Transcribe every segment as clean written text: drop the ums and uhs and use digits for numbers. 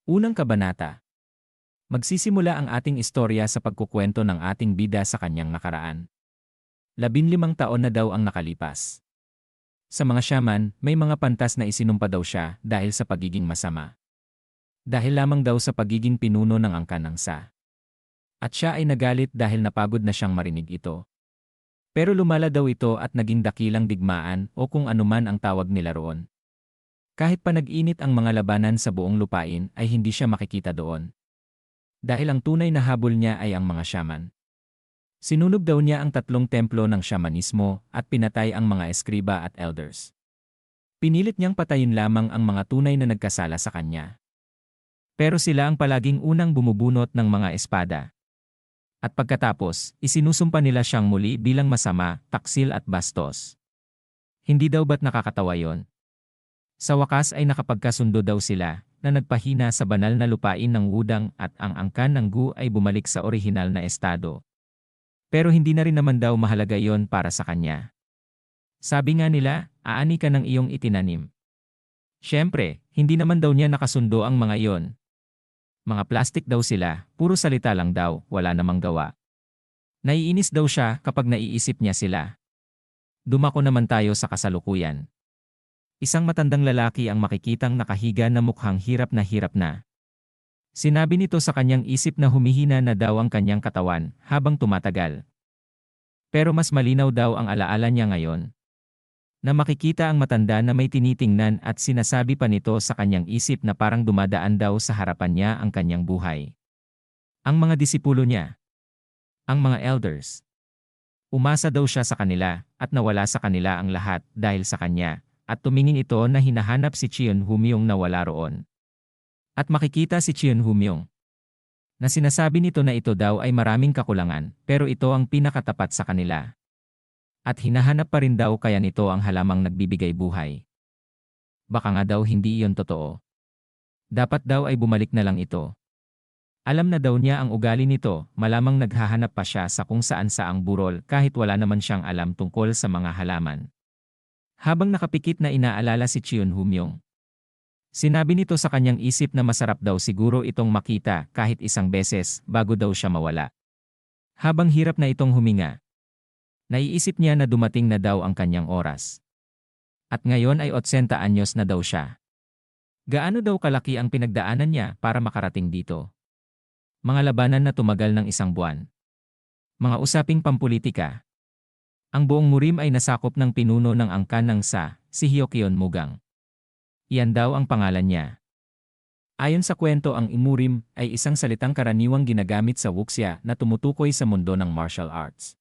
Unang kabanata. Magsisimula ang ating istorya sa pagkukwento ng ating bida sa kanyang nakaraan. 15 taon na daw ang nakalipas. Sa mga shaman, may mga pantas na isinumpa daw siya dahil sa pagiging masama. Dahil lamang daw sa pagiging pinuno ng angkan ng Sa. At siya ay nagalit dahil napagod na siyang marinig ito. Pero lumala daw ito at naging dakilang digmaan o kung anuman ang tawag nila roon. Kahit pa nag-init ang mga labanan sa buong lupain ay hindi siya makikita doon. Dahil ang tunay na habol niya ay ang mga shaman. Sinunog daw niya ang 3 templo ng shamanismo at pinatay ang mga eskriba at elders. Pinilit niyang patayin lamang ang mga tunay na nagkasala sa kanya. Pero sila ang palaging unang bumubunot ng mga espada. At pagkatapos, isinusumpa nila siyang muli bilang masama, taksil at bastos. Hindi daw ba't nakakatawa yon? Sa wakas ay nakapagkasundo daw sila na nagpahina sa banal na lupain ng Wudang at ang angkan ng Gu ay bumalik sa orihinal na estado. Pero hindi na rin naman daw mahalaga iyon para sa kanya. Sabi nga nila, aani ka ng iyong itinanim. Siyempre, hindi naman daw niya nakasundo ang mga iyon. Mga plastik daw sila, puro salita lang daw, wala namang gawa. Naiinis daw siya kapag naiisip niya sila. Dumako naman tayo sa kasalukuyan. Isang matandang lalaki ang makikitang nakahiga na mukhang hirap na. Sinabi nito sa kanyang isip na humihina na daw ang kanyang katawan habang tumatagal. Pero mas malinaw daw ang alaala niya ngayon. Na makikita ang matanda na may tinitingnan at sinasabi pa nito sa kanyang isip na parang dumadaan daw sa harapan niya ang kanyang buhay. Ang mga disipulo niya. Ang mga elders. Umasa daw siya sa kanila at nawala sa kanila ang lahat dahil sa kanya. At tumingin ito na hinahanap si Cheon Humyong na wala roon. At makikita si Cheon Humyong na sinasabi nito na ito daw ay maraming kakulangan pero ito ang pinakatapat sa kanila. At hinahanap pa rin daw kaya nito ang halamang nagbibigay buhay. Baka nga daw hindi iyon totoo. Dapat daw ay bumalik na lang ito. Alam na daw niya ang ugali nito, malamang naghahanap pa siya sa kung saan saang burol kahit wala naman siyang alam tungkol sa mga halaman. Habang nakapikit na inaalala si Cheon Humyong. Sinabi nito sa kanyang isip na masarap daw siguro itong makita kahit isang beses bago daw siya mawala. Habang hirap na itong huminga. Naiisip niya na dumating na daw ang kanyang oras. At ngayon ay 80 anyos na daw siya. Gaano daw kalaki ang pinagdaanan niya para makarating dito? Mga labanan na tumagal ng 1 buwan. Mga usaping pampulitika. Ang buong Murim ay nasakop ng pinuno ng angkan ng Sa, si Hyokyeon Mugang. Iyan daw ang pangalan niya. Ayon sa kwento, ang Imurim ay isang salitang karaniwang ginagamit sa wuxia na tumutukoy sa mundo ng martial arts.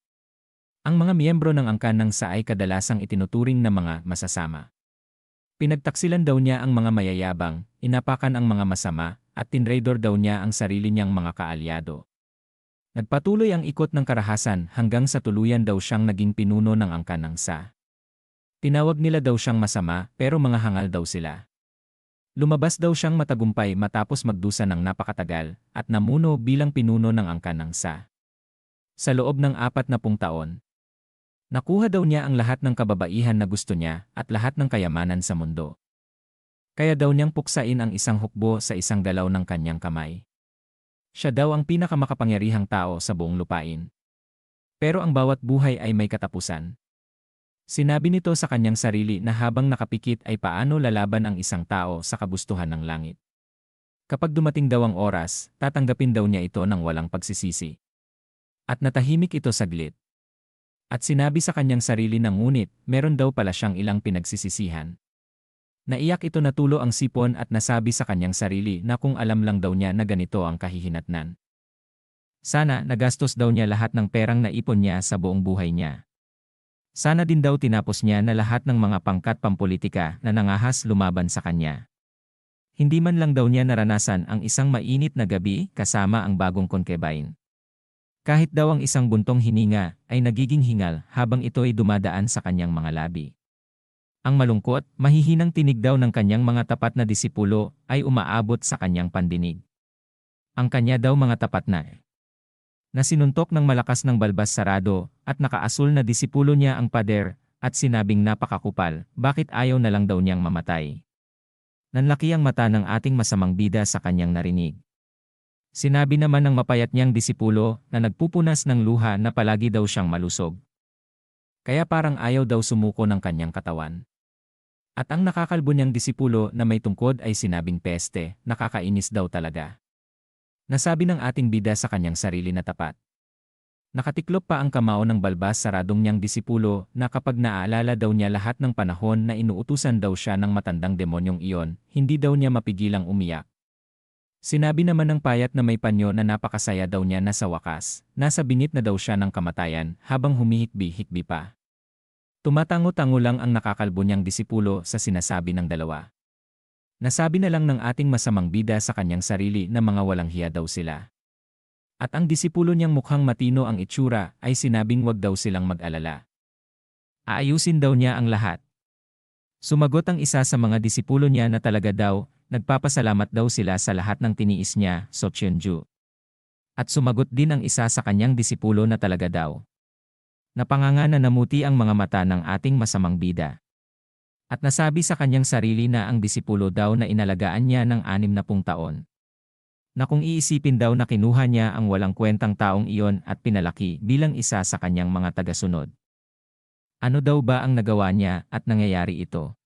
Ang mga miyembro ng angkan ng Sa ay kadalasang itinuturing na mga masasama. Pinagtaksilan daw niya ang mga mayayabang, inapakan ang mga masama, at tinraidor daw niya ang sarili niyang mga kaalyado. Nagpatuloy ang ikot ng karahasan hanggang sa tuluyan daw siyang naging pinuno ng angkan ng Sa. Tinawag nila daw siyang masama pero mga hangal daw sila. Lumabas daw siyang matagumpay matapos magdusa ng napakatagal at namuno bilang pinuno ng angkan ng Sa. Sa loob ng 40 taon, nakuha daw niya ang lahat ng kababaihan na gusto niya at lahat ng kayamanan sa mundo. Kaya daw niyang puksain ang isang hukbo sa isang galaw ng kanyang kamay. Siya daw ang pinakamakapangyarihang tao sa buong lupain. Pero ang bawat buhay ay may katapusan. Sinabi nito sa kanyang sarili na habang nakapikit ay paano lalaban ang isang tao sa kagustuhan ng langit. Kapag dumating daw ang oras, tatanggapin daw niya ito ng walang pagsisisi. At natahimik ito saglit. At sinabi sa kanyang sarili na ngunit, meron daw pala siyang ilang pinagsisisihan. Naiyak ito na tulo ang sipon at nasabi sa kanyang sarili na kung alam lang daw niya na ganito ang kahihinatnan. Sana nagastos daw niya lahat ng perang naipon niya sa buong buhay niya. Sana din daw tinapos niya na lahat ng mga pangkat pampolitika na nangahas lumaban sa kanya. Hindi man lang daw niya naranasan ang isang mainit na gabi kasama ang bagong concubine. Kahit daw ang isang buntong hininga ay nagiging hingal habang ito ay dumadaan sa kanyang mga labi. Ang malungkot, mahihinang tinig daw ng kanyang mga tapat na disipulo ay umaabot sa kanyang pandinig. Ang kanya daw mga tapat na sinuntok ng malakas ng balbas sarado at nakaasul na disipulo niya ang pader at sinabing napakakupal, bakit ayaw na lang daw niyang mamatay. Nanlaki ang mata ng ating masamang bida sa kanyang narinig. Sinabi naman ng mapayat niyang disipulo na nagpupunas ng luha na palagi daw siyang malusog. Kaya parang ayaw daw sumuko ng kanyang katawan. At ang nakakalbo niyang disipulo na may tungkod ay sinabing peste, nakakainis daw talaga. Nasabi ng ating bida sa kanyang sarili na tapat. Nakatiklop pa ang kamao ng balbas sa radong niyang disipulo na kapag naaalala daw niya lahat ng panahon na inuutusan daw siya ng matandang demonyong iyon, hindi daw niya mapigilang umiyak. Sinabi naman ng payat na may panyo na napakasaya daw niya na sa wakas, nasa bingit na daw siya ng kamatayan habang humihikbi-hikbi pa. Tumatango-tango lang ang nakakalbo niyang disipulo sa sinasabi ng dalawa. Nasabi na lang ng ating masamang bida sa kanyang sarili na mga walang hiya daw sila. At ang disipulo niyang mukhang matino ang itsura ay sinabing wag daw silang mag-alala. Aayusin daw niya ang lahat. Sumagot ang isa sa mga disipulo niya na talaga daw, nagpapasalamat daw sila sa lahat ng tiniis niya, Socheonju. At sumagot din ang isa sa kanyang disipulo na talaga daw. Napanganga na namuti ang mga mata ng ating masamang bida. At nasabi sa kanyang sarili na ang disipulo daw na inalagaan niya ng 60 taon. Na kung iisipin daw na kinuha niya ang walang kwentang taong iyon at pinalaki bilang isa sa kanyang mga tagasunod. Ano daw ba ang nagawa niya at nangyayari ito?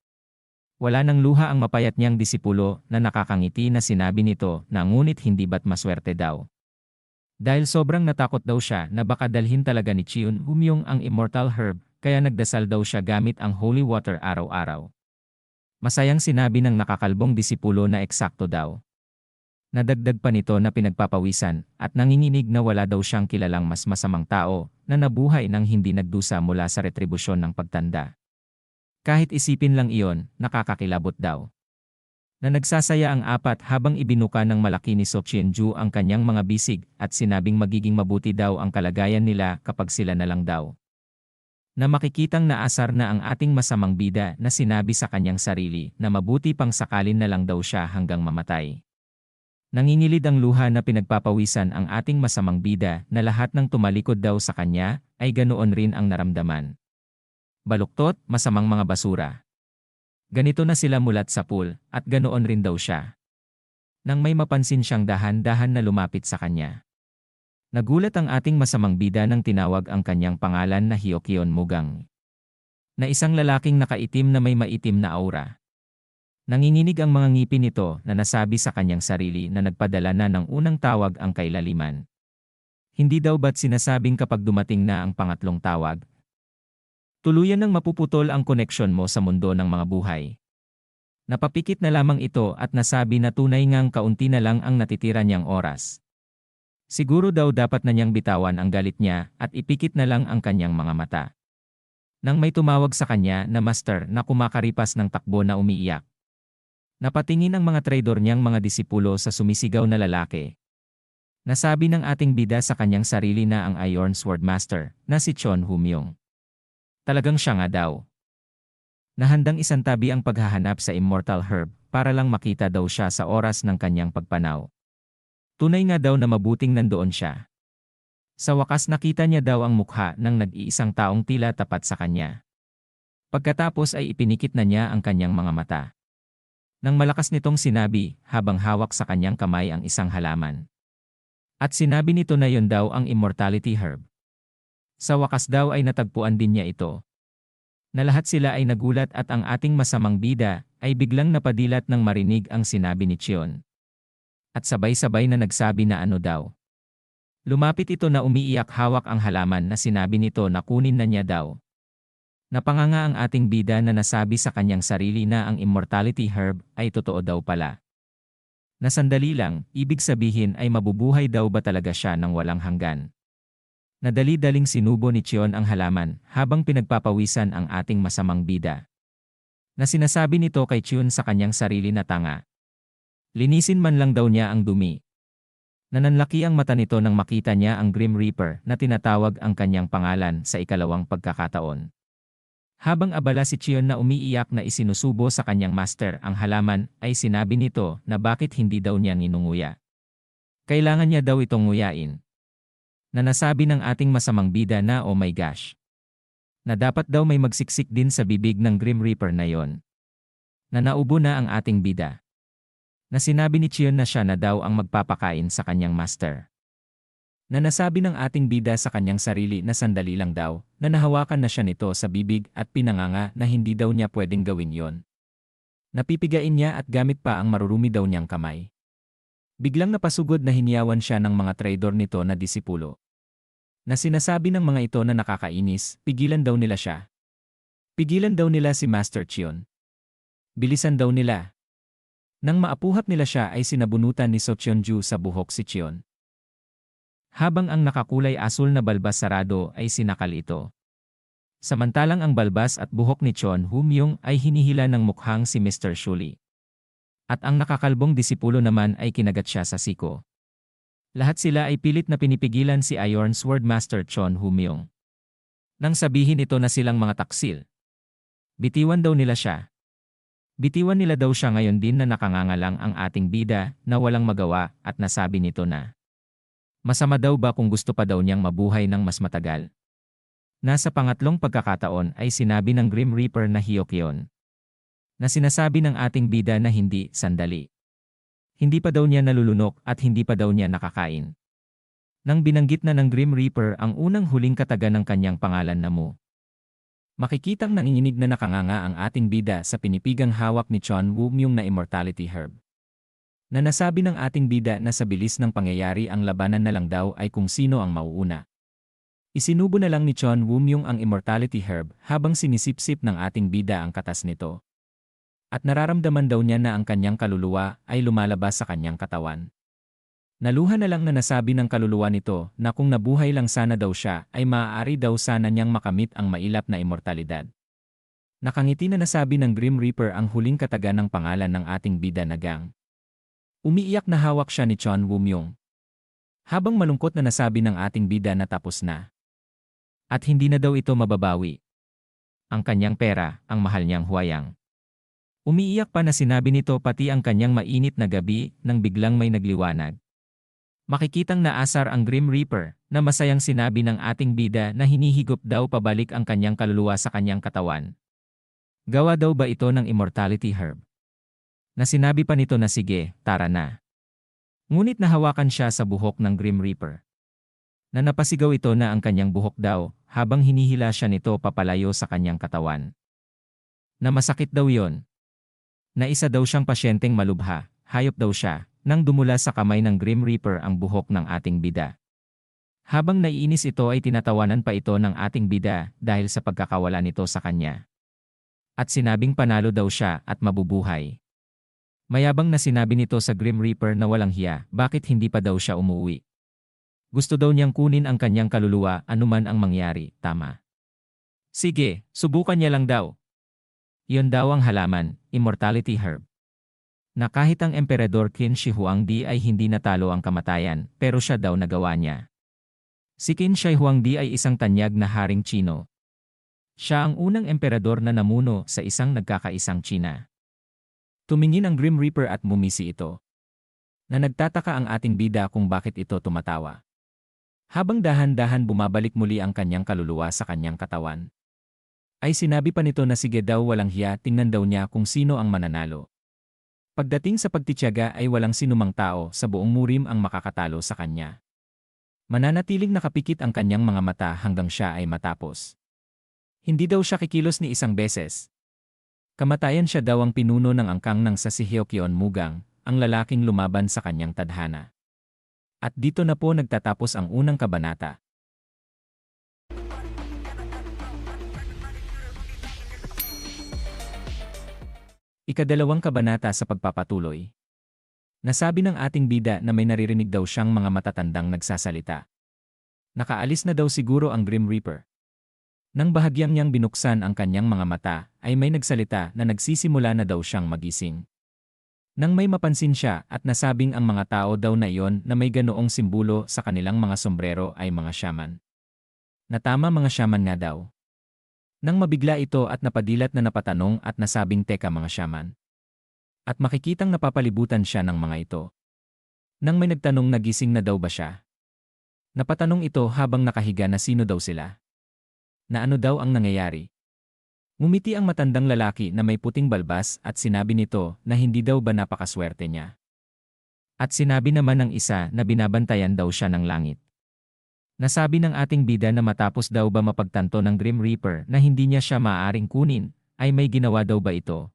Wala nang luha ang mapayat niyang disipulo na nakakangiti na sinabi nito na ngunit hindi ba't maswerte daw. Dahil sobrang natakot daw siya na baka dalhin talaga ni Cheon Humyong ang immortal herb, kaya nagdasal daw siya gamit ang holy water araw-araw. Masayang sinabi ng nakakalbong disipulo na eksakto daw. Nadagdag pa nito na pinagpapawisan at nanginginig na wala daw siyang kilalang mas masamang tao na nabuhay nang hindi nagdusa mula sa retribusyon ng pagtanda. Kahit isipin lang iyon, nakakakilabot daw. Na nagsasaya ang apat habang ibinuka ng malaki ni Socheonju ang kanyang mga bisig at sinabing magiging mabuti daw ang kalagayan nila kapag sila na lang daw. Na makikitang naasar na ang ating masamang bida na sinabi sa kanyang sarili na mabuti pang sakalin na lang daw siya hanggang mamatay. Nangingilid ang luha na pinagpapawisan ang ating masamang bida na lahat ng tumalikod daw sa kanya ay ganoon rin ang naramdaman. Baluktot, masamang mga basura. Ganito na sila mulat sa pool at ganoon rin daw siya. Nang may mapansin siyang dahan-dahan na lumapit sa kanya. Nagulat ang ating masamang bida nang tinawag ang kanyang pangalan na Hyokyeon Mugang. Na isang lalaking nakaitim na may maitim na aura. Nanginginig ang mga ngipin nito na nasabi sa kanyang sarili na nagpadala na ng unang tawag ang kailaliman. Hindi daw ba't sinasabing kapag dumating na ang pangatlong tawag? Tuluyan nang mapuputol ang koneksyon mo sa mundo ng mga buhay. Napapikit na lamang ito at nasabi na tunay ngang kaunti na lang ang natitira niyang oras. Siguro daw dapat na niyang bitawan ang galit niya at ipikit na lang ang kanyang mga mata. Nang may tumawag sa kanya na master na kumakaripas ng takbo na umiiyak. Napatingin ang mga traidor niyang mga disipulo sa sumisigaw na lalaki. Nasabi ng ating bida sa kanyang sarili na ang Iron Sword Master na si Cheon Humyong. Talagang siya nga daw. Nahandang isantabi ang paghahanap sa immortal herb para lang makita daw siya sa oras ng kanyang pagpanaw. Tunay nga daw na mabuting nandoon siya. Sa wakas nakita niya daw ang mukha ng nag-iisang taong tila tapat sa kanya. Pagkatapos ay ipinikit na niya ang kanyang mga mata. Nang malakas nitong sinabi habang hawak sa kanyang kamay ang isang halaman. At sinabi nito na yon daw ang immortality herb. Sa wakas daw ay natagpuan din niya ito. Na lahat sila ay nagulat at ang ating masamang bida ay biglang napadilat nang marinig ang sinabi ni Cheon. At sabay-sabay na nagsabi na ano daw. Lumapit ito na umiiyak hawak ang halaman na sinabi nito na kunin na niya daw. Napanganga ang ating bida na nasabi sa kanyang sarili na ang immortality herb ay totoo daw pala. Na sandali lang, ibig sabihin ay mabubuhay daw ba talaga siya ng walang hanggan. Nadali-daling sinubo ni Cheon ang halaman habang pinagpapawisan ang ating masamang bida. Na sinasabi nito kay Cheon sa kanyang sarili na tanga. Linisin man lang daw niya ang dumi. Nananlaki ang mata nito nang makita niya ang Grim Reaper na tinatawag ang kanyang pangalan sa ikalawang pagkakataon. Habang abala si Cheon na umiiyak na isinusubo sa kanyang master ang halaman, ay sinabi nito na bakit hindi daw niya nginunguya. Kailangan niya daw itong nguyain. Na nasabi ng ating masamang bida na oh my gosh. Na dapat daw may magsiksik din sa bibig ng Grim Reaper na yon. Na naubo na ang ating bida. Na sinabi ni Chion na siya na daw ang magpapakain sa kanyang master. Na nasabi ng ating bida sa kanyang sarili na sandali lang daw, na nahawakan na siya nito sa bibig at pinanganga na hindi daw niya pwedeng gawin yon. Napipigain niya at gamit pa ang marurumi daw niyang kamay. Biglang napasugod na hiniyawan siya ng mga traidor nito na disipulo. Na sinasabi ng mga ito na nakakainis, pigilan daw nila siya. Pigilan daw nila si Master Chion. Bilisan daw nila. Nang maapuhap nila siya ay sinabunutan ni So Cheonju sa buhok si Chion. Habang ang nakakulay asul na balbas sarado ay sinakal ito. Samantalang ang balbas at buhok ni Chon Hu-myung ay hinihila ng mukhang si Mr. Shuli. At ang nakakalbong disipulo naman ay kinagat siya sa siko. Lahat sila ay pilit na pinipigilan si Iron Sword Master Chon Hu-myung. Nang sabihin ito na silang mga taksil. Bitiwan daw nila siya. Bitiwan nila daw siya ngayon din na nakangangalang ang ating bida na walang magawa at nasabi nito na masama daw ba kung gusto pa daw niyang mabuhay ng mas matagal. Nasa pangatlong pagkakataon ay sinabi ng Grim Reaper na Hyokyon. Na sinasabi ng ating bida na hindi, sandali. Hindi pa daw niya nalulunok at hindi pa daw niya nakakain. Nang binanggit na ng Grim Reaper ang unang huling kataga ng kanyang pangalan na Mu. Makikitang nanginginig na nakanganga ang ating bida sa pinipigang hawak ni Chon Wu-myung na Immortality Herb. Na nasabi ng ating bida na sa bilis ng pangyayari ang labanan na lang daw ay kung sino ang mauuna. Isinubo na lang ni Chon Wu-myung ang Immortality Herb habang sinisipsip ng ating bida ang katas nito. At nararamdaman daw niya na ang kanyang kaluluwa ay lumalabas sa kanyang katawan. Naluha na lang na nasabi ng kaluluwa nito na kung nabuhay lang sana daw siya ay maaari daw sana niyang makamit ang mailap na immortalidad. Nakangiti na nasabi ng Grim Reaper ang huling kataga ng pangalan ng ating bida na Gang. Umiiyak na hawak siya ni Chon Wu-myung. Habang malungkot na nasabi ng ating bida na tapos na. At hindi na daw ito mababawi. Ang kanyang pera, ang mahal niyang huwayang. Umiiyak pa na sinabi nito pati ang kanyang mainit na gabi nang biglang may nagliwanag. Makikitang naasar ang Grim Reaper na masayang sinabi ng ating bida na hinihigop daw pabalik ang kanyang kaluluwa sa kanyang katawan. Gawa daw ba ito ng Immortality Herb? Na sinabi pa nito na sige, tara na. Ngunit nahawakan siya sa buhok ng Grim Reaper. Na napasigaw ito na ang kanyang buhok daw habang hinihila siya nito papalayo sa kanyang katawan. Na masakit daw yon. Na isa daw siyang pasyenteng malubha, hayop daw siya, nang dumula sa kamay ng Grim Reaper ang buhok ng ating bida. Habang naiinis ito ay tinatawanan pa ito ng ating bida dahil sa pagkakawala nito sa kanya. At sinabing panalo daw siya at mabubuhay. Mayabang na sinabi nito sa Grim Reaper na walang hiya, bakit hindi pa daw siya umuwi. Gusto daw niyang kunin ang kanyang kaluluwa anuman ang mangyari, tama. Sige, subukan niya lang daw. Iyon daw ang halaman, Immortality Herb. Na kahit ang Emperador Qin Shi Huangdi ay hindi natalo ang kamatayan, pero siya daw nagawa niya. Si Qin Shi Huangdi ay isang tanyag na haring Chino. Siya ang unang emperador na namuno sa isang nagkakaisang China. Tumingin ang Grim Reaper at mumisi ito. Na nagtataka ang ating bida kung bakit ito tumatawa. Habang dahan-dahan bumabalik muli ang kanyang kaluluwa sa kanyang katawan. Ay sinabi pa nito na sige daw walang hiya, tingnan daw niya kung sino ang mananalo. Pagdating sa pagtitiyaga ay walang sinumang tao sa buong murim ang makakatalo sa kanya. Mananatiling nakapikit ang kanyang mga mata hanggang siya ay matapos. Hindi daw siya kikilos ni isang beses. Kamatayan siya daw ang pinuno ng angkang ng sa si Hyokyon Mugang, ang lalaking lumaban sa kanyang tadhana. At dito na po nagtatapos ang unang kabanata. Ikadalawang kabanata sa pagpapatuloy. Nasabi ng ating bida na may naririnig daw siyang mga matatandang nagsasalita. Nakaalis na daw siguro ang Grim Reaper. Nang bahagyang niyang binuksan ang kanyang mga mata, ay may nagsalita na nagsisimula na daw siyang magising. Nang may mapansin siya at nasabing ang mga tao daw na iyon na may ganoong simbolo sa kanilang mga sombrero ay mga shaman. Na tama mga shaman nga daw. Nang mabigla ito at napadilat na napatanong at nasabing teka mga shaman. At makikitang napapalibutan siya ng mga ito. Nang may nagtanong nagising na daw ba siya? Napatanong ito habang nakahiga na sino daw sila. Na ano daw ang nangyayari? Ngumiti ang matandang lalaki na may puting balbas at sinabi nito na hindi daw ba napakaswerte niya. At sinabi naman ng isa na binabantayan daw siya ng langit. Nasabi ng ating bida na matapos daw ba mapagtanto ng Grim Reaper na hindi niya siya maaaring kunin, ay may ginawa daw ba ito?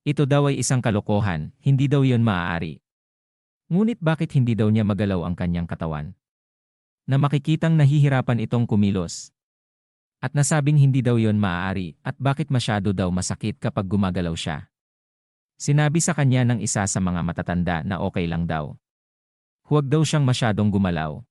Ito daw ay isang kalokohan, hindi daw yon maaari. Ngunit bakit hindi daw niya magalaw ang kanyang katawan? Na makikitang nahihirapan itong kumilos. At nasabing hindi daw yon maaari at bakit masyado daw masakit kapag gumagalaw siya. Sinabi sa kanya ng isa sa mga matatanda na okay lang daw. Huwag daw siyang masyadong gumalaw.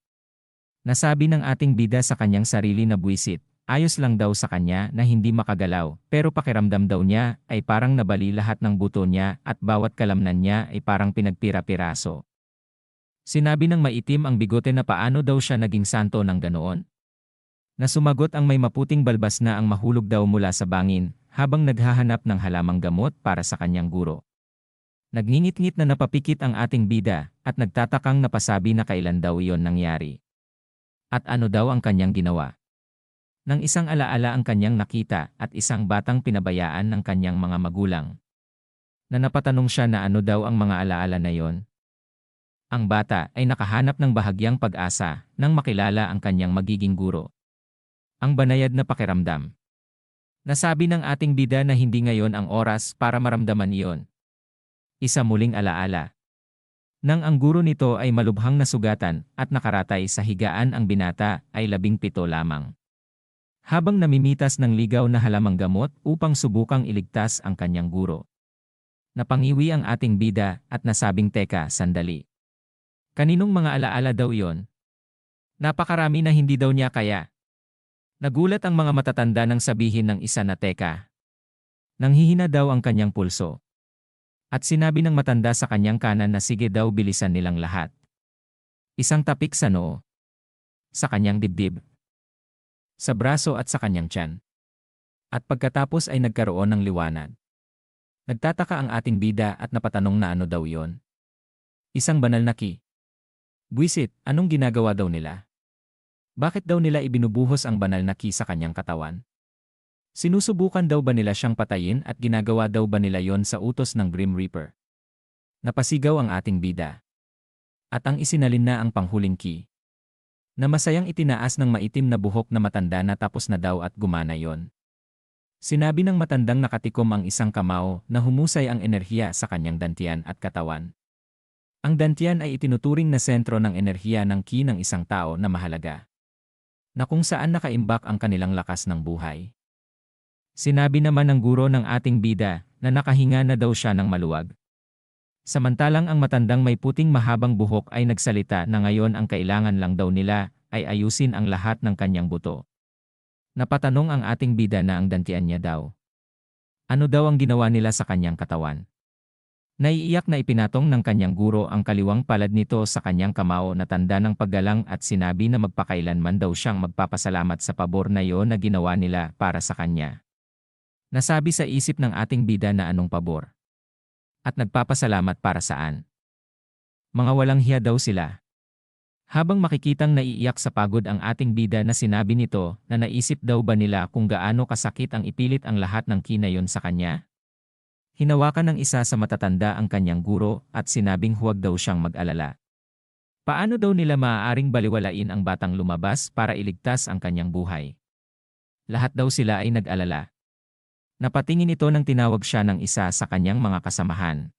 Nasabi ng ating bida sa kanyang sarili na buwisit, ayos lang daw sa kanya na hindi makagalaw pero pakiramdam daw niya ay parang nabali lahat ng buto niya at bawat kalamnan niya ay parang pinagpira-piraso. Sinabi ng maitim ang bigote na paano daw siya naging santo ng ganoon. Na sumagot ang may maputing balbas na ang mahulog daw mula sa bangin habang naghahanap ng halamang gamot para sa kanyang guro. Nagngingit-ngit na napapikit ang ating bida at nagtatakang napasabi na kailan daw iyon nangyari. At ano daw ang kanyang ginawa. Nang isang alaala ang kanyang nakita at isang batang pinabayaan ng kanyang mga magulang. Na napatanong siya na ano daw ang mga alaala na yon. Ang bata ay nakahanap ng bahagyang pag-asa nang makilala ang kanyang magiging guro. Ang banayad na pakiramdam. Nasabi ng ating bida na hindi ngayon ang oras para maramdaman iyon. Isa muling alaala. Nang ang guro nito ay malubhang nasugatan at nakaratay sa higaan ang binata ay 17 lamang. Habang namimitas ng ligaw na halamang gamot upang subukang iligtas ang kanyang guro. Napangiwi ang ating bida at nasabing teka sandali. Kaninong mga alaala daw iyon? Napakarami na hindi daw niya kaya. Nagulat ang mga matatanda nang sabihin ng isa na teka. Nanghihina daw ang kanyang pulso. At sinabi ng matanda sa kanyang kanan na sige daw bilisan nilang lahat. Isang tapik sa noo. Sa kanyang dibdib. Sa braso at sa kanyang tiyan. At pagkatapos ay nagkaroon ng liwanag. Nagtataka ang ating bida at napatanong na ano daw yon. Isang banal na ki. Buwisit, anong ginagawa daw nila? Bakit daw nila ibinubuhos ang banal na ki sa kanyang katawan? Sinusubukan daw ba nila siyang patayin at ginagawa daw ba nila yon sa utos ng Grim Reaper? Napasigaw ang ating bida. At ang isinalin na ang panghuling ki. Na masayang itinaas ng maitim na buhok na matanda na tapos na daw at gumana yon. Sinabi ng matandang nakatikom ang isang kamao na humusay ang enerhiya sa kanyang dantian at katawan. Ang dantian ay itinuturing na sentro ng enerhiya ng ki ng isang tao na mahalaga. Na kung saan nakaimbak ang kanilang lakas ng buhay. Sinabi naman ng guro ng ating bida na nakahinga na daw siya ng maluwag. Samantalang ang matandang may puting mahabang buhok ay nagsalita na ngayon ang kailangan lang daw nila ay ayusin ang lahat ng kanyang buto. Napatanong ang ating bida na ang dantian niya daw. Ano daw ang ginawa nila sa kanyang katawan? Naiiyak na ipinatong ng kanyang guro ang kaliwang palad nito sa kanyang kamao na tanda ng paggalang at sinabi na magpakailanman daw siyang magpapasalamat sa pabor na iyon na ginawa nila para sa kanya. Nasabi sa isip ng ating bida na anong pabor. At nagpapasalamat para saan? Mga walang hiya daw sila. Habang makikitang naiiyak sa pagod ang ating bida na sinabi nito na naisip daw ba nila kung gaano kasakit ang ipilit ang lahat ng kinayon sa kanya? Hinawakan ng isa sa matatanda ang kanyang guro at sinabing huwag daw siyang mag-alala. Paano daw nila maaaring baliwalain ang batang lumabas para iligtas ang kanyang buhay? Lahat daw sila ay nag-alala. Napatingin ito nang tinawag siya ng isa sa kanyang mga kasamahan.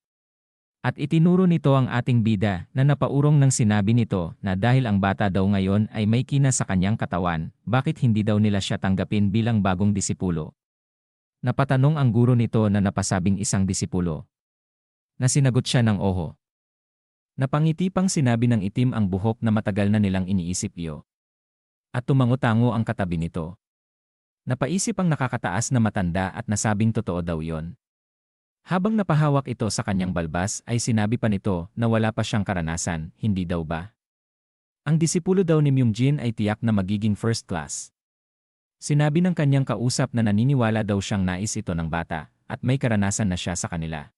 At itinuro nito ang ating bida na napaurong nang sinabi nito na dahil ang bata daw ngayon ay may kina sa kanyang katawan, bakit hindi daw nila siya tanggapin bilang bagong disipulo? Napatanong ang guro nito na napasabing isang disipulo. Na sinagot siya ng oho. Napangiti pang sinabi ng itim ang buhok na matagal na nilang iniisip iyo. At tumango-tango ang katabi nito. Napaisip ang nakakataas na matanda at nasabing totoo daw yon. Habang napahawak ito sa kanyang balbas ay sinabi pa nito na wala pa siyang karanasan, hindi daw ba? Ang disipulo daw ni Myungjin ay tiyak na magiging first class. Sinabi ng kanyang kausap na naniniwala daw siyang nais ito ng bata at may karanasan na siya sa kanila.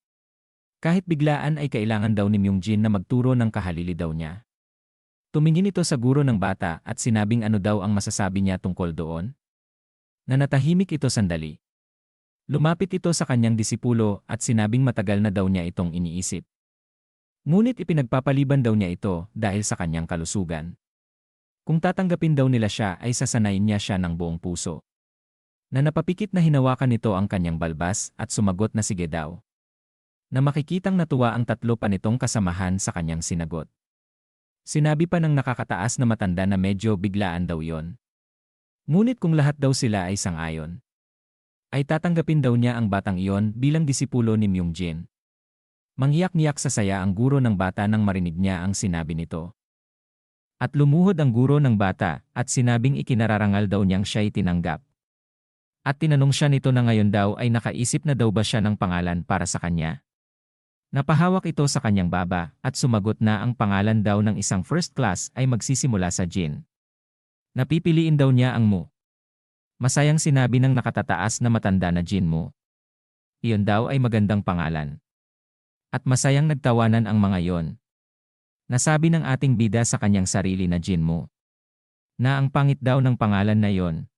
Kahit biglaan ay kailangan daw ni Myungjin na magturo ng kahalili daw niya. Tumingin ito sa guro ng bata at sinabing ano daw ang masasabi niya tungkol doon. Nanatahimik ito sandali. Lumapit ito sa kanyang disipulo at sinabing matagal na daw niya itong iniisip. Ngunit ipinagpapaliban daw niya ito dahil sa kanyang kalusugan. Kung tatanggapin daw nila siya ay sasanayin niya siya ng buong puso. Na napapikit na hinawakan nito ang kanyang balbas at sumagot na sige daw. Na makikitang natuwa ang tatlo pa nitong kasamahan sa kanyang sinagot. Sinabi pa ng nakakataas na matanda na medyo biglaan daw yon. Ngunit kung lahat daw sila ay sang-ayon, ay tatanggapin daw niya ang batang iyon bilang disipulo ni Myung-jin. Manghiyak-ngiyak sa saya ang guro ng bata nang marinig niya ang sinabi nito. At lumuhod ang guro ng bata at sinabing ikinararangal daw niyang siya'y tinanggap. At tinanong siya nito na ngayon daw ay nakaisip na daw ba siya ng pangalan para sa kanya. Napahawak ito sa kanyang baba at sumagot na ang pangalan daw ng isang first class ay magsisimula sa Jin. Napipiliin daw niya ang Mu. Masayang sinabi ng nakatataas na matanda na Jin Mu. Iyon daw ay magandang pangalan. At masayang nagtawanan ang mga yon. Nasabi ng ating bida sa kanyang sarili na Jin Mu. Na ang pangit daw ng pangalan na yon.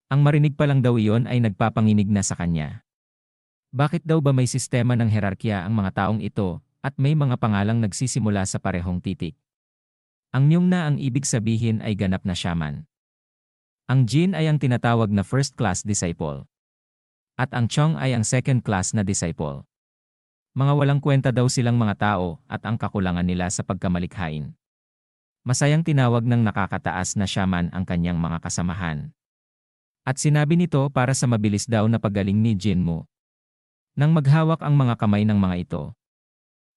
Ang marinig pa lang daw iyon ay nagpapanginig na sa kanya. Bakit daw ba may sistema ng herarkiya ang mga taong ito at may mga pangalang nagsisimula sa parehong titik? Ang Myung na ang ibig sabihin ay ganap na shaman. Ang Jin ay ang tinatawag na first class disciple. At ang Chong ay ang second class na disciple. Mga walang kwenta daw silang mga tao at ang kakulangan nila sa pagkamalikhain. Masayang tinawag ng nakakataas na shaman ang kanyang mga kasamahan. At sinabi nito para sa mabilis daw na paggaling ni Jin Mu. Nang maghawak ang mga kamay ng mga ito,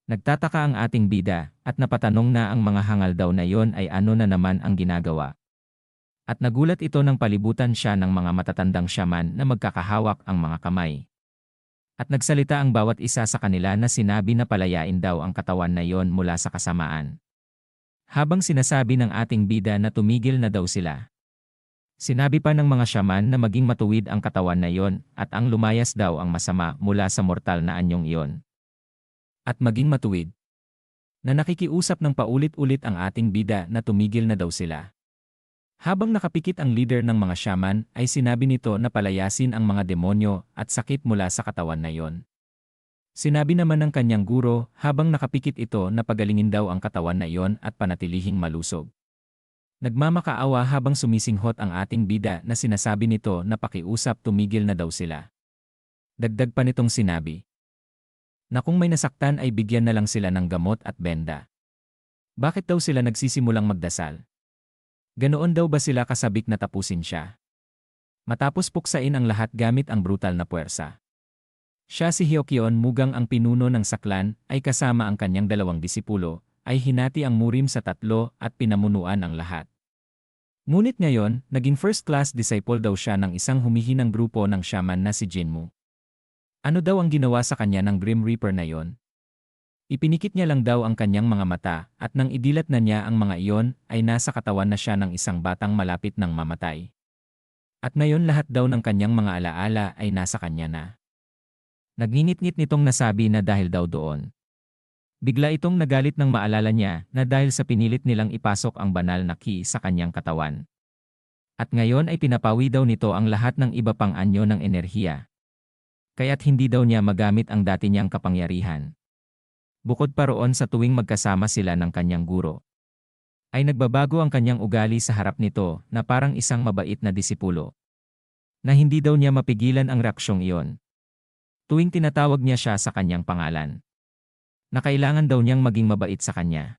nagtataka ang ating bida at napatanong na ang mga hangal daw na yon ay ano na naman ang ginagawa. At nagulat ito nang palibutan siya ng mga matatandang shaman na magkakahawak ang mga kamay. At nagsalita ang bawat isa sa kanila na sinabi na palayain daw ang katawan na yon mula sa kasamaan. Habang sinasabi ng ating bida na tumigil na daw sila. Sinabi pa ng mga shaman na maging matuwid ang katawan na yon at ang lumayas daw ang masama mula sa mortal na anyong iyon. At maging matuwid. Na nakikiusap ng paulit-ulit ang ating bida na tumigil na daw sila. Habang nakapikit ang leader ng mga shaman ay sinabi nito na palayasin ang mga demonyo at sakit mula sa katawan na yon. Sinabi naman ng kanyang guro habang nakapikit ito na pagalingin daw ang katawan na iyon at panatilihing malusog. Nagmamakaawa habang sumisinghot ang ating bida na sinasabi nito na pakiusap tumigil na daw sila. Dagdag pa nitong sinabi na kung may nasaktan ay bigyan na lang sila ng gamot at benda. Bakit daw sila nagsisimulang magdasal? Ganoon daw ba sila kasabik na tapusin siya? Matapos puksain ang lahat gamit ang brutal na puwersa. Siya si Hyokyon Mugang ang pinuno ng saklan ay kasama ang kanyang dalawang disipulo ay hinati ang murim sa tatlo at pinamunuan ang lahat. Ngunit ngayon, naging first class disciple daw siya ng isang humihinang grupo ng shaman na si Jin Mu. Ano daw ang ginawa sa kanya ng Grim Reaper na yon? Ipinikit niya lang daw ang kanyang mga mata at nang idilat na niya ang mga iyon ay nasa katawan na siya ng isang batang malapit ng mamatay. At ngayon lahat daw ng kanyang mga alaala ay nasa kanya na. Nagninit-ngit nitong nasabi na dahil daw doon. Bigla itong nagalit nang maalala niya na dahil sa pinilit nilang ipasok ang banal na ki sa kanyang katawan. At ngayon ay pinapawi daw nito ang lahat ng iba pang anyo ng enerhiya. Kaya't hindi daw niya magamit ang dati niyang kapangyarihan. Bukod pa roon sa tuwing magkasama sila ng kanyang guro, ay nagbabago ang kanyang ugali sa harap nito na parang isang mabait na disipulo. Na hindi daw niya mapigilan ang reaksyong iyon. Tuwing tinatawag niya siya sa kanyang pangalan. Na kailangan daw niyang maging mabait sa kanya.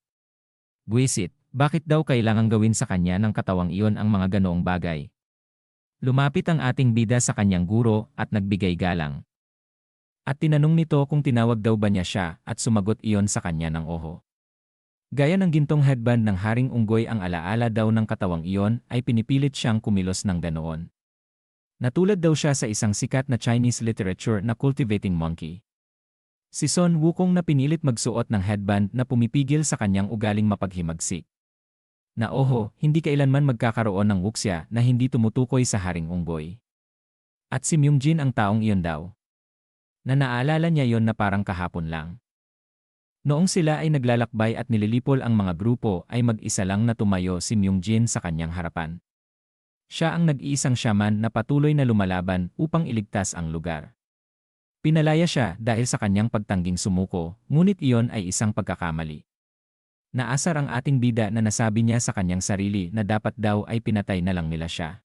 Buwisit, bakit daw kailangang gawin sa kanya ng katawang iyon ang mga ganoong bagay? Lumapit ang ating bida sa kanyang guro at nagbigay galang. At tinanong nito kung tinawag daw ba niya siya at sumagot iyon sa kanya ng oho. Gaya ng gintong headband ng Haring Unggoy ang alaala daw ng katawang iyon ay pinipilit siyang kumilos ng ganoon. Natulad daw siya sa isang sikat na Chinese literature na cultivating monkey. Si Sun Wukong na pinilit magsuot ng headband na pumipigil sa kanyang ugaling mapaghimagsik. Na oho, hindi kailanman magkakaroon ng wuxia na hindi tumutukoy sa Haring Unggoy. At si Myung-jin ang taong iyon daw. Na naalala niya yon na parang kahapon lang. Noong sila ay naglalakbay at nililipol ang mga grupo ay mag-isa lang na tumayo si Myung-jin sa kanyang harapan. Siya ang nag-iisang shaman na patuloy na lumalaban upang iligtas ang lugar. Pinalaya siya dahil sa kanyang pagtangging sumuko, ngunit iyon ay isang pagkakamali. Naasar ang ating bida na nasabi niya sa kanyang sarili na dapat daw ay pinatay na lang nila siya.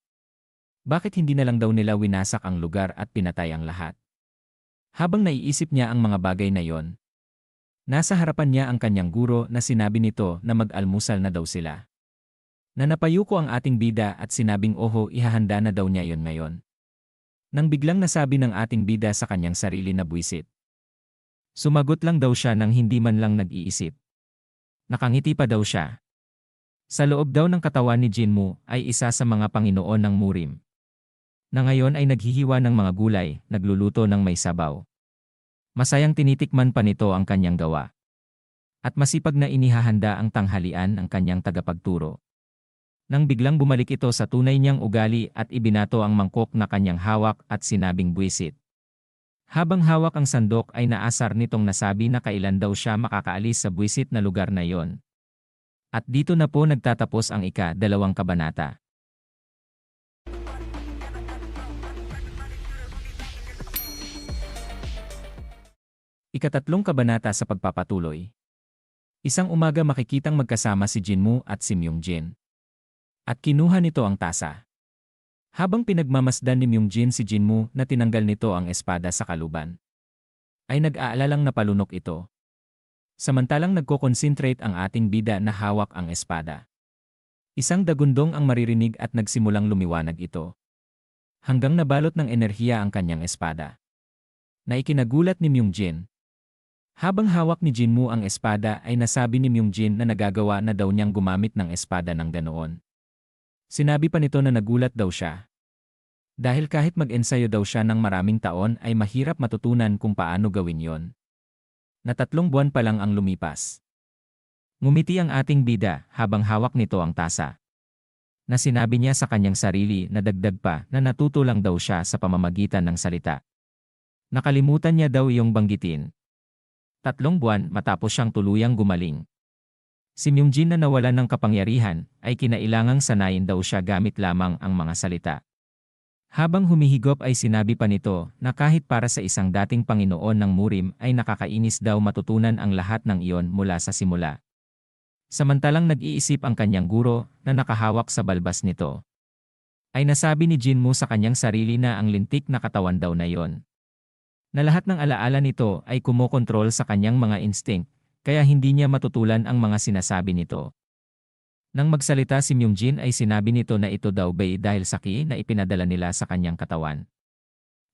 Bakit hindi na lang daw nila winasak ang lugar at pinatay ang lahat? Habang naiisip niya ang mga bagay na yon, nasa harapan niya ang kanyang guro na sinabi nito na mag-almusal na daw sila. Nanapayuko ang ating bida at sinabing oho, ihahanda na daw niya yon ngayon. Nang biglang nasabi ng ating bida sa kanyang sarili na buwisit. Sumagot lang daw siya nang hindi man lang nag-iisip. Nakangiti pa daw siya. Sa loob daw ng katawan ni Jinmu ay isa sa mga Panginoon ng Murim. Na ngayon ay naghihiwa ng mga gulay, nagluluto ng may sabaw. Masayang tinitikman pa nito ang kanyang gawa. At masipag na inihahanda ang tanghalian ng kanyang tagapagturo. Nang biglang bumalik ito sa tunay niyang ugali at ibinato ang mangkok na kanyang hawak at sinabing buwisit. Habang hawak ang sandok ay naasar nitong nasabi na kailan daw siya makakaalis sa buwisit na lugar na yon. At dito na po nagtatapos ang ika-2 kabanata. Ika-3 kabanata sa pagpapatuloy. Isang umaga makikitang magkasama si Jinmu at si Myungjin. At kinuha nito ang tasa. Habang pinagmamasdan ni Myungjin si Jinmu na tinanggal nito ang espada sa kaluban, ay nag-aalalang napalunok ito. Samantalang nagko-concentrate ang ating bida na hawak ang espada. Isang dagundong ang maririnig at nagsimulang lumiwanag ito. Hanggang nabalot ng enerhiya ang kanyang espada. Na ikinagulat ni Myungjin. Habang hawak ni Jinmu ang espada ay nasabi ni Myungjin na nagagawa na daw niyang gumamit ng espada ng ganoon. Sinabi pa nito na nagulat daw siya. Dahil kahit mag-ensayo daw siya ng maraming taon ay mahirap matutunan kung paano gawin yon. Na 3 buwan pa lang ang lumipas. Ngumiti ang ating bida habang hawak nito ang tasa. Na sinabi niya sa kanyang sarili na dagdag pa na natuto lang daw siya sa pamamagitan ng salita. Nakalimutan niya daw iyong banggitin. 3 buwan matapos siyang tuluyang gumaling. Si Myungjin na nawalan ng kapangyarihan ay kinailangang sanayin daw siya gamit lamang ang mga salita. Habang humihigop ay sinabi pa nito na kahit para sa isang dating Panginoon ng Murim ay nakakainis daw matutunan ang lahat ng iyon mula sa simula. Samantalang nag-iisip ang kanyang guro na nakahawak sa balbas nito. Ay nasabi ni Jinmu sa kanyang sarili na ang lintik na katawan daw na iyon. Na lahat ng alaala nito ay kumokontrol sa kanyang mga instinct. Kaya hindi niya matutulan ang mga sinasabi nito. Nang magsalita si Myungjin ay sinabi nito na ito daw bay dahil sa ki na ipinadala nila sa kanyang katawan.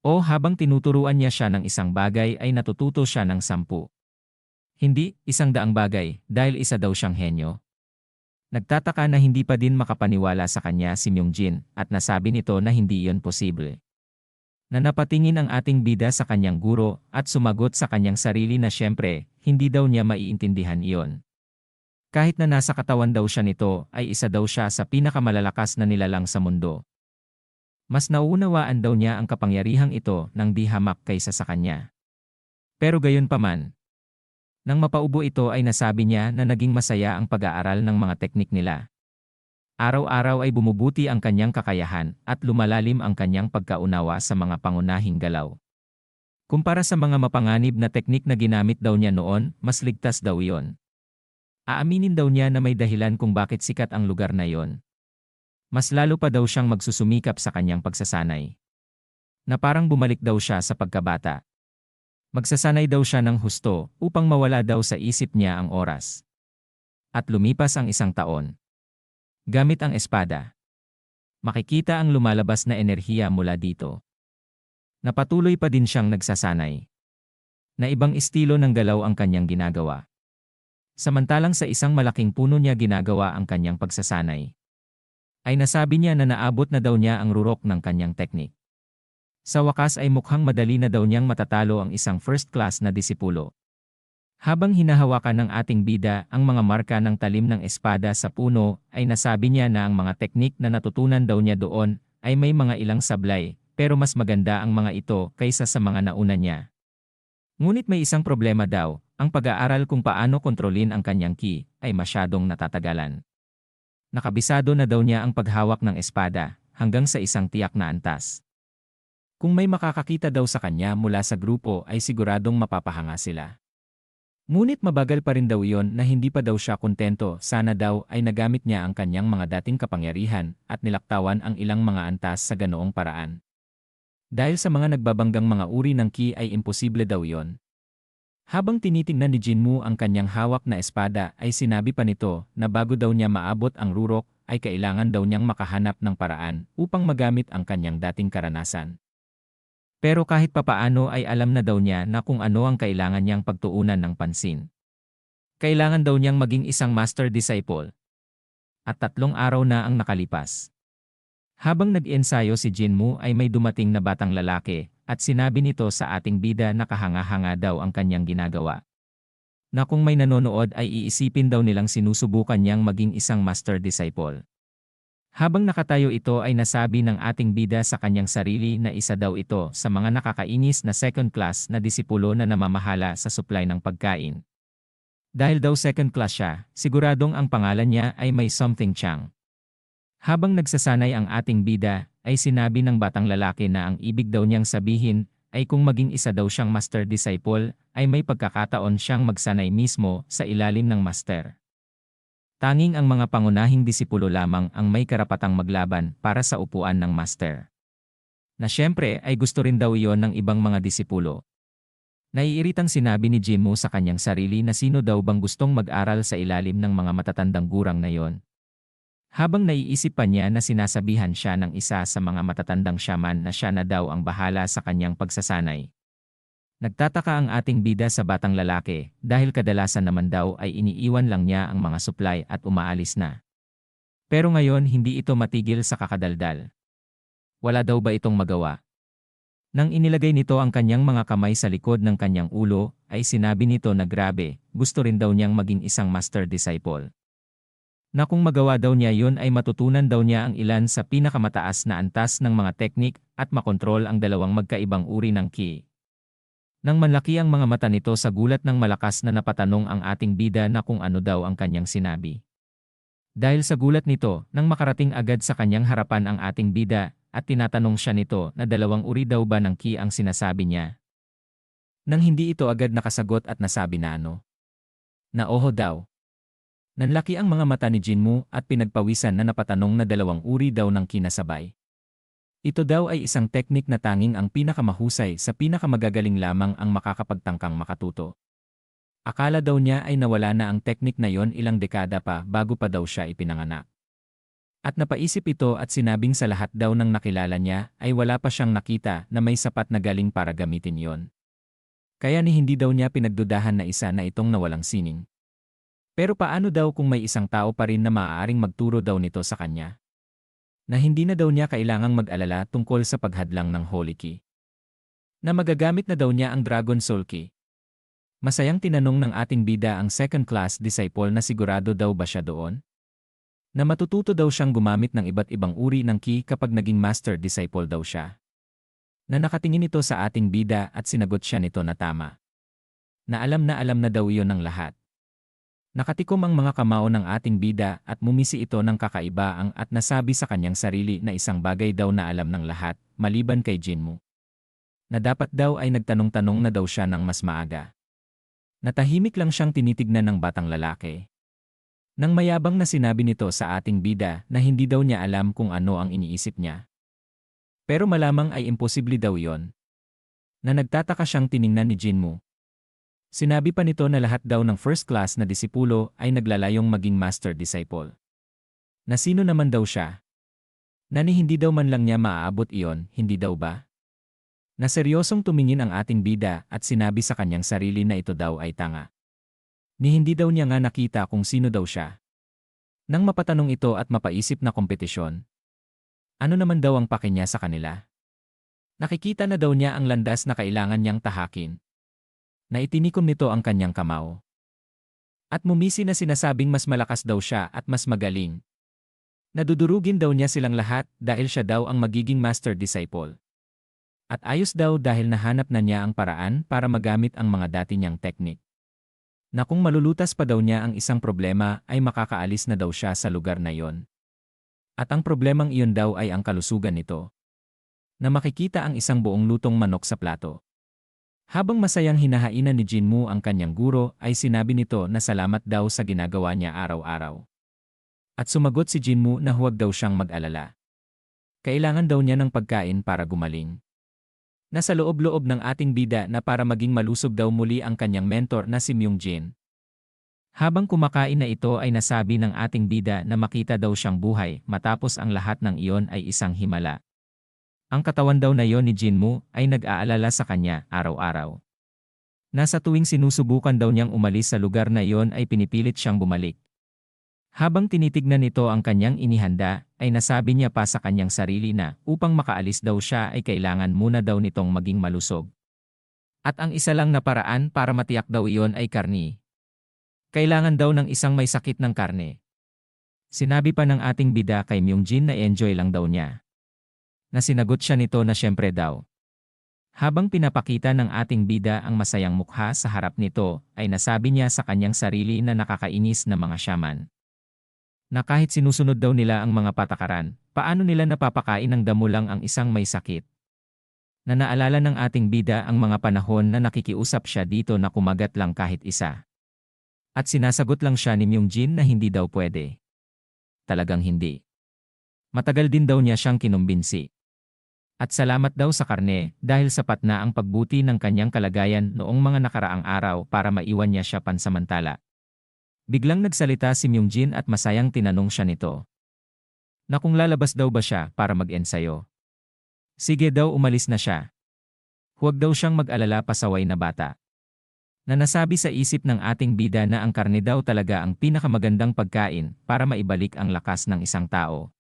O habang tinuturuan niya siya ng isang bagay ay natututo siya ng 10. Hindi, 100 bagay dahil isa daw siyang henyo. Nagtataka na hindi pa din makapaniwala sa kanya si Myungjin at nasabi nito na hindi iyon posible. Na napatingin ang ating bida sa kanyang guro at sumagot sa kanyang sarili na siyempre, hindi daw niya maiintindihan iyon. Kahit na nasa katawan daw siya nito, ay isa daw siya sa pinakamalalakas na nilalang sa mundo. Mas nauunawaan daw niya ang kapangyarihang ito nang di hamak kaysa sa kanya. Pero gayon pa man, nang mapaubo ito ay nasabi niya na naging masaya ang pag-aaral ng mga teknik nila. Araw-araw ay bumubuti ang kanyang kakayahan at lumalalim ang kanyang pagkaunawa sa mga pangunahing galaw. Kumpara sa mga mapanganib na teknik na ginamit daw niya noon, mas ligtas daw iyon. Aaminin daw niya na may dahilan kung bakit sikat ang lugar na iyon. Mas lalo pa daw siyang magsusumikap sa kanyang pagsasanay. Na parang bumalik daw siya sa pagkabata. Magsasanay daw siya ng husto upang mawala daw sa isip niya ang oras. At lumipas ang 1 taon. Gamit ang espada. Makikita ang lumalabas na enerhiya mula dito. Napatuloy pa din siyang nagsasanay. Na ibang estilo ng galaw ang kanyang ginagawa. Samantalang sa isang malaking puno niya ginagawa ang kanyang pagsasanay. Ay nasabi niya na naabot na daw niya ang rurok ng kanyang teknik. Sa wakas ay mukhang madali na daw niyang matatalo ang isang first class na disipulo. Habang hinahawakan ng ating bida ang mga marka ng talim ng espada sa puno, ay nasabi niya na ang mga teknik na natutunan daw niya doon ay may mga ilang sablay, pero mas maganda ang mga ito kaysa sa mga nauna niya. Ngunit may isang problema daw, ang pag-aaral kung paano kontrolin ang kanyang ki ay masyadong natatagalan. Nakabisado na daw niya ang paghawak ng espada, hanggang sa isang tiyak na antas. Kung may makakakita daw sa kanya mula sa grupo ay siguradong mapapahanga sila. Ngunit mabagal pa rin daw iyon na hindi pa daw siya kontento, sana daw ay nagamit niya ang kanyang mga dating kapangyarihan at nilaktawan ang ilang mga antas sa ganoong paraan. Dahil sa mga nagbabanggang mga uri ng ki ay imposible daw iyon. Habang tinitingnan ni Jinmu ang kanyang hawak na espada ay sinabi pa nito na bago daw niya maabot ang rurok ay kailangan daw niyang makahanap ng paraan upang magamit ang kanyang dating karanasan. Pero kahit papaano ay alam na daw niya na kung ano ang kailangan niyang pagtuunan ng pansin. Kailangan daw niyang maging isang master disciple. At 3 araw na ang nakalipas. Habang nag-ensayo si Jinmu ay may dumating na batang lalaki at sinabi nito sa ating bida na kahanga-hanga daw ang kanyang ginagawa. Na kung may nanonood ay iisipin daw nilang sinusubukan niyang maging isang master disciple. Habang nakatayo ito ay nasabi ng ating bida sa kanyang sarili na isa daw ito sa mga nakakainis na second class na disipulo na namamahala sa supply ng pagkain. Dahil daw second class siya, siguradong ang pangalan niya ay may something Chang. Habang nagsasanay ang ating bida, ay sinabi ng batang lalaki na ang ibig daw niyang sabihin ay kung maging isa daw siyang master disciple, ay may pagkakataon siyang magsanay mismo sa ilalim ng master. Tanging ang mga pangunahing disipulo lamang ang may karapatang maglaban para sa upuan ng master. Na siyempre ay gusto rin daw iyon ng ibang mga disipulo. Naiiritang sinabi ni Jinmu sa kanyang sarili na sino daw bang gustong mag-aral sa ilalim ng mga matatandang gurang na yon. Habang naiisip pa niya na sinasabihan siya ng isa sa mga matatandang shaman na siya na daw ang bahala sa kanyang pagsasanay. Nagtataka ang ating bida sa batang lalaki dahil kadalasan naman daw ay iniiwan lang niya ang mga supply at umaalis na. Pero ngayon hindi ito matigil sa kakadaldal. Wala daw ba itong magawa? Nang inilagay nito ang kanyang mga kamay sa likod ng kanyang ulo, ay sinabi nito na grabe, gusto rin daw niyang maging isang master disciple. Na kung magawa daw niya yun ay matutunan daw niya ang ilan sa pinakamataas na antas ng mga teknik at makontrol ang dalawang magkaibang uri ng ki. Nang manlaki ang mga mata nito sa gulat ng malakas na napatanong ang ating bida na kung ano daw ang kanyang sinabi. Dahil sa gulat nito, nang makarating agad sa kanyang harapan ang ating bida, at tinatanong siya nito na dalawang uri daw ba ng ki ang sinasabi niya. Nang hindi ito agad nakasagot at nasabi na ano. Na oho daw. Nanlaki ang mga mata ni Jinmu at pinagpawisan na napatanong na dalawang uri daw ng kinasabay. Ito daw ay isang teknik na tanging ang pinakamahusay sa pinakamagagaling lamang ang makakapagtangkang makatuto. Akala daw niya ay nawala na ang teknik na yon ilang dekada pa bago pa daw siya ipinanganak. At napaisip ito at sinabing sa lahat daw ng nakilala niya ay wala pa siyang nakita na may sapat na galing para gamitin yon. Kaya ni hindi daw niya pinagdudahan na isa na itong nawalang sining. Pero paano daw kung may isang tao pa rin na maaaring magturo daw nito sa kanya? Na hindi na daw niya kailangang mag-alala tungkol sa paghadlang ng Holy Key. Na magagamit na daw niya ang Dragon Soul Key. Masayang tinanong ng ating bida ang second class disciple na sigurado daw ba siya doon? Na matututo daw siyang gumamit ng iba't ibang uri ng key kapag naging master disciple daw siya. Na nakatingin ito sa ating bida at sinagot siya nito na tama. Na alam na daw iyon ng lahat. Nakatikom ang mga kamao ng ating bida at mumisi ito ng kakaiba at nasabi sa kanyang sarili na isang bagay daw na alam ng lahat, maliban kay Jinmu. Na dapat daw ay nagtanong-tanong na daw siya ng mas maaga. Natahimik lang siyang tinitignan ng batang lalaki. Nang mayabang na sinabi nito sa ating bida na hindi daw niya alam kung ano ang iniisip niya. Pero malamang ay imposible daw yon. Na nagtataka siyang tiningnan ni Jinmu. Sinabi pa nito na lahat daw ng first class na disipulo ay naglalayong maging master disciple. Na sino naman daw siya? Na ni hindi daw man lang niya maaabot iyon, hindi daw ba? Na seryosong tumingin ang ating bida at sinabi sa kanyang sarili na ito daw ay tanga. Ni hindi daw niya nga nakita kung sino daw siya. Nang mapatanong ito at mapaisip na kompetisyon, ano naman daw ang pake niya sa kanila? Nakikita na daw niya ang landas na kailangan niyang tahakin. Na itinikom nito ang kanyang kamao. At mumisi na sinasabing mas malakas daw siya at mas magaling. Nadudurugin daw niya silang lahat dahil siya daw ang magiging master disciple. At ayos daw dahil nahanap na niya ang paraan para magamit ang mga dati niyang teknik. Na kung malulutas pa daw niya ang isang problema ay makakaalis na daw siya sa lugar na yon. At ang problemang iyon daw ay ang kalusugan nito. Na makikita ang isang buong lutong manok sa plato. Habang masayang hinahainan ni Jinmu ang kanyang guro ay sinabi nito na salamat daw sa ginagawa niya araw-araw. At sumagot si Jinmu na huwag daw siyang mag-alala. Kailangan daw niya ng pagkain para gumaling. Nasa loob-loob ng ating bida na para maging malusog daw muli ang kanyang mentor na si Myungjin. Habang kumakain na ito ay nasabi ng ating bida na makita daw siyang buhay matapos ang lahat ng iyon ay isang himala. Ang katawan daw na yon ni Jinmu ay nag-aalala sa kanya araw-araw. Nasa tuwing sinusubukan daw niyang umalis sa lugar na iyon ay pinipilit siyang bumalik. Habang tinitignan nito ang kanyang inihanda, ay nasabi niya pa sa kanyang sarili na upang makaalis daw siya ay kailangan muna daw nitong maging malusog. At ang isa lang na paraan para matiyak daw iyon ay karni. Kailangan daw ng isang may sakit ng karne. Sinabi pa ng ating bida kay Myungjin na enjoy lang daw niya. Na sinagot siya nito na syempre daw. Habang pinapakita ng ating bida ang masayang mukha sa harap nito, ay nasabi niya sa kanyang sarili na nakakainis na mga shaman. Na kahit sinusunod daw nila ang mga patakaran, paano nila napapakain ng damo lang ang isang may sakit? Na naalala ng ating bida ang mga panahon na nakikiusap siya dito na kumagat lang kahit isa. At sinasagot lang siya ni Myungjin na hindi daw pwede. Talagang hindi. Matagal din daw niya siyang kinumbinsi. At salamat daw sa karne dahil sapat na ang pagbuti ng kanyang kalagayan noong mga nakaraang araw para maiwan niya siya pansamantala. Biglang nagsalita si Myungjin at masayang tinanong siya nito. Na kung lalabas daw ba siya para mag-ensayo. Sige daw umalis na siya. Huwag daw siyang mag-alala pasaway na bata. Na nasabi sa isip ng ating bida na ang karne daw talaga ang pinakamagandang pagkain para maibalik ang lakas ng isang tao.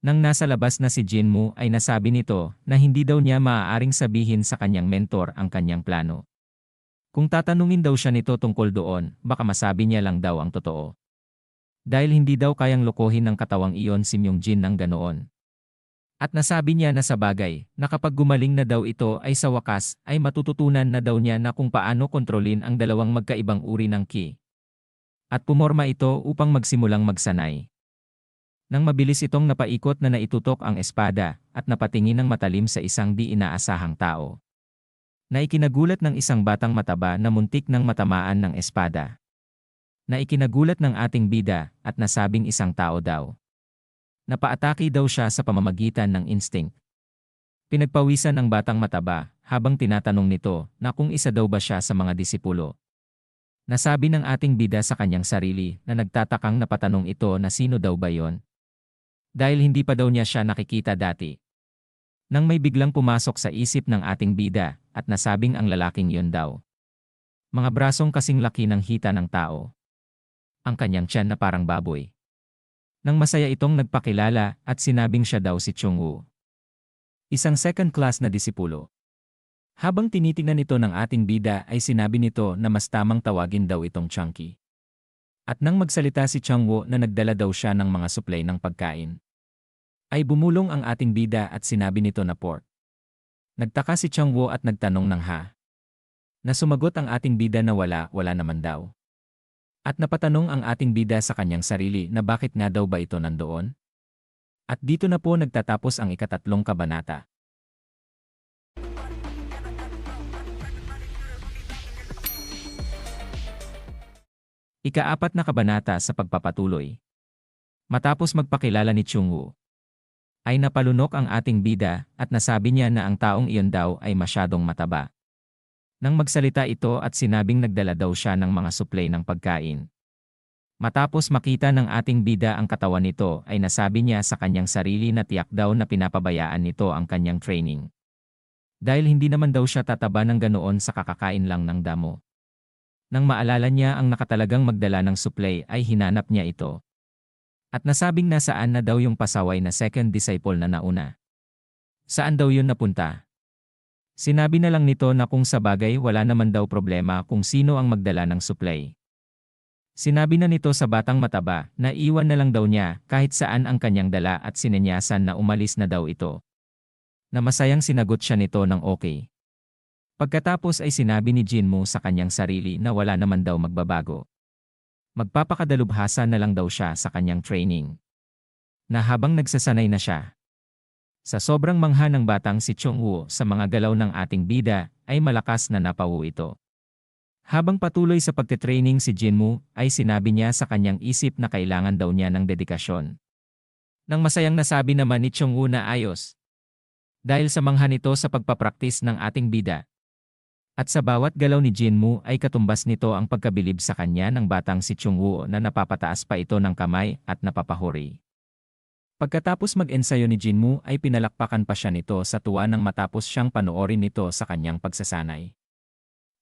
Nang nasa labas na si Jinmu ay nasabi nito na hindi daw niya maaaring sabihin sa kanyang mentor ang kanyang plano. Kung tatanungin daw siya nito tungkol doon, baka masabi niya lang daw ang totoo. Dahil hindi daw kayang lokohin ng katawang iyon si Myungjin ng ganoon. At nasabi niya na sa bagay, na kapag gumaling na daw ito ay sa wakas, ay matututunan na daw niya na kung paano kontrolin ang dalawang magkaibang uri ng ki. At pumorma ito upang magsimulang magsanay. Nang mabilis itong napaikot na naitutok ang espada, at napatingin ng matalim sa isang di inaasahang tao. Na ikinagulat ng isang batang mataba na muntik ng matamaan ng espada. Na ikinagulat ng ating bida at nasabing isang tao daw. Napaatake daw siya sa pamamagitan ng instinct. Pinagpawisan ang batang mataba habang tinatanong nito na kung isa daw ba siya sa mga disipulo. Nasabi ng ating bida sa kanyang sarili na nagtatakang napatanong ito na sino daw ba yon. Dahil hindi pa daw niya siya nakikita dati. Nang may biglang pumasok sa isip ng ating bida at nasabing ang lalaking yon daw. Mga brasong kasing laki ng hita ng tao. Ang kanyang tiyan na parang baboy. Nang masaya itong nagpakilala at sinabing siya daw si Chungwoo. Isang second class na disipulo. Habang tinitingnan ito ng ating bida ay sinabi nito na mas tamang tawagin daw itong Chunky. At nang magsalita si Chungwoo na nagdala daw siya ng mga supply ng pagkain. Ay bumulong ang ating bida at sinabi nito na pork. Nagtaka si Chungwoo at nagtanong ng ha. Na sumagot ang ating bida na wala naman daw. At napatanong ang ating bida sa kanyang sarili na bakit nga daw ba ito nandoon? At dito na po nagtatapos ang ikatatlong kabanata. Ika-4 na kabanata sa pagpapatuloy. Matapos magpakilala ni Chungwoo, ay napalunok ang ating bida at nasabi niya na ang taong iyon daw ay masyadong mataba. Nang magsalita ito at sinabing nagdala daw siya ng mga supply ng pagkain. Matapos makita ng ating bida ang katawan nito ay nasabi niya sa kanyang sarili na tiyak daw na pinapabayaan nito ang kanyang training. Dahil hindi naman daw siya tataba ng ganoon sa kakakain lang ng damo. Nang maalala niya ang nakatalagang magdala ng supply ay hinanap niya ito. At nasabing nasaan na daw yung pasaway na second disciple na nauna. Saan daw yun napunta? Sinabi na lang nito na kung sa bagay wala naman daw problema kung sino ang magdala ng supply. Sinabi na nito sa batang mataba na iwan na lang daw niya kahit saan ang kanyang dala at sinenyasan na umalis na daw ito. Na masayang sinagot siya nito ng okay. Pagkatapos ay sinabi ni Jinmu sa kanyang sarili na wala naman daw magbabago. Magpapakadalubhasa na lang daw siya sa kanyang training. na habang nagsasanay na siya. Sa sobrang mangha ng batang si Chongwoo sa mga galaw ng ating bida, ay malakas na napawu ito. Habang patuloy sa pagtitraining si Jinmu, ay sinabi niya sa kanyang isip na kailangan daw niya ng dedikasyon. Nang masayang nasabi naman ni Chongwoo na ayos. Dahil sa mangha nito sa pagpapraktis ng ating bida. At sa bawat galaw ni Jinmu ay katumbas nito ang pagkabilib sa kanya ng batang si Chongwoo na napapataas pa ito ng kamay at napapahuri. Pagkatapos mag-ensayo ni Jinmu ay pinalakpakan pa siya nito sa tuwa nang matapos siyang panoorin nito sa kanyang pagsasanay.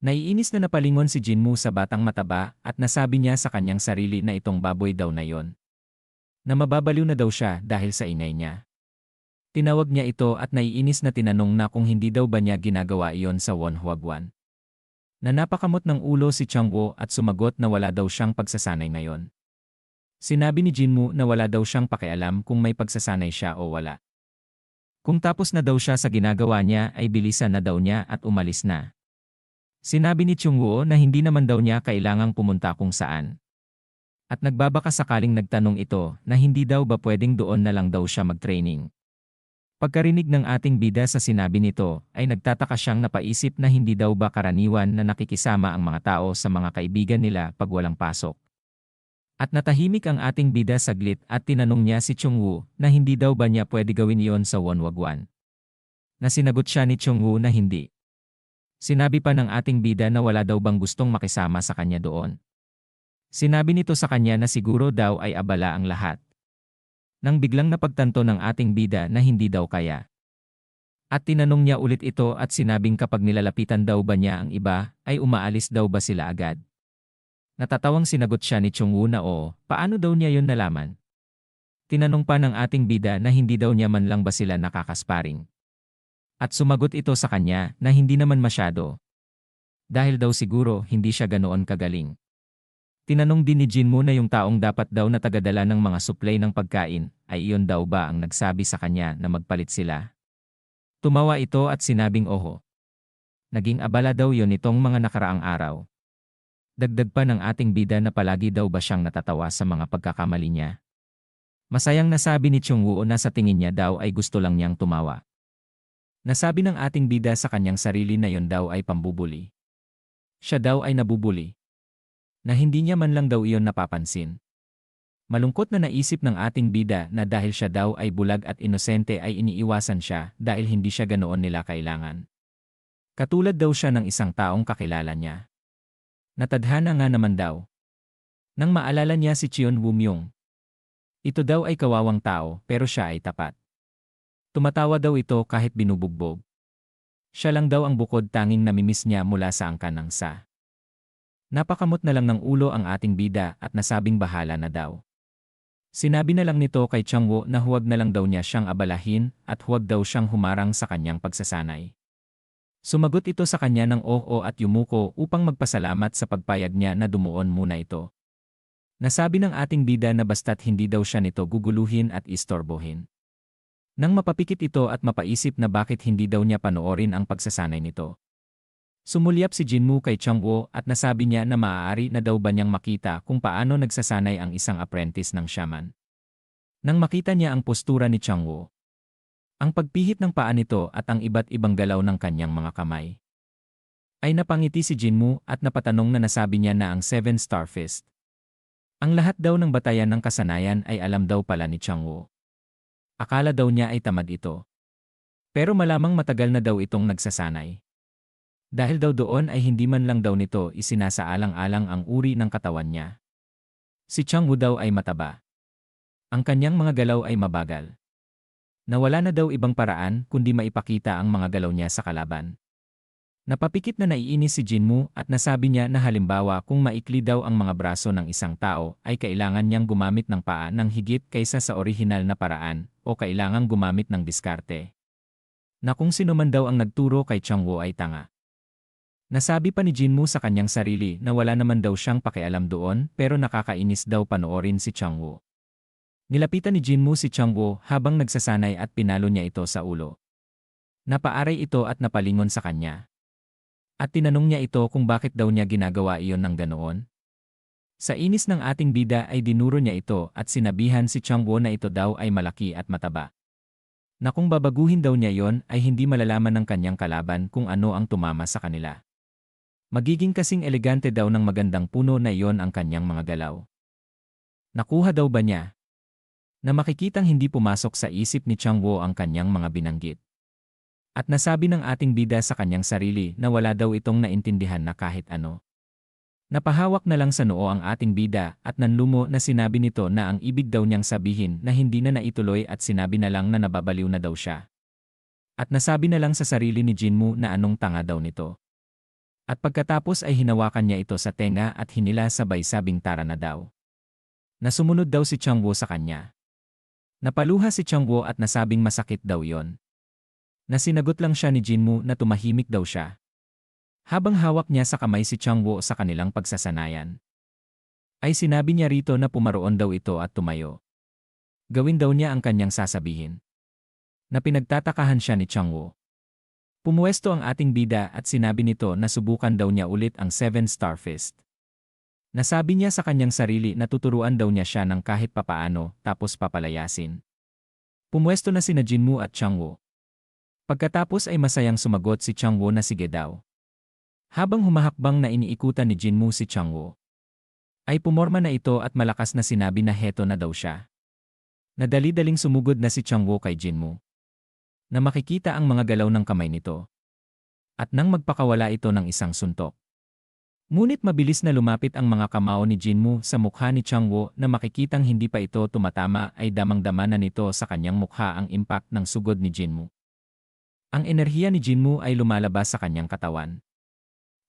Naiinis na napalingon si Jinmu sa batang mataba at nasabi niya sa kanyang sarili na itong baboy daw na yon. Na mababaliw na daw siya dahil sa ingay niya. Tinawag niya ito at naiinis na tinanong na kung hindi daw ba niya ginagawa iyon sa Wonhuaguan. Na napakamot ng ulo si Chongwoo at sumagot na wala daw siyang pagsasanay ngayon. Sinabi ni Jinmu na wala daw siyang pakialam kung may pagsasanay siya o wala. Kung tapos na daw siya sa ginagawa niya ay bilisan na daw niya at umalis na. Sinabi ni Chongwoo na hindi naman daw niya kailangang pumunta kung saan. At nagbabaka sakaling nagtanong ito na hindi daw ba pwedeng doon na lang daw siya mag-training. Pagkarinig ng ating bida sa sinabi nito ay nagtataka siyang napaisip na hindi daw ba karaniwan na nakikisama ang mga tao sa mga kaibigan nila pag walang pasok. At natahimik ang ating bida saglit at tinanong niya si Chongwoo na hindi daw ba niya pwede gawin iyon sa Wonhuaguan. Na sinagot siya ni Chongwoo na hindi. Sinabi pa ng ating bida na wala daw bang gustong makisama sa kanya doon. Sinabi nito sa kanya na siguro daw ay abala ang lahat. Nang biglang napagtanto ng ating bida na hindi daw kaya. At tinanong niya ulit ito at sinabing kapag nilalapitan daw ba niya ang iba, ay umaalis daw ba sila agad. Natatawang sinagot siya ni Chongwoo na oo, paano daw niya yon nalaman? Tinanong pa ng ating bida na hindi daw niya man lang ba sila nakakasparing. At sumagot ito sa kanya na hindi naman masyado. Dahil daw siguro hindi siya ganoon kagaling. Tinanong din ni Jinmu na yung taong dapat daw na tagadala ng mga supply ng pagkain, ay iyon daw ba ang nagsabi sa kanya na magpalit sila? Tumawa ito at sinabing oho. Naging abala daw yon itong mga nakaraang araw. Dagdag pa ng ating bida na palagi daw ba siyang natatawa sa mga pagkakamali niya. Masayang nasabi ni Chongwoo na sa tingin niya daw ay gusto lang niyang tumawa. Nasabi ng ating bida sa kanyang sarili na yon daw ay pambubuli. Siya daw ay nabubuli. Na hindi niya man lang daw iyon napapansin. Malungkot na naisip ng ating bida na dahil siya daw ay bulag at inosente ay iniiwasan siya dahil hindi siya ganoon nila kailangan. Katulad daw siya ng isang taong kakilala niya. Natadhana nga naman daw. Nang maalala niya si Cheon Woo Myung. Ito daw ay kawawang tao pero siya ay tapat. Tumatawa daw ito kahit binubugbog. Siya lang daw ang bukod tanging namimiss niya mula sa angkan ng sa. Napakamot na lang ng ulo ang ating bida at nasabing bahala na daw. Sinabi na lang nito kay Chongwoo na huwag na lang daw niya siyang abalahin at huwag daw siyang humarang sa kanyang pagsasanay. Sumagot ito sa kanya ng oo at yumuko upang magpasalamat sa pagpayag niya na dumuon muna ito. Nasabi ng ating bida na basta't hindi daw siya nito guguluhin at istorbohin. Nang mapapikit ito at mapaisip na bakit hindi daw niya panoorin ang pagsasanay nito. Sumulyap si Jinmu kay Chongwoo at nasabi niya na maaari na daw ba niyang makita kung paano nagsasanay ang isang apprentice ng shaman. Nang makita niya ang postura ni Chongwoo, ang pagpihit ng paa nito at ang iba't ibang galaw ng kanyang mga kamay, ay napangiti si Jinmu at napatanong na nasabi niya na ang 7-star fist. Ang lahat daw ng batayan ng kasanayan ay alam daw pala ni Chongwoo. Akala daw niya ay tamad ito. Pero malamang matagal na daw itong nagsasanay. Dahil daw doon ay hindi man lang daw nito isinasaalang-alang ang uri ng katawan niya. Si Chongwoo daw ay mataba. Ang kanyang mga galaw ay mabagal. Nawala na daw ibang paraan kundi maipakita ang mga galaw niya sa kalaban. Napapikit na naiinis si Jinmu at nasabi niya na halimbawa kung maikli daw ang mga braso ng isang tao ay kailangan niyang gumamit ng paa ng higit kaysa sa orihinal na paraan o kailangang gumamit ng diskarte. Na kung sino man daw ang nagturo kay Chongwoo ay tanga. Nasabi pa ni Jinmu sa kanyang sarili na wala naman daw siyang pakialam doon pero nakakainis daw panoorin si Chongwoo. Nilapitan ni Jinmu si Chongwoo habang nagsasanay at pinalo niya ito sa ulo. Napaaray ito at napalingon sa kanya. At tinanong niya ito kung bakit daw niya ginagawa iyon ng ganoon. Sa inis ng ating bida ay dinuro niya ito at sinabihan si Changwo na ito daw ay malaki at mataba. Na kung babaguhin daw niya yon ay hindi malalaman ng kanyang kalaban kung ano ang tumama sa kanila. Magiging kasing elegante daw ng magandang puno na iyon ang kanyang mga galaw. Nakuha daw ba niya? Na makikitang hindi pumasok sa isip ni Changwo ang kanyang mga binanggit. At nasabi ng ating bida sa kanyang sarili na wala daw itong naintindihan na kahit ano. Napahawak na lang sa noo ang ating bida at nanlumo na sinabi nito na ang ibig daw niyang sabihin na hindi na naituloy at sinabi na lang na nababaliw na daw siya. At nasabi na lang sa sarili ni Jinmu na anong tanga daw nito. At pagkatapos ay hinawakan niya ito sa tenga at hinila sabay sabing tara na daw. Nasumunod daw si Changwo sa kanya. Napaluha si Changwo at nasabing masakit daw yon. Nasinagot lang siya ni Jinmu na tumahimik daw siya. Habang hawak niya sa kamay si Changwo sa kanilang pagsasanayan. Ay sinabi niya rito na pumaroon daw ito at tumayo. Gawin daw niya ang kanyang sasabihin. Na pinagtatakahan siya ni Changwo. Pumuwesto ang ating bida at sinabi nito na subukan daw niya ulit ang 7-star fist. Nasabi niya sa kanyang sarili na tuturuan daw niya siya ng kahit papaano tapos papalayasin. Pumuwesto na sina Jinmu at Changwo. Pagkatapos ay masayang sumagot si Changwo na sige daw. Habang humahakbang na iniikutan ni Jinmu si Changwo, ay pumorma na ito at malakas na sinabi na heto na daw siya. Nadali-daling sumugod na si Changwo kay Jinmu. Na makikita ang mga galaw ng kamay nito. At nang magpakawala ito ng isang suntok. Ngunit mabilis na lumapit ang mga kamao ni Jinmu sa mukha ni Changwo na makikitang hindi pa ito tumatama ay damang-dama na nito sa kanyang mukha ang impact ng sugod ni Jinmu. Ang enerhiya ni Jinmu ay lumalabas sa kanyang katawan.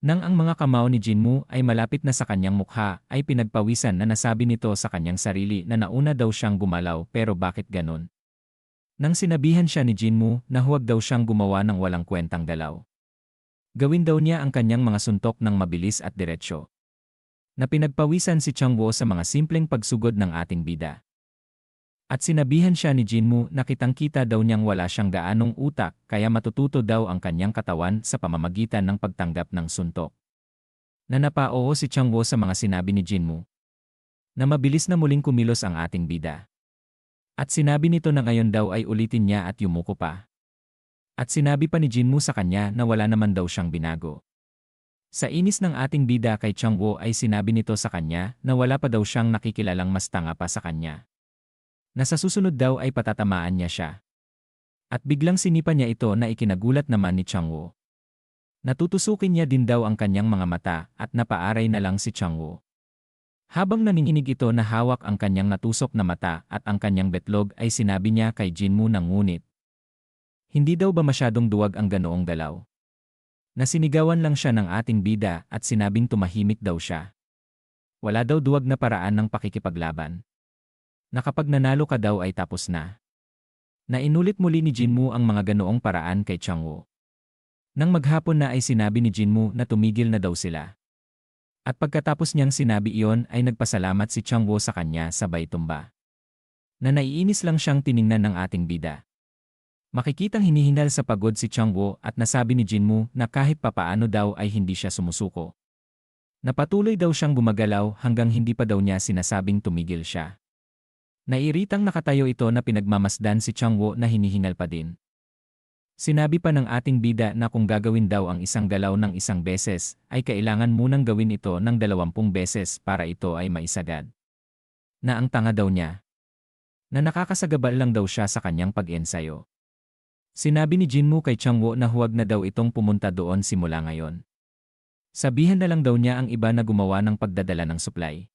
Nang ang mga kamao ni Jinmu ay malapit na sa kanyang mukha ay pinagpawisan na nasabi nito sa kanyang sarili na nauna daw siyang gumalaw pero bakit ganon? Nang sinabihan siya ni Jinmu na huwag daw siyang gumawa ng walang kwentang galaw. Gawin daw niya ang kanyang mga suntok ng mabilis at diretsyo. Na pinagpawisan si Changwo sa mga simpleng pagsugod ng ating bida. At sinabihan siya ni Jinmu na kitang-kita daw niyang wala siyang gaanong utak kaya matututo daw ang kanyang katawan sa pamamagitan ng pagtanggap ng suntok. Na napao si Changwo sa mga sinabi ni Jinmu. Na mabilis na muling kumilos ang ating bida. At sinabi nito na ngayon daw ay ulitin niya at yumuko pa. At sinabi pa ni Jinmu sa kanya na wala naman daw siyang binago. Sa inis ng ating bida kay Changwo ay sinabi nito sa kanya na wala pa daw siyang nakikilalang mas tanga pa sa kanya. Na sa susunod daw ay patatamaan niya siya. At biglang sinipa niya ito na ikinagulat naman ni Changwo. Natutusukin niya din daw ang kanyang mga mata at napaaray na lang si Changwo. Habang nanginginig ito na hawak ang kanyang natusok na mata at ang kanyang betlog ay sinabi niya kay Jinmu na ngunit. Hindi daw ba masyadong duwag ang ganoong galaw? Nasinigawan lang siya ng ating bida at sinabing tumahimik daw siya. Wala daw duwag na paraan ng pakikipaglaban. Na kapag nanalo ka daw ay tapos na. Nainulit muli ni Jinmu ang mga ganoong paraan kay Changwo. Nang maghapon na ay sinabi ni Jinmu na tumigil na daw sila. At pagkatapos niyang sinabi iyon ay nagpasalamat si Changwo sa kanya sabay tumba. Na naiinis lang siyang tiningnan ng ating bida. Makikitang hinihinal sa pagod si Changwo at nasabi ni Jinmu na kahit papaano daw ay hindi siya sumusuko. Napatuloy daw siyang gumagalaw hanggang hindi pa daw niya sinasabing tumigil siya. Nairitang nakatayo ito na pinagmamasdan si Changwo na hinihingal pa din. Sinabi pa ng ating bida na kung gagawin daw ang isang galaw ng isang beses, ay kailangan munang gawin ito ng 20 beses para ito ay maisagad. Na ang tanga daw niya. Na nakakasagabal lang daw siya sa kanyang pag-ensayo. Sinabi ni Jinmu kay Changwo na huwag na daw itong pumunta doon simula ngayon. Sabihan na lang daw niya ang iba na gumawa ng pagdadala ng supply.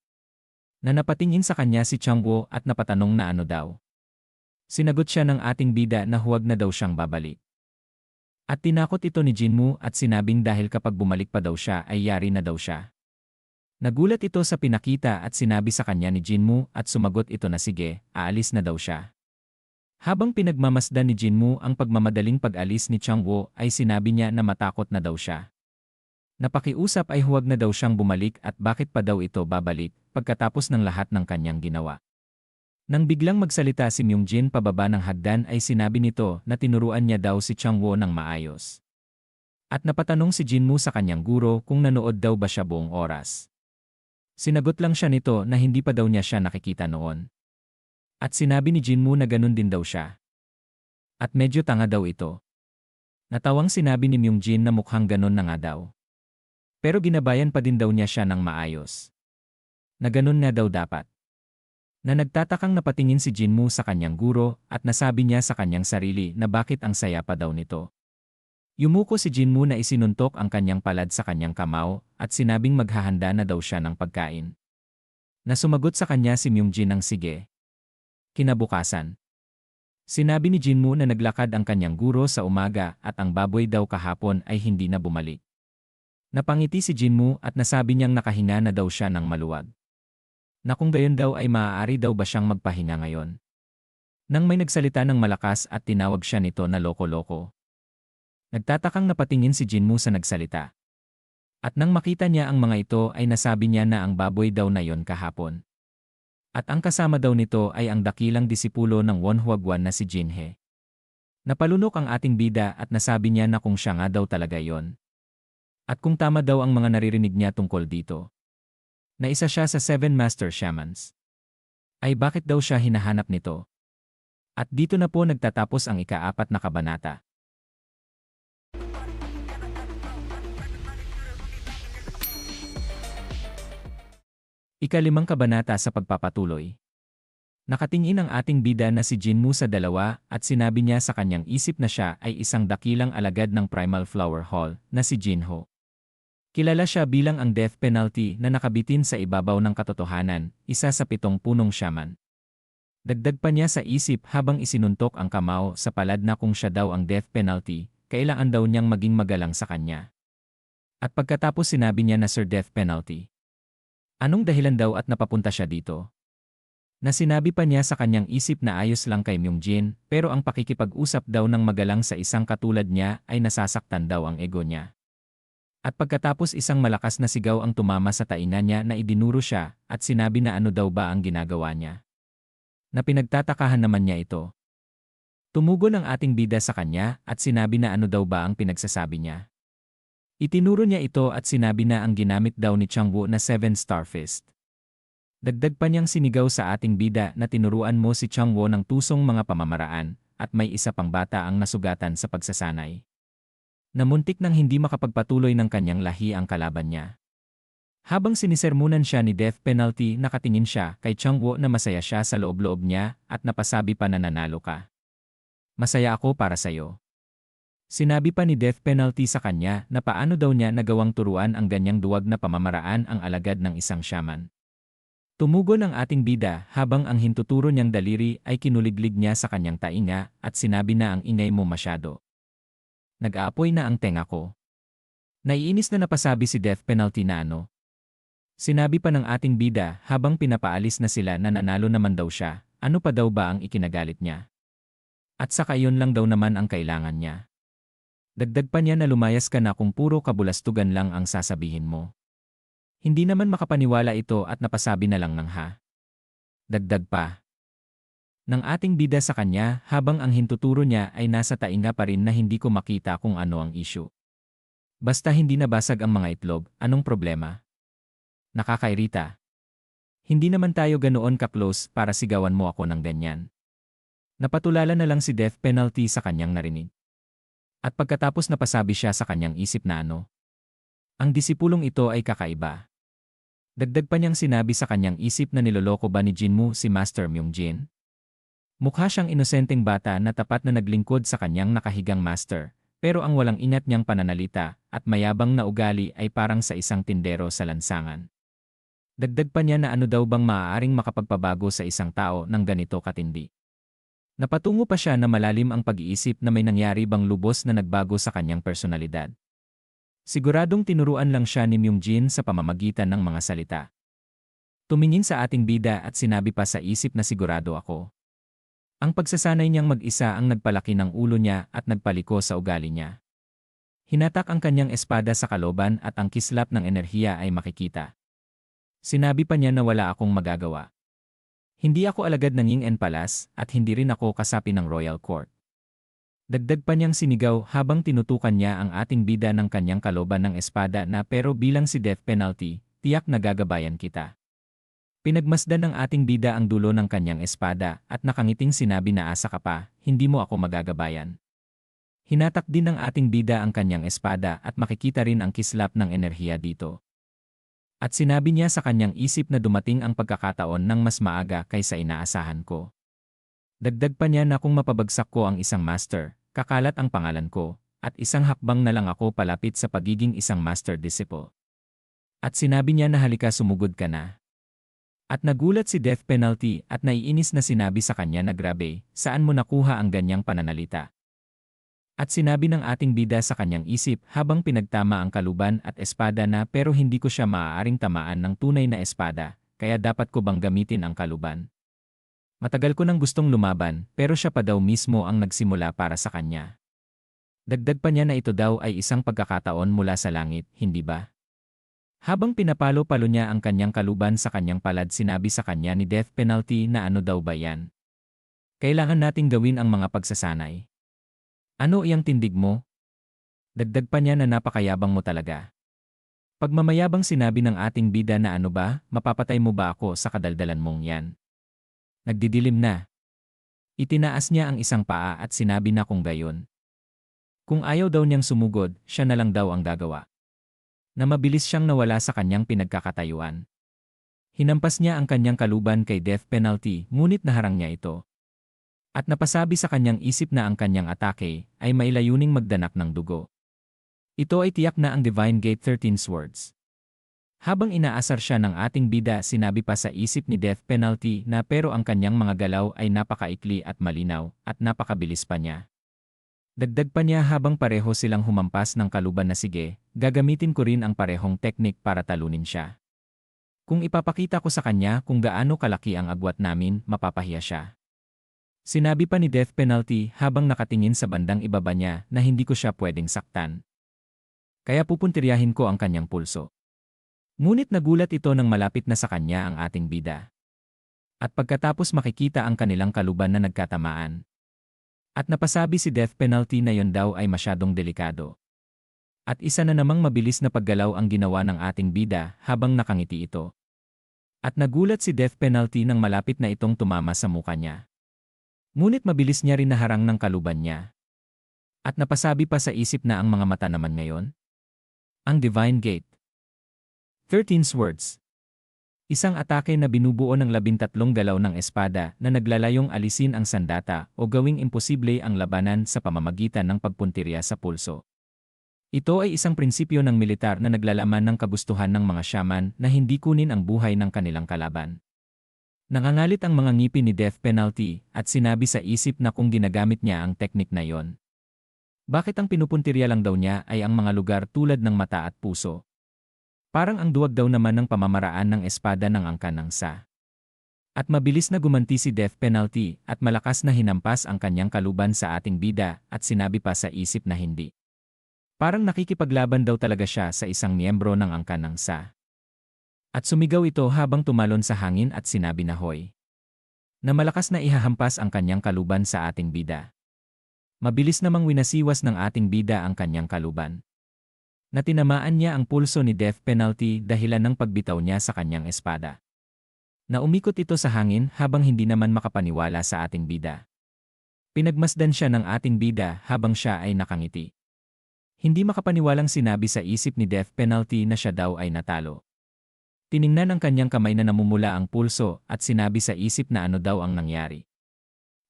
Na napatingin sa kanya si Changwo at napatanong na ano daw. Sinagot siya ng ating bida na huwag na daw siyang babalik. At tinakot ito ni Jinmu at sinabing dahil kapag bumalik pa daw siya ay yari na daw siya. Nagulat ito sa pinakita at sinabi sa kanya ni Jinmu at sumagot ito na sige, aalis na daw siya. Habang pinagmamasdan ni Jinmu ang pagmamadaling pag-alis ni Changwo ay sinabi niya na matakot na daw siya. Napakiusap ay huwag na daw siyang bumalik at bakit pa daw ito babalik pagkatapos ng lahat ng kanyang ginawa. Nang biglang magsalita si Myungjin pababa ng hagdan ay sinabi nito na tinuruan niya daw si Changwo ng maayos. At napatanong si Jinmu sa kanyang guro kung nanood daw ba siya buong oras. Sinagot lang siya nito na hindi pa daw niya siya nakikita noon. At sinabi ni Jinmu na ganun din daw siya. At medyo tanga daw ito. Natawang sinabi ni Myungjin na mukhang ganun na nga daw. Pero ginabayan pa din daw niya siya ng maayos. Na ganun nga daw dapat. Na nagtatakang napatingin si Jinmu sa kanyang guro at nasabi niya sa kanyang sarili na bakit ang saya pa daw nito. Yumuko si Jinmu na isinuntok ang kanyang palad sa kanyang kamao at sinabing maghahanda na daw siya ng pagkain. Na sumagot sa kanya si Myungjin ng sige. Kinabukasan. Sinabi ni Jinmu na naglakad ang kanyang guro sa umaga at ang baboy daw kahapon ay hindi na bumalik. Napangiti si Jinmu at nasabi niyang nakahinga na daw siya ng maluwag. Na kung gayon daw ay maaari daw ba siyang magpahinga ngayon. Nang may nagsalita ng malakas at tinawag siya nito na loko-loko. Nagtatakang napatingin si Jinmu sa nagsalita. At nang makita niya ang mga ito ay nasabi niya na ang baboy daw na yon kahapon. At ang kasama daw nito ay ang dakilang disipulo ng Wonhuaguan na si Jinhe. Napalunok ang ating bida at nasabi niya na kung siya nga daw talaga yon. At kung tama daw ang mga naririnig niya tungkol dito. Na isa siya sa 7 Master Shamans. Ay bakit daw siya hinahanap nito? At dito na po nagtatapos ang ika-4 na kabanata. Ika-5 kabanata sa pagpapatuloy. Nakatingin ang ating bida na si Jinmu sa dalawa at sinabi niya sa kanyang isip na siya ay isang dakilang alagad ng Primal Flower Hall na si Jinho. Kilala siya bilang ang death penalty na nakabitin sa ibabaw ng katotohanan, isa sa 7 punong shaman. Dagdag pa niya sa isip habang isinuntok ang kamao sa palad na kung siya daw ang death penalty, kailangan daw niyang maging magalang sa kanya. At pagkatapos sinabi niya na Sir Death Penalty. Anong dahilan daw at napapunta siya dito? Na sinabi pa niya sa kanyang isip na ayos lang kay Myungjin, pero ang pakikipag-usap daw ng magalang sa isang katulad niya ay nasasaktan daw ang ego niya. At pagkatapos isang malakas na sigaw ang tumama sa tainga niya na idinuro siya at sinabi na ano daw ba ang ginagawa niya. Na pinagtatakahan naman niya ito. Tumugon ang ating bida sa kanya at sinabi na ano daw ba ang pinagsasabi niya. Itinuro niya ito at sinabi na ang ginamit daw ni Changwu na 7-star fist. Dagdag pa niyang sinigaw sa ating bida na tinuruan mo si Changwu ng tusong mga pamamaraan at may isa pang bata ang nasugatan sa pagsasanay. Namuntik nang hindi makapagpatuloy ng kanyang lahi ang kalaban niya. Habang sinisermunan siya ni Death Penalty nakatingin siya kay Changwu na masaya siya sa loob-loob niya at napasabi pa na nanalo ka. Masaya ako para sa'yo. Sinabi pa ni Death Penalty sa kanya na paano daw niya nagawang turuan ang ganyang duwag na pamamaraan ang alagad ng isang shaman. Tumugon ang ating bida habang ang hintuturo niyang daliri ay kinuliglig niya sa kanyang tainga at sinabi na ang ingay mo masyado. Nag-aapoy na ang tenga ko. Naiinis na napasabi si Death Penalty na ano. Sinabi pa ng ating bida habang pinapaalis na sila na nanalo naman daw siya, ano pa daw ba ang ikinagalit niya? At saka iyon lang daw naman ang kailangan niya. Dagdag pa niya na lumayas ka na kung puro kabulastugan lang ang sasabihin mo. Hindi naman makapaniwala ito at napasabi na lang ng ha. Dagdag pa ng ating bida sa kanya habang ang hintuturo niya ay nasa tainga pa rin na hindi ko makita kung ano ang issue. Basta hindi nabasag ang mga itlog, anong problema? Nakakairita. Hindi naman tayo ganoon ka-close para sigawan mo ako ng ganyan. Napatulala na lang si Death Penalty sa kanyang narinig. At pagkatapos napasabi siya sa kanyang isip na ano. Ang disipulong ito ay kakaiba. Dagdag pa niyang sinabi sa kanyang isip na niloloko ba ni Jinmu si Master Myungjin? Mukha siyang inosenteng bata na tapat na naglingkod sa kanyang nakahigang master, pero ang walang ingat niyang pananalita at mayabang na ugali ay parang sa isang tindero sa lansangan. Dagdag pa niya na ano daw bang maaaring makapagpabago sa isang tao ng ganito katindi. Napatungo pa siya na malalim ang pag-iisip na may nangyari bang lubos na nagbago sa kanyang personalidad. Siguradong tinuruan lang siya ni Myungjin sa pamamagitan ng mga salita. Tumingin sa ating bida at sinabi pa sa isip na sigurado ako. Ang pagsasanay niyang mag-isa ang nagpalaki ng ulo niya at nagpaliko sa ugali niya. Hinatak ang kanyang espada sa kaloban at ang kislap ng enerhiya ay makikita. Sinabi pa niya na wala akong magagawa. Hindi ako alagad ng Ying-en Palace at hindi rin ako kasapi ng Royal Court. Dagdag pa niyang sinigaw habang tinutukan niya ang ating bida ng kanyang kaloban ng espada na pero bilang si Death Penalty, tiyak na gagabayan kita. Pinagmasdan ng ating bida ang dulo ng kanyang espada at nakangiting sinabi na asa ka pa, hindi mo ako magagabayan. Hinatak din ng ating bida ang kanyang espada at makikita rin ang kislap ng enerhiya dito. At sinabi niya sa kanyang isip na dumating ang pagkakataon ng mas maaga kaysa inaasahan ko. Dagdag pa niya na kung mapabagsak ko ang isang master, kakalat ang pangalan ko, at isang hakbang na lang ako palapit sa pagiging isang master disciple. At sinabi niya na halika sumugod ka na. At nagulat si Death Penalty at naiinis na sinabi sa kanya na grabe, saan mo nakuha ang ganyang pananalita? At sinabi ng ating bida sa kanyang isip habang pinagtama ang kaluban at espada na pero hindi ko siya maaaring tamaan ng tunay na espada, kaya dapat ko bang gamitin ang kaluban? Matagal ko nang gustong lumaban pero siya pa daw mismo ang nagsimula para sa kanya. Dagdag pa niya na ito daw ay isang pagkakataon mula sa langit, hindi ba? Habang pinapalo-palo niya ang kanyang kaluban sa kanyang palad sinabi sa kanya ni Death Penalty na ano daw ba yan? Kailangan nating gawin ang mga pagsasanay. Ano iyang tindig mo? Dagdag pa niya na napakayabang mo talaga. Pagmamayabang sinabi ng ating bida na ano ba, mapapatay mo ba ako sa kadaldalan mong yan? Nagdidilim na. Itinaas niya ang isang paa at sinabi na kung gayon. Kung ayaw daw niyang sumugod, siya na lang daw ang gagawa. Na mabilis siyang nawala sa kanyang pinagkakatayuan. Hinampas niya ang kanyang kaluban kay Death Penalty ngunit naharang niya ito. At napasabi sa kanyang isip na ang kanyang atake ay mailayuning magdanak ng dugo. Ito ay tiyak na ang Divine Gate 13 Swords. Habang inaasar siya ng ating bida sinabi pa sa isip ni Death Penalty na pero ang kanyang mga galaw ay napakaikli at malinaw at napakabilis pa niya. Dagdag pa niya habang pareho silang humampas ng kaluban na sige, gagamitin ko rin ang parehong teknik para talunin siya. Kung ipapakita ko sa kanya kung gaano kalaki ang agwat namin, mapapahiya siya. Sinabi pa ni Death Penalty habang nakatingin sa bandang ibaba niya na hindi ko siya pwedeng saktan. Kaya pupuntiryahin ko ang kanyang pulso. Ngunit nagulat ito nang malapit na sa kanya ang ating bida. At pagkatapos makikita ang kanilang kaluban na nagkatamaan. At napasabi si Death Penalty na yon daw ay masyadong delikado. At isa na namang mabilis na paggalaw ang ginawa ng ating bida habang nakangiti ito. At nagulat si Death Penalty nang malapit na itong tumama sa muka niya. Ngunit mabilis niya rin naharang ng kaluban niya. At napasabi pa sa isip na ang mga mata naman ngayon? Ang Divine Gate. 13 Swords. Isang atake na binubuo ng 13 galaw ng espada na naglalayong alisin ang sandata o gawing imposible ang labanan sa pamamagitan ng pagpuntirya sa pulso. Ito ay isang prinsipyo ng militar na naglalaman ng kagustuhan ng mga shaman na hindi kunin ang buhay ng kanilang kalaban. Nangangalit ang mga ngipin ni Death Penalty at sinabi sa isip na kung ginagamit niya ang teknik na yon. Bakit ang pinupuntirya lang daw niya ay ang mga lugar tulad ng mata at puso? Parang ang duwag daw naman ng pamamaraan ng espada ng angkan ng sa. At mabilis na gumanti si Death Penalty at malakas na hinampas ang kanyang kaluban sa ating bida at sinabi pa sa isip na hindi. Parang nakikipaglaban daw talaga siya sa isang miyembro ng angkan ng sa. At sumigaw ito habang tumalon sa hangin at sinabi na hoy. Na malakas na ihahampas ang kanyang kaluban sa ating bida. Mabilis namang winasiwas ng ating bida ang kanyang kaluban. Na tinamaan niya ang pulso ni Death Penalty dahilan ng pagbitaw niya sa kanyang espada. Na umikot ito sa hangin habang hindi naman makapaniwala sa ating bida. Pinagmasdan siya ng ating bida habang siya ay nakangiti. Hindi makapaniwalang sinabi sa isip ni Death Penalty na siya daw ay natalo. Tiningnan ang kanyang kamay na namumula ang pulso at sinabi sa isip na ano daw ang nangyari.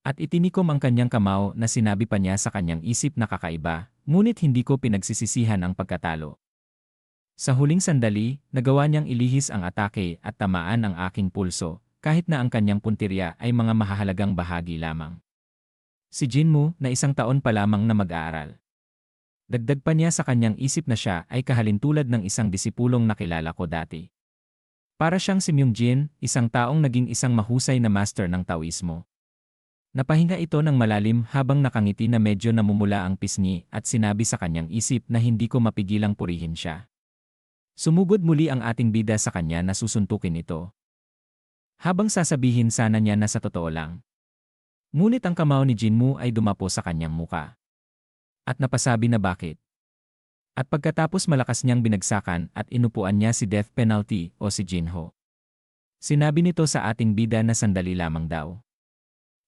At itinikom ang kanyang kamao na sinabi pa niya sa kanyang isip na kakaiba, ngunit hindi ko pinagsisisihan ang pagkatalo. Sa huling sandali, nagawa niyang ilihis ang atake at tamaan ang aking pulso, kahit na ang kanyang puntirya ay mga mahahalagang bahagi lamang. Si Jinmu na 1 taon pa lamang na mag-aaral. Dagdag pa niya sa kanyang isip na siya ay kahalintulad ng isang disipulong nakilala ko dati. Para siyang si Myung-jin, isang taong naging isang mahusay na master ng Taoismo. Napahinga ito ng malalim habang nakangiti na medyo namumula ang pisngi at sinabi sa kanyang isip na hindi ko mapigilang purihin siya. Sumugod muli ang ating bida sa kanya na susuntukin ito. Habang sasabihin sana niya na sa totoo lang. Ngunit ang kamao ni Jinmu ay dumapo sa kanyang muka. At napasabi na bakit? At pagkatapos malakas niyang binagsakan at inupuan niya si death penalty o si Jinho. Sinabi nito sa ating bida na sandali lamang daw.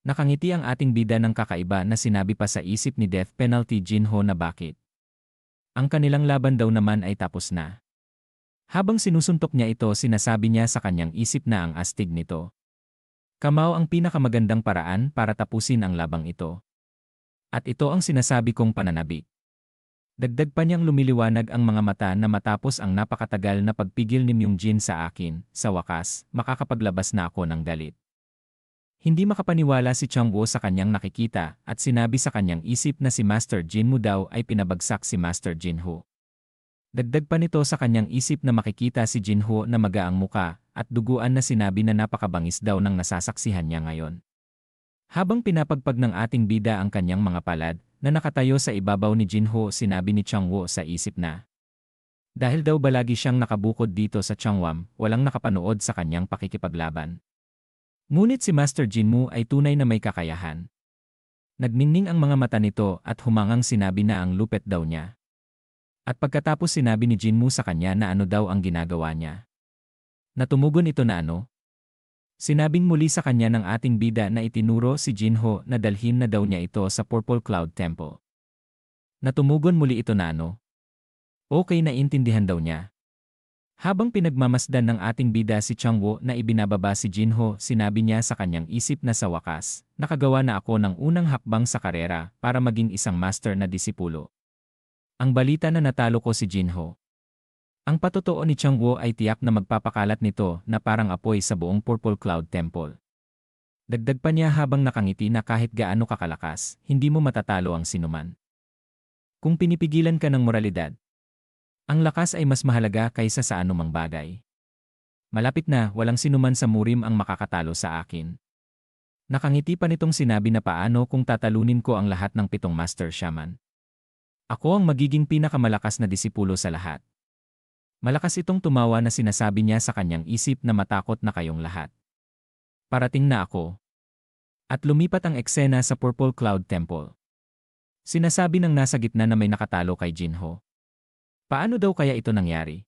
Nakangiti ang ating bida ng kakaiba na sinabi pa sa isip ni death penalty Jinho na bakit. Ang kanilang laban daw naman ay tapos na. Habang sinusuntok niya ito, sinasabi niya sa kanyang isip na ang astig nito. Kamao ang pinakamagandang paraan para tapusin ang labang ito. At ito ang sinasabi kong pananabik. Dagdag pa niyang lumiliwanag ang mga mata na matapos ang napakatagal na pagpigil ni Myungjin sa akin, sa wakas, makakapaglabas na ako ng galit. Hindi makapaniwala si Changwoo sa kanyang nakikita at sinabi sa kanyang isip na si Master Jinmu daw ay pinabagsak si Master Jinho. Dagdag pa nito sa kanyang isip na makikita si Jinho na magaang muka at duguan na sinabi na napakabangis daw ng nasasaksihan niya ngayon. Habang pinapagpag ng ating bida ang kanyang mga palad, na nakatayo sa ibabaw ni Jinho, sinabi ni Changwoo sa isip na. Dahil daw balagi siyang nakabukod dito sa Changwon, walang nakapanood sa kanyang pakikipaglaban. Ngunit si Master Jinmu ay tunay na may kakayahan. Nagningning ang mga mata nito at humangang sinabi na ang lupet daw niya. At pagkatapos sinabi ni Jinmu sa kanya na ano daw ang ginagawa niya. Natumugon ito na ano? Sinabing muli sa kanya ng ating bida na itinuro si Jinho na dalhin na daw niya ito sa Purple Cloud Temple. Natumugon muli ito na ano? Okay, na intindihan daw niya. Habang pinagmamasdan ng ating bida si Changwoo na ibinababa si Jinho, sinabi niya sa kanyang isip na sa wakas, nakagawa na ako ng unang hakbang sa karera para maging isang master na disipulo. Ang balita na natalo ko si Jinho. Ang patotoo ni Changwoo ay tiyak na magpapakalat nito na parang apoy sa buong Purple Cloud Temple. Dagdag pa niya habang nakangiti na kahit gaano kakalakas, hindi mo matatalo ang sinuman. Kung pinipigilan ka ng moralidad, ang lakas ay mas mahalaga kaysa sa anumang bagay. Malapit na, walang sinuman sa murim ang makakatalo sa akin. Nakangiti pa nitong sinabi na paano kung tatalunin ko ang lahat ng 7 Master Shaman. Ako ang magiging pinakamalakas na disipulo sa lahat. Malakas itong tumawa na sinasabi niya sa kanyang isip na matakot na kayong lahat. Parating na ako. At lumipat ang eksena sa Purple Cloud Temple. Sinasabi ng nasa gitna na may nakatalo kay Jinho. Paano daw kaya ito nangyari?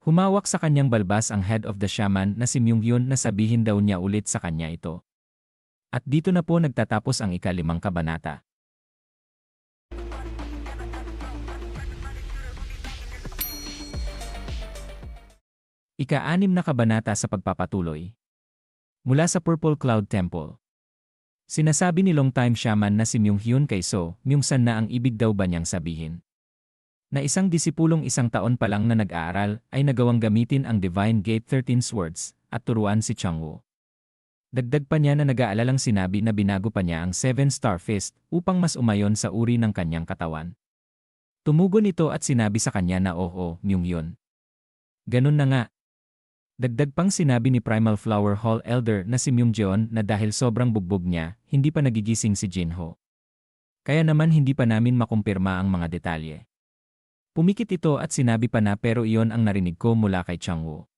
Humawak sa kanyang balbas ang head of the shaman na si Myunghyun na sabihin daw niya ulit sa kanya ito. At dito na po nagtatapos ang ika-5 kabanata. Ika-6 na kabanata sa pagpapatuloy. Mula sa Purple Cloud Temple. Sinasabi ni longtime shaman na si Myunghyun kay So, Myungsan na ang ibig daw ba niyang sabihin. Na isang disipulong 1 taon pa lang na nag-aaral ay nagawang gamitin ang Divine Gate 13 Swords at turuan si Changwoo. Dagdag pa niya na nag-aalalang sinabi na binago pa niya ang 7-star fist upang mas umayon sa uri ng kanyang katawan. Tumugon ito at sinabi sa kanya na oo, Myunghyun. Ganun na nga. Dagdag pang sinabi ni Primal Flower Hall Elder na si Myungjeon na dahil sobrang bugbog niya, hindi pa nagigising si Jinho. Kaya naman hindi pa namin makumpirma ang mga detalye. Pumikit ito at sinabi pa na pero iyon ang narinig ko mula kay Changwoo.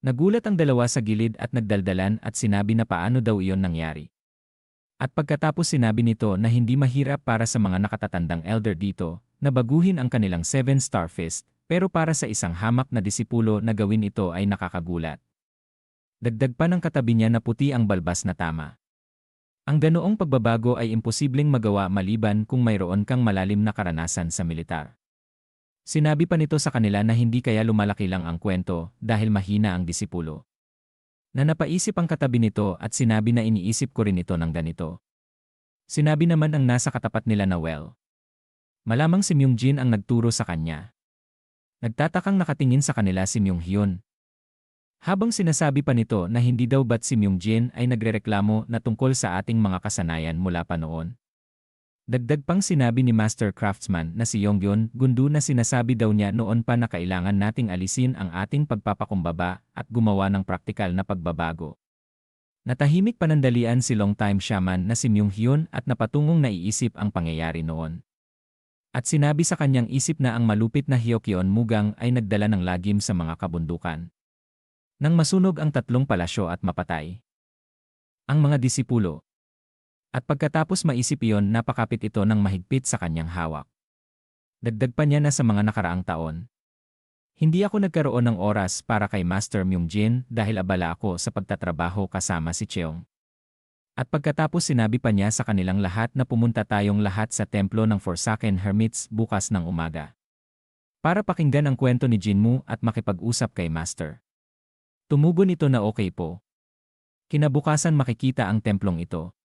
Nagulat ang dalawa sa gilid at nagdaldalan at sinabi na paano daw iyon nangyari. At pagkatapos sinabi nito na hindi mahirap para sa mga nakatatandang elder dito na baguhin ang kanilang 7-star fist. Pero para sa isang hamak na disipulo na gawin ito ay nakakagulat. Dagdag pa ng katabi niya na puti ang balbas na tama. Ang ganoong pagbabago ay imposibleng magawa maliban kung mayroon kang malalim na karanasan sa militar. Sinabi pa nito sa kanila na hindi kaya lumalaki lang ang kwento dahil mahina ang disipulo. Na napaisip ang katabi nito at sinabi na iniisip ko rin ito ng ganito. Sinabi naman ang nasa katapat nila na malamang si Myungjin ang nagturo sa kanya. Nagtatakang nakatingin sa kanila si Myunghyun. Habang sinasabi pa nito na hindi daw ba't si Myungjin ay nagrereklamo na tungkol sa ating mga kasanayan mula pa noon. Dagdag pang sinabi ni Master Craftsman na si Yongyun gundo na sinasabi daw niya noon pa na kailangan nating alisin ang ating pagpapakumbaba at gumawa ng praktikal na pagbabago. Natahimik panandalian si longtime shaman na si Myunghyun at napatungong naiisip ang pangyayari noon. At sinabi sa kanyang isip na ang malupit na Hyokyeon Mugang ay nagdala ng lagim sa mga kabundukan. Nang masunog ang 3 palasyo at mapatay ang mga disipulo. At pagkatapos maisip iyon napakapit ito ng mahigpit sa kanyang hawak. Dagdag pa niya na sa mga nakaraang taon. Hindi ako nagkaroon ng oras para kay Master Myung-jin dahil abala ako sa pagtatrabaho kasama si Cheong. At pagkatapos sinabi pa niya sa kanilang lahat na pumunta tayong lahat sa templo ng Forsaken Hermits bukas ng umaga. Para pakinggan ang kwento ni Jinmu at makipag-usap kay Master. Tumugon ito na okay po. Kinabukasan makikita ang templong ito.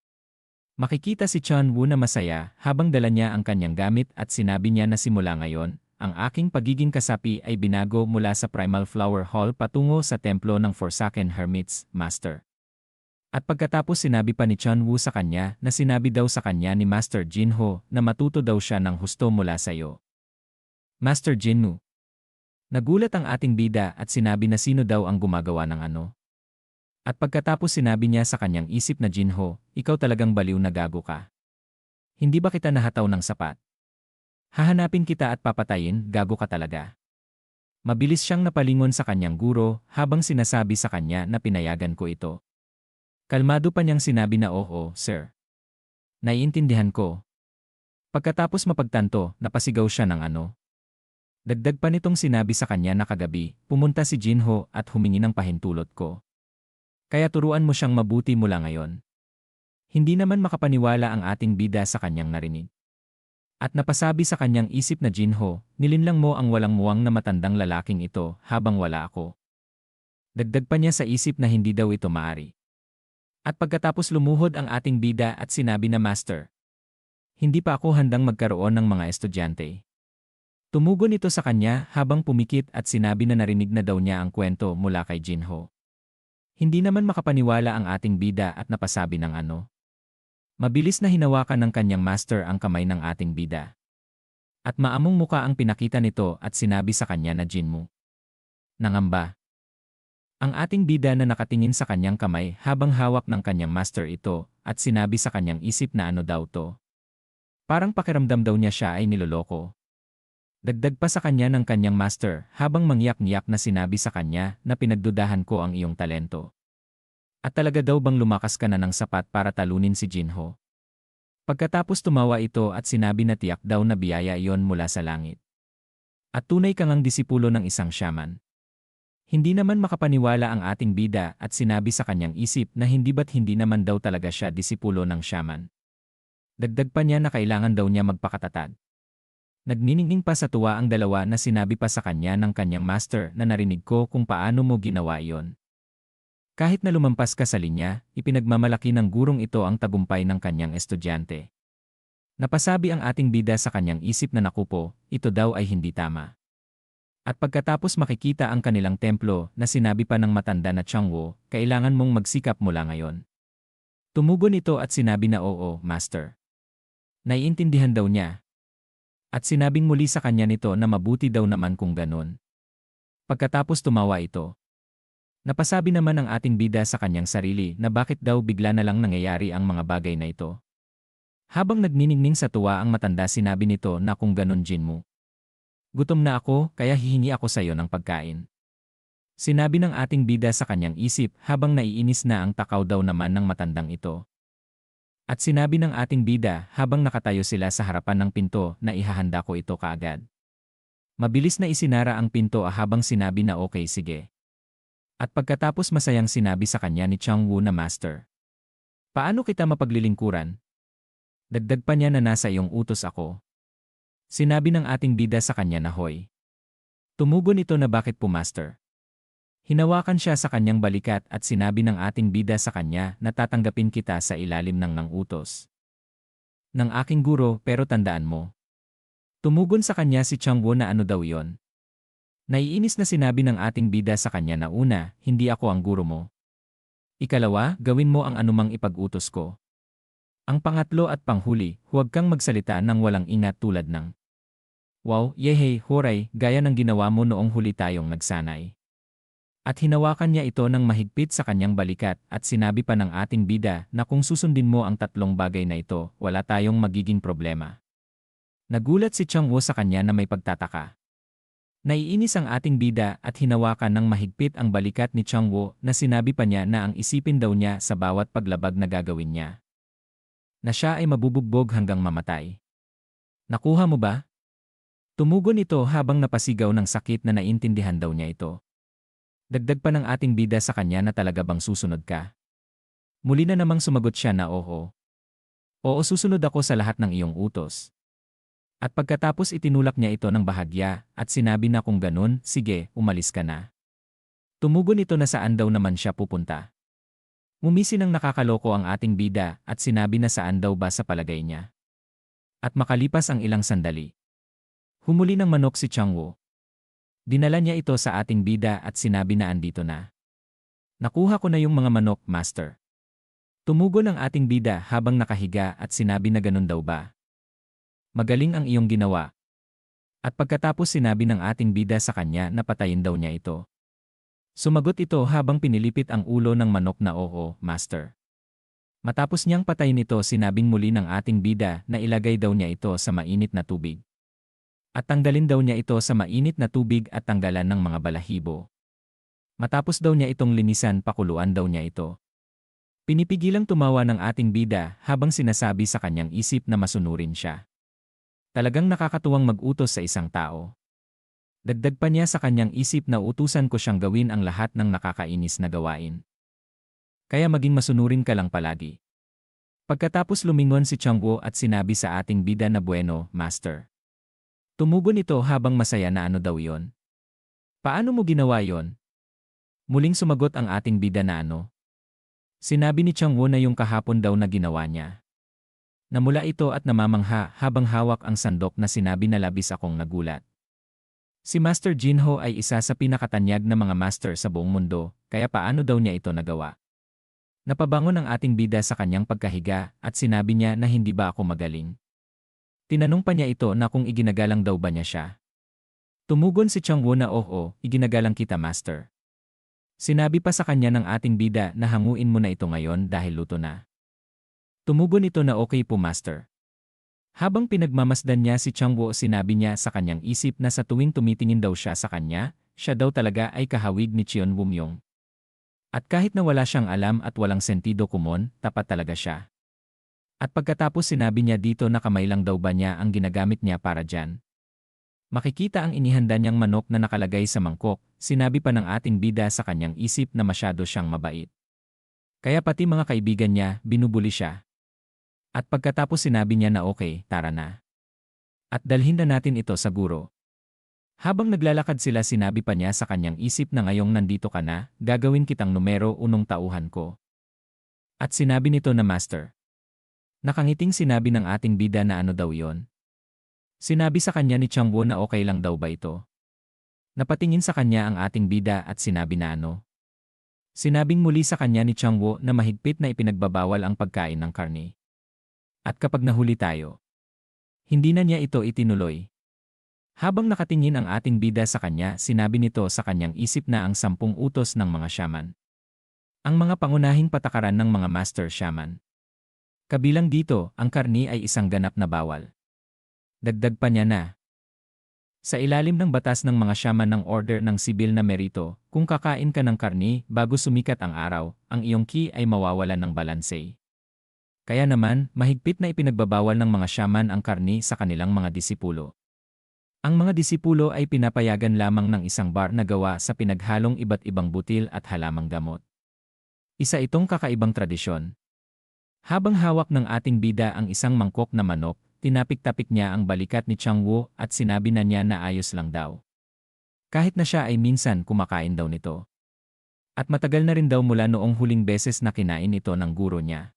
Makikita si Chun Woo na masaya habang dala niya ang kanyang gamit at sinabi niya na simula ngayon, ang aking pagiging kasapi ay binago mula sa Primal Flower Hall patungo sa templo ng Forsaken Hermits, Master. At pagkatapos sinabi pa ni Chun Woo sa kanya na sinabi daw sa kanya ni Master Jinho na matuto daw siya ng husto mula sa iyo. Master Jinmu. Nagulat ang ating bida at sinabi na sino daw ang gumagawa ng ano. At pagkatapos sinabi niya sa kanyang isip na Jinho, ikaw talagang baliw na gago ka. Hindi ba kita nahataw ng sapat? Hahanapin kita at papatayin, gago ka talaga. Mabilis siyang napalingon sa kanyang guro habang sinasabi sa kanya na pinayagan ko ito. Kalmado pa niyang sinabi na oo, sir. Naiintindihan ko. Pagkatapos mapagtanto, napasigaw siya ng ano. Dagdag pa nitong sinabi sa kanya na kagabi, pumunta si Jinho at humingi ng pahintulot ko. Kaya turuan mo siyang mabuti mula ngayon. Hindi naman makapaniwala ang ating bida sa kanyang narinig. At napasabi sa kanyang isip na Jinho, nilinlang mo ang walang muwang na matandang lalaking ito habang wala ako. Dagdag pa niya sa isip na hindi daw ito maari. At pagkatapos lumuhod ang ating bida at sinabi na Master. Hindi pa ako handang magkaroon ng mga estudyante. Tumugon ito sa kanya habang pumikit at sinabi na narinig na daw niya ang kwento mula kay Jinho. Hindi naman makapaniwala ang ating bida at napasabi ng ano. Mabilis na hinawakan ng kanyang master ang kamay ng ating bida. At maamong muka ang pinakita nito at sinabi sa kanya na Jinmu. Nangamba. Ang ating bida na nakatingin sa kanyang kamay habang hawak ng kanyang master ito at sinabi sa kanyang isip na ano daw to. Parang pakiramdam daw niya siya ay niloloko. Dagdag pa sa kanya ng kanyang master habang mangyak-ngyak na sinabi sa kanya na pinagdudahan ko ang iyong talento. At talaga daw bang lumakas ka na ng sapat para talunin si Jinho? Pagkatapos tumawa ito at sinabi na tiyak daw na biyaya iyon mula sa langit. At tunay kang ang disipulo ng isang shaman. Hindi naman makapaniwala ang ating bida at sinabi sa kanyang isip na hindi ba't hindi naman daw talaga siya disipulo ng shaman. Dagdag pa niya na kailangan daw niya magpakatatag. Nagniningning pa sa tuwa ang dalawa na sinabi pa sa kanya ng kanyang master na narinig ko kung paano mo ginawa iyon. Kahit na lumampas ka sa linya, ipinagmamalaki ng gurong ito ang tagumpay ng kanyang estudyante. Napasabi ang ating bida sa kanyang isip na nakupo, ito daw ay hindi tama. At pagkatapos makikita ang kanilang templo na sinabi pa ng matanda na Changwo, kailangan mong magsikap mula ngayon. Tumugon ito at sinabi na oo, master. Naiintindihan daw niya. At sinabing muli sa kanya nito na mabuti daw naman kung ganon. Pagkatapos tumawa ito. Napasabi naman ang ating bida sa kanyang sarili na bakit daw bigla na lang nangyayari ang mga bagay na ito. Habang nagniningning sa tuwa ang matanda sinabi nito na kung ganon Jinmu. Gutom na ako kaya hihingi ako sa iyo ng pagkain. Sinabi ng ating bida sa kanyang isip habang naiinis na ang takaw daw naman ng matandang ito. At sinabi ng ating bida habang nakatayo sila sa harapan ng pinto na ihahanda ko ito kaagad. Mabilis na isinara ang pinto habang sinabi na okay sige. At pagkatapos masayang sinabi sa kanya ni Changwoo na master. Paano kita mapaglilingkuran? Dagdag pa niya na nasa iyong utos ako. Sinabi ng ating bida sa kanya na hoy. Tumugon ito na bakit po master? Hinawakan siya sa kanyang balikat at sinabi ng ating bida sa kanya na tatanggapin kita sa ilalim ng utos ng aking guro pero tandaan mo. Tumugon sa kanya si Changwo na ano daw yon. Naiinis na sinabi ng ating bida sa kanya na una, hindi ako ang guro mo. Ikalawa, gawin mo ang anumang ipag-utos ko. Ang pangatlo at panghuli, huwag kang magsalita ng walang ingat tulad ng wow, yehey, horay, gaya ng ginawa mo noong huli tayong nagsanay. At hinawakan niya ito ng mahigpit sa kanyang balikat at sinabi pa ng ating bida na kung susundin mo ang tatlong bagay na ito, wala tayong magiging problema. Nagulat si Changwo sa kanya na may pagtataka. Naiinis ang ating bida at hinawakan ng mahigpit ang balikat ni Changwo na sinabi pa niya na ang isipin daw niya sa bawat paglabag na gagawin niya. Na siya ay mabubugbog hanggang mamatay. Nakuha mo ba? Tumugon ito habang napasigaw ng sakit na naintindihan daw niya ito. Dagdag pa ng ating bida sa kanya na talaga bang susunod ka? Muli na namang sumagot siya na oo. Oo, susunod ako sa lahat ng iyong utos. At pagkatapos itinulak niya ito ng bahagya at sinabi na kung ganun, sige, umalis ka na. Tumugon ito na saan daw naman siya pupunta. Ngumisi ng nakakaloko ang ating bida at sinabi na saan daw ba sa palagay niya. At makalipas ang ilang sandali. Humuli ng manok si Changwo. Dinala niya ito sa ating bida at sinabi na andito na. Nakuha ko na yung mga manok, master. Tumugon ang ating bida habang nakahiga at sinabi na ganun daw ba. Magaling ang iyong ginawa. At pagkatapos sinabi ng ating bida sa kanya na patayin daw niya ito. Sumagot ito habang pinilipit ang ulo ng manok na oo, master. Matapos niyang patayin ito sinabing muli ng ating bida na ilagay daw niya ito sa mainit na tubig. At tanggalin daw niya ito sa mainit na tubig at tanggalan ng mga balahibo. Matapos daw niya itong linisan pakuluan daw niya ito. Pinipigilang tumawa ng ating bida habang sinasabi sa kanyang isip na masunurin siya. Talagang nakakatuwang mag-utos sa isang tao. Dagdag pa niya sa kanyang isip na utusan ko siyang gawin ang lahat ng nakakainis na gawain. Kaya maging masunurin ka lang palagi. Pagkatapos lumingon si Changwo at sinabi sa ating bida na bueno, master. Tumugon ito habang masaya na ano daw yon. Paano mo ginawa yon? Muling sumagot ang ating bida na ano. Sinabi ni Changwo na yung kahapon daw na ginawa niya. Namula ito at namamangha habang hawak ang sandok na sinabi na labis akong nagulat. Si Master Jinho ay isa sa pinakatanyag na mga master sa buong mundo, kaya paano daw niya ito nagawa? Napabangon ang ating bida sa kanyang pagkahiga at sinabi niya na hindi ba ako magaling. Tinanong pa niya ito na kung iginagalang daw ba niya siya. Tumugon si Changwo na oo, iginagalang kita master. Sinabi pa sa kanya ng ating bida na hanguin mo na ito ngayon dahil luto na. Tumugon ito na okay po master. Habang pinagmamasdan niya si Changwo sinabi niya sa kanyang isip na sa tuwing tumitingin daw siya sa kanya, siya daw talaga ay kahawig ni Cheon Wumyong. At kahit na wala siyang alam at walang sentido kumon, tapat talaga siya. At pagkatapos sinabi niya dito na kamay lang daw ba niya ang ginagamit niya para dyan. Makikita ang inihanda niyang manok na nakalagay sa mangkok, sinabi pa ng ating bida sa kanyang isip na masyado siyang mabait. Kaya pati mga kaibigan niya, binubuli siya. At pagkatapos sinabi niya na okay, tara na. At dalhin na natin ito sa guro. Habang naglalakad sila sinabi pa niya sa kanyang isip na ngayong nandito ka na, gagawin kitang numero unong tauhan ko. At sinabi nito na master. Nakangiting sinabi ng ating bida na ano daw yon. Sinabi sa kanya ni Changwo na okay lang daw ba ito. Napatingin sa kanya ang ating bida at sinabi na ano. Sinabing muli sa kanya ni Changwo na mahigpit na ipinagbabawal ang pagkain ng karne. At kapag nahuli tayo, hindi na niya ito itinuloy. Habang nakatingin ang ating bida sa kanya, sinabi nito sa kanyang isip na ang 10 utos ng mga shaman. Ang mga pangunahing patakaran ng mga master shaman. Kabilang dito, ang karni ay isang ganap na bawal. Dagdag pa niya na, sa ilalim ng batas ng mga shaman ng order ng sibil na merito, kung kakain ka ng karni bago sumikat ang araw, ang iyong ki ay mawawalan ng balanse. Kaya naman, mahigpit na ipinagbabawal ng mga shaman ang karni sa kanilang mga disipulo. Ang mga disipulo ay pinapayagan lamang ng isang bar na gawa sa pinaghalong iba't ibang butil at halamang gamot. Isa itong kakaibang tradisyon. Habang hawak ng ating bida ang isang mangkok na manok, tinapik-tapik niya ang balikat ni Changwo at sinabi na niya na ayos lang daw. Kahit na siya ay minsan kumakain daw nito. At matagal na rin daw mula noong huling beses na kinain ito ng guro niya.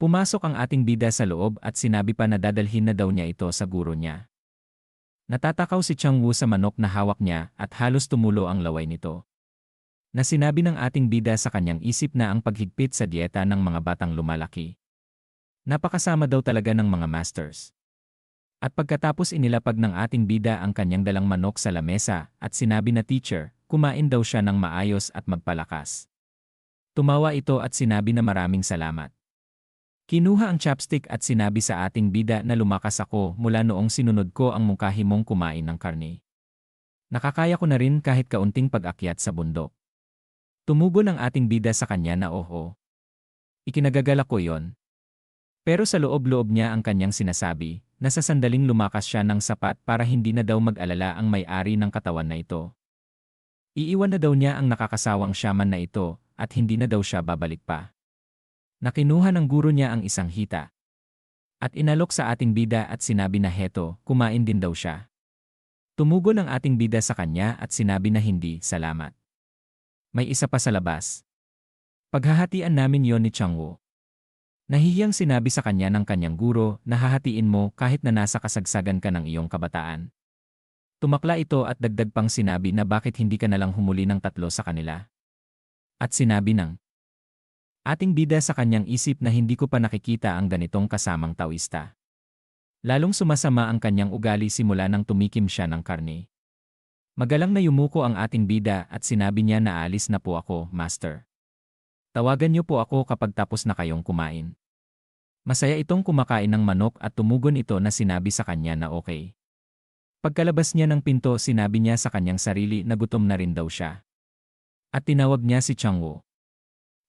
Pumasok ang ating bida sa loob at sinabi pa na dadalhin na daw niya ito sa guro niya. Natatakaw si Changwo sa manok na hawak niya at halos tumulo ang laway nito. Na sinabi ng ating bida sa kanyang isip na ang paghigpit sa dieta ng mga batang lumalaki. Napakasama daw talaga ng mga masters. At pagkatapos inilapag ng ating bida ang kanyang dalang manok sa lamesa at sinabi na teacher, kumain daw siya ng maayos at magpalakas. Tumawa ito at sinabi na maraming salamat. Kinuha ang chopstick at sinabi sa ating bida na lumakas ako mula noong sinunod ko ang mungkahi mong kumain ng karne. Nakakaya ko na rin kahit kaunting pag-akyat sa bundok. Tumugon ang ating bida sa kanya na oo. Ikinagagalak ko yon. Pero sa loob-loob niya ang kanyang sinasabi, na sa sandaling lumakas siya ng sapat para hindi na daw mag-alala ang may-ari ng katawan na ito. Iiwan na daw niya ang nakakasawang shaman na ito at hindi na daw siya babalik pa. Nakinuha ng guro niya ang isang hita. At inalok sa ating bida at sinabi na heto, kumain din daw siya. Tumugon ang ating bida sa kanya at sinabi na hindi, salamat. May isa pa sa labas. Paghahatian namin yon ni Changwoo. Nahihiyang sinabi sa kanya ng kanyang guro na hahatiin mo kahit na nasa kasagsagan ka ng iyong kabataan. Tumakla ito at dagdag pang sinabi na bakit hindi ka nalang humuli ng 3 sa kanila. At sinabi ng ating bida sa kanyang isip na hindi ko pa nakikita ang ganitong kasamang tawista. Lalong sumasama ang kanyang ugali simula nang tumikim siya ng karne. Magalang na yumuko ang ating bida at sinabi niya na alis na po ako, Master. Tawagan niyo po ako kapag tapos na kayong kumain. Masaya itong kumakain ng manok at tumugon ito na sinabi sa kanya na okay. Pagkalabas niya ng pinto sinabi niya sa kanyang sarili na gutom na rin daw siya. At tinawag niya si Changwoo.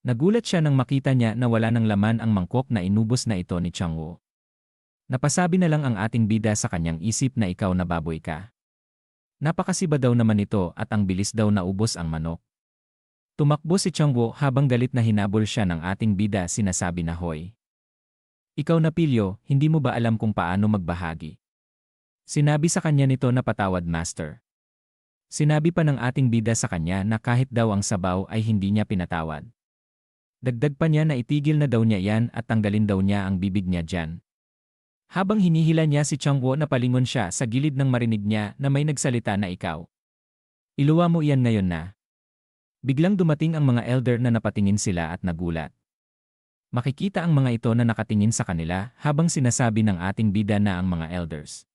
Nagulat siya nang makita niya na wala ng laman ang mangkok na inubos na ito ni Changwoo. Napasabi na lang ang ating bida sa kanyang isip na ikaw na baboy ka. Napakasiba daw naman ito at ang bilis daw naubos ang manok. Tumakbo si Changwoo habang galit na hinabol siya ng ating bida sinasabi na hoy. Ikaw na pilyo, hindi mo ba alam kung paano magbahagi? Sinabi sa kanya nito na patawad Master. Sinabi pa ng ating bida sa kanya na kahit daw ang sabaw ay hindi niya pinatawad. Dagdag pa niya na itigil na daw niya yan at tanggalin daw niya ang bibig niya dyan. Habang hinihila niya si Changwoo na palingon siya sa gilid nang marinig niya na may nagsalita na ikaw. Iluwa mo iyan ngayon na. Biglang dumating ang mga elder na napatingin sila at nagulat. Makikita ang mga ito na nakatingin sa kanila habang sinasabi ng ating bida na ang mga elders.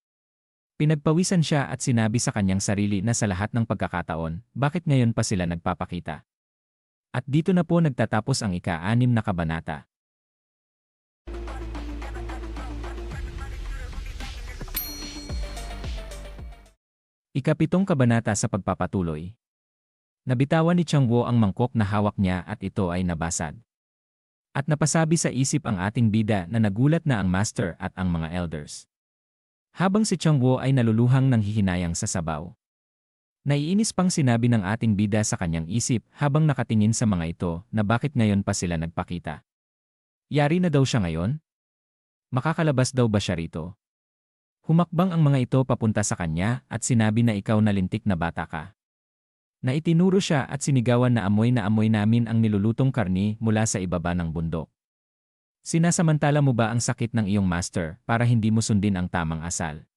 Pinagpawisan siya at sinabi sa kanyang sarili na sa lahat ng pagkakataon, bakit ngayon pa sila nagpapakita? At dito na po nagtatapos ang ika-6 na kabanata. Ika-7 kabanata sa pagpapatuloy. Nabitawan ni Changwoo ang mangkok na hawak niya at ito ay nabasag. At napasabi sa isip ang ating bida na nagulat na ang master at ang mga elders. Habang si Changwoo ay naluluhang nanghihinayang sa sabaw. Naiinis pang sinabi ng ating bida sa kanyang isip habang nakatingin sa mga ito na bakit ngayon pa sila nagpakita. Yari na daw siya ngayon? Makakalabas daw ba siya rito? Humakbang ang mga ito papunta sa kanya at sinabi na ikaw na lintik na bata ka. Na itinuro siya at sinigawan na amoy namin ang nilulutong karni mula sa ibaba ng bundok. Sinasamantala mo ba ang sakit ng iyong master para hindi mo sundin ang tamang asal?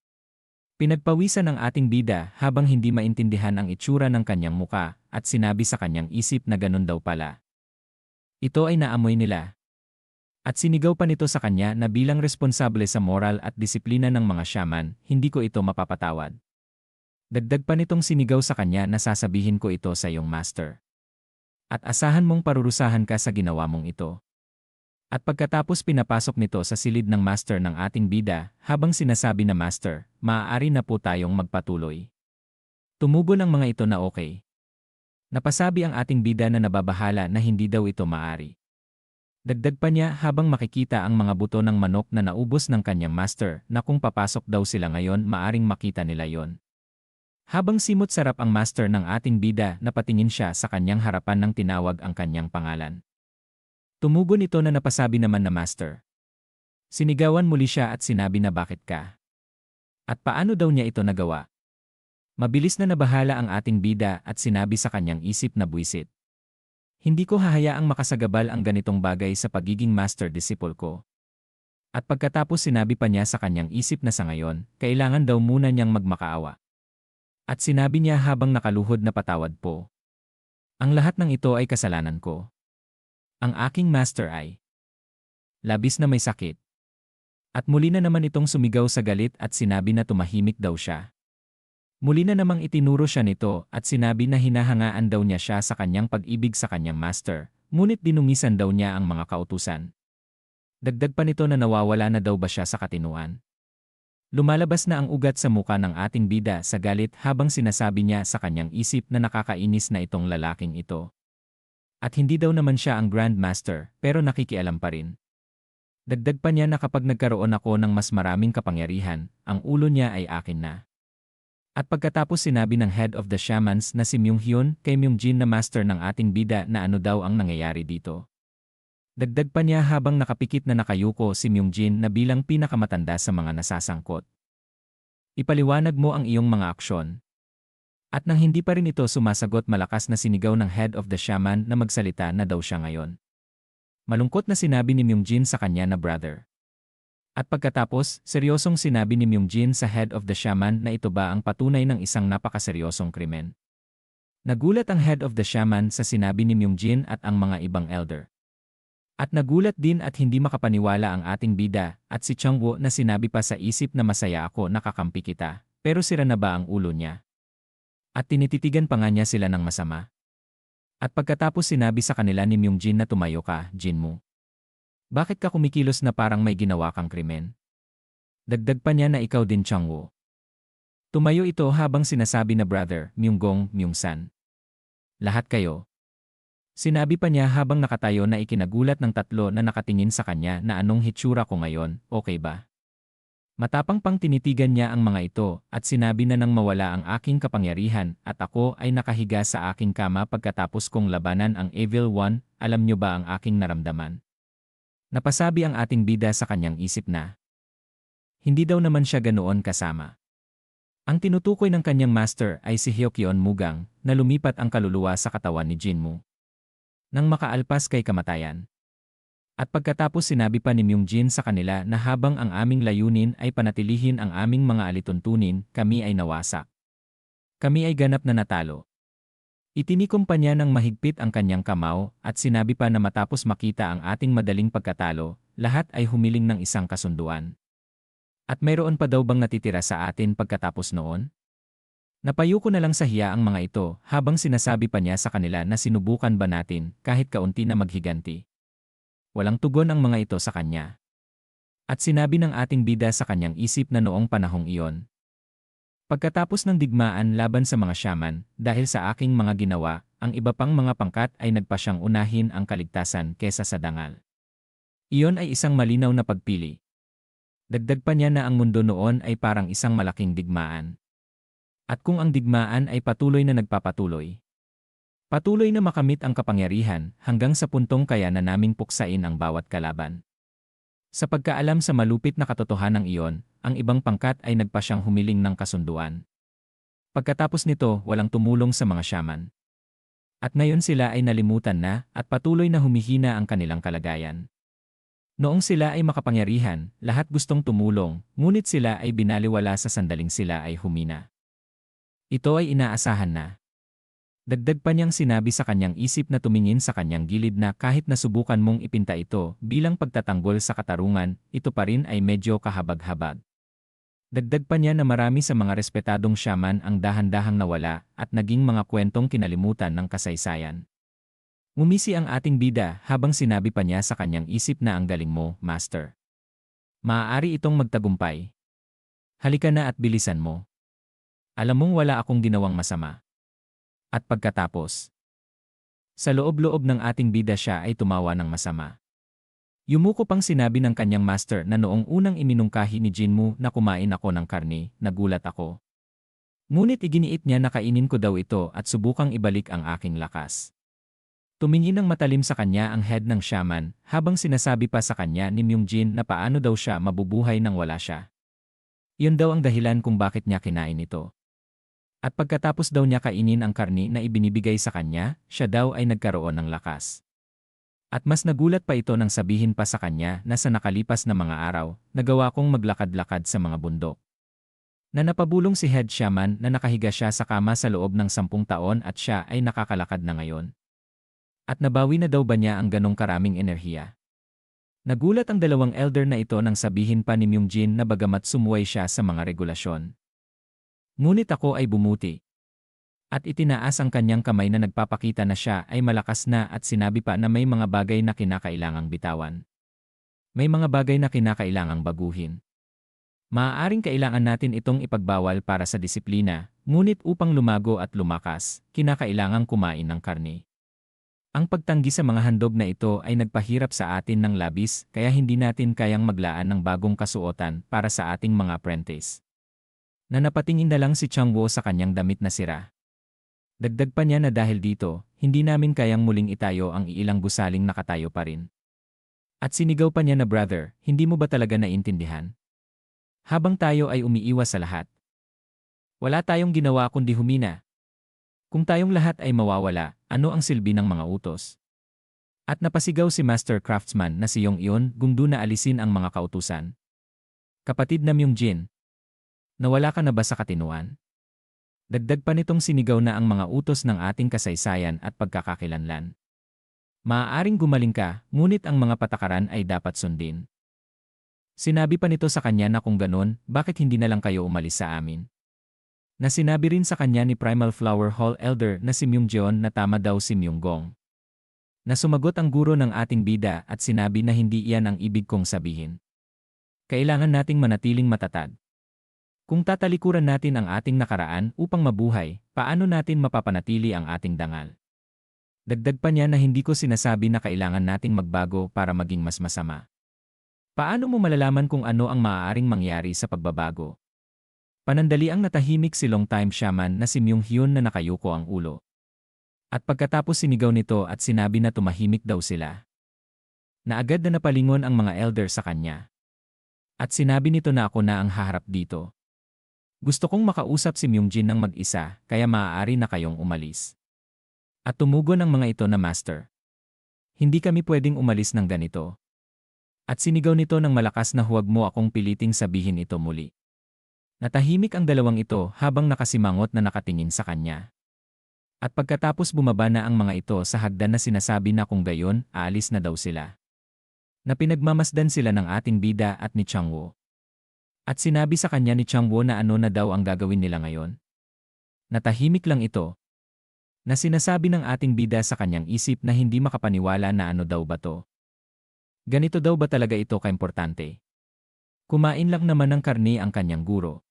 Pinagpawisan ng ating bida habang hindi maintindihan ang itsura ng kanyang muka at sinabi sa kanyang isip na ganun daw pala. Ito ay naamoy nila. At sinigaw pa nito sa kanya na bilang responsable sa moral at disiplina ng mga shaman, hindi ko ito mapapatawad. Dagdag pa nitong sinigaw sa kanya na sasabihin ko ito sa iyong master. At asahan mong parurusahan ka sa ginawa mong ito. At pagkatapos pinapasok nito sa silid ng master ng ating bida, habang sinasabi na master, maaari na po tayong magpatuloy. Tumugon ang mga ito na okay. Napasabi ang ating bida na nababahala na hindi daw ito maari. Dagdag pa niya habang makikita ang mga buto ng manok na naubos ng kanyang master na kung papasok daw sila ngayon maaring makita nila yon. Habang simot sarap ang master ng ating bida napatingin siya sa kanyang harapan nang tinawag ang kanyang pangalan. Tumugon ito na napasabi naman na master. Sinigawan muli siya at sinabi na bakit ka. At paano daw niya ito nagawa? Mabilis na nabahala ang ating bida at sinabi sa kanyang isip na buwisit. Hindi ko hahayaang makasagabal ang ganitong bagay sa pagiging master-disciple ko. At pagkatapos sinabi pa niya sa kanyang isip na sa ngayon, kailangan daw muna niyang magmakaawa. At sinabi niya habang nakaluhod na patawad po. Ang lahat ng ito ay kasalanan ko. Ang aking master ay labis na may sakit. At muli na naman itong sumigaw sa galit at sinabi na tumahimik daw siya. Muli na namang itinuro siya nito at sinabi na hinahangaan daw niya siya sa kanyang pag-ibig sa kanyang master, ngunit dinumisan daw niya ang mga kautusan. Dagdag pa nito na nawawala na daw ba siya sa katinuan. Lumalabas na ang ugat sa muka ng ating bida sa galit habang sinasabi niya sa kanyang isip na nakakainis na itong lalaking ito. At hindi daw naman siya ang Grand Master, pero nakikialam pa rin. Dagdag pa niya na kapag nagkaroon ako ng mas maraming kapangyarihan, ang ulo niya ay akin na. At pagkatapos sinabi ng head of the shamans na si Myung-hyun kay Myung-jin na master ng ating bida na ano daw ang nangyayari dito. Dagdag pa niya habang nakapikit na nakayuko si Myung-jin na bilang pinakamatanda sa mga nasasangkot. Ipaliwanag mo ang iyong mga aksyon. At nang hindi pa rin ito sumasagot, malakas na sinigaw ng head of the shaman na magsalita na daw siya ngayon. Malungkot na sinabi ni Myung-jin sa kanya na brother. At pagkatapos, seryosong sinabi ni Myung-jin sa head of the shaman na ito ba ang patunay ng isang napakaseryosong krimen. Nagulat ang head of the shaman sa sinabi ni Myung-jin at ang mga ibang elder. At nagulat din at hindi makapaniwala ang ating bida at si Changwo na sinabi pa sa isip na masaya ako nakakampi kita, pero sira na ba ang ulo niya? At tinititigan pa nga niya sila ng masama. At pagkatapos sinabi sa kanila ni Myung-jin na tumayo ka, Jinmu. Bakit ka kumikilos na parang may ginawa kang krimen? Dagdag pa niya na ikaw din Changwo. Tumayo ito habang sinasabi na brother, Myunggong, Myungsan. Lahat kayo. Sinabi pa niya habang nakatayo na ikinagulat ng tatlo na nakatingin sa kanya na anong hitsura ko ngayon, okay ba? Matapang pang tinitigan niya ang mga ito at sinabi na nang mawala ang aking kapangyarihan at ako ay nakahiga sa aking kama pagkatapos kong labanan ang Evil One, alam niyo ba ang aking naramdaman? Napasabi ang ating bida sa kanyang isip na hindi daw naman siya ganoon kasama. Ang tinutukoy ng kanyang master ay si Hyokyeon Mugang na lumipat ang kaluluwa sa katawan ni Jinmu nang makaalpas kay kamatayan. At pagkatapos sinabi pa ni Myung-jin sa kanila na habang ang aming layunin ay panatilihin ang aming mga alituntunin, kami ay nawasak. Kami ay ganap na natalo. Itinikom pa niya ng mahigpit ang kanyang kamao at sinabi pa na matapos makita ang ating madaling pagkatalo, lahat ay humiling ng isang kasunduan. At mayroon pa daw bang natitira sa atin pagkatapos noon? Napayuko na lang sa hiya ang mga ito habang sinasabi pa niya sa kanila na sinubukan ba natin kahit kaunti na maghiganti. Walang tugon ang mga ito sa kanya. At sinabi ng ating bida sa kanyang isip na noong panahong iyon. Pagkatapos ng digmaan laban sa mga shaman, dahil sa aking mga ginawa, ang iba pang mga pangkat ay nagpa siyang unahin ang kaligtasan kesa sa dangal. Iyon ay isang malinaw na pagpili. Dagdag pa niya na ang mundo noon ay parang isang malaking digmaan. At kung ang digmaan ay patuloy na nagpapatuloy, patuloy na makamit ang kapangyarihan hanggang sa puntong kaya na naming puksain ang bawat kalaban. Sa pagkaalam sa malupit na katotohanan iyon, ang ibang pangkat ay nagpa siyang humiling ng kasunduan. Pagkatapos nito, walang tumulong sa mga shaman. At ngayon sila ay nalimutan na at patuloy na humihina ang kanilang kalagayan. Noong sila ay makapangyarihan, lahat gustong tumulong, ngunit sila ay binaliwala sa sandaling sila ay humina. Ito ay inaasahan na. Dagdag pa niyang sinabi sa kanyang isip na tumingin sa kanyang gilid na kahit nasubukan mong ipinta ito bilang pagtatanggol sa katarungan, ito pa rin ay medyo kahabag-habag. Dagdag pa niya na marami sa mga respetadong shaman ang dahan-dahang nawala at naging mga kwentong kinalimutan ng kasaysayan. Ngumisi ang ating bida habang sinabi pa niya sa kanyang isip na ang galing mo, master. Maaari itong magtagumpay. Halika na at bilisan mo. Alam mong wala akong ginawang masama. At pagkatapos, sa loob-loob ng ating bida siya ay tumawa ng masama. Yumuko pang sinabi ng kanyang master na noong unang iminungkahi ni Jinmu na kumain ako ng karne, nagulat ako. Ngunit iginiit niya na kainin ko daw ito at subukang ibalik ang aking lakas. Tumingin ng matalim sa kanya ang head ng shaman habang sinasabi pa sa kanya ni Myung-jin na paano daw siya mabubuhay nang wala siya. Yun daw ang dahilan kung bakit niya kinain ito. At pagkatapos daw niya kainin ang karni na ibinibigay sa kanya, siya daw ay nagkaroon ng lakas. At mas nagulat pa ito nang sabihin pa sa kanya na sa nakalipas na mga araw, nagawa kong maglakad-lakad sa mga bundok. Na napabulong si head shaman na nakahiga siya sa kama sa loob ng 10 taon at siya ay nakakalakad na ngayon. At nabawi na daw ba niya ang ganong karaming enerhiya? Nagulat ang dalawang elder na ito nang sabihin pa ni Myung-jin na bagamat sumuway siya sa mga regulasyon. Ngunit ako ay bumuti. At itinaas ang kanyang kamay na nagpapakita na siya ay malakas na at sinabi pa na may mga bagay na kinakailangang bitawan. May mga bagay na kinakailangang baguhin. Maaaring kailangan natin itong ipagbawal para sa disiplina, ngunit upang lumago at lumakas, kinakailangang kumain ng karne. Ang pagtanggi sa mga handog na ito ay nagpahirap sa atin ng labis kaya hindi natin kayang maglaan ng bagong kasuotan para sa ating mga apprentice. Na napatingin na lang si Changwo sa kanyang damit na sira. Dagdag pa niya na dahil dito, hindi namin kayang muling itayo ang ilang gusaling nakatayo pa rin. At sinigaw pa niya na brother, hindi mo ba talaga naintindihan? Habang tayo ay umiiwas sa lahat. Wala tayong ginawa kundi humina. Kung tayong lahat ay mawawala, ano ang silbi ng mga utos? At napasigaw si Master Craftsman na si Yong Iyon gungdo na alisin ang mga kautusan. Kapatid na Myung Jin, nawala ka na ba sa katinuan? Dagdag pa nitong sinigaw na ang mga utos ng ating kasaysayan at pagkakakilanlan. Maaaring gumaling ka, ngunit ang mga patakaran ay dapat sundin. Sinabi pa nito sa kanya na kung ganon, bakit hindi na lang kayo umalis sa amin? Na sinabi rin sa kanya ni Primal Flower Hall Elder na si Myung Jeon na tama daw si Myung Gong. Na sumagot ang guro ng ating bida at sinabi na hindi iyan ang ibig kong sabihin. Kailangan nating manatiling matatag. Kung tatalikuran natin ang ating nakaraan upang mabuhay, paano natin mapapanatili ang ating dangal? Dagdag pa niya na hindi ko sinasabi na kailangan nating magbago para maging mas masama. Paano mo malalaman kung ano ang maaaring mangyari sa pagbabago? Panandaliang natahimik si long-time shaman na si Myung Hyun na nakayuko ang ulo. At pagkatapos sinigaw nito at sinabi na tumahimik daw sila. Na agad na napalingon ang mga elder sa kanya. At sinabi nito na ako na ang haharap dito. Gusto kong makausap si Myung Jin ng mag-isa kaya maaari na kayong umalis. At tumugon ang mga ito na master. Hindi kami pwedeng umalis ng ganito. At sinigaw nito ng malakas na huwag mo akong piliting sabihin ito muli. Natahimik ang dalawang ito habang nakasimangot na nakatingin sa kanya. At pagkatapos bumaba na ang mga ito sa hagdan na sinasabi na kung gayon, aalis na daw sila. Na pinagmamasdan sila ng ating bida at ni Changwo. At sinabi sa kanya ni Changwo na ano na daw ang gagawin nila ngayon. Natahimik lang ito. Na sinasabi ng ating bida sa kanyang isip na hindi makapaniwala na ano daw ba to. Ganito daw ba talaga ito kaimportante? Kumain lang naman ng karne ang kanyang guro.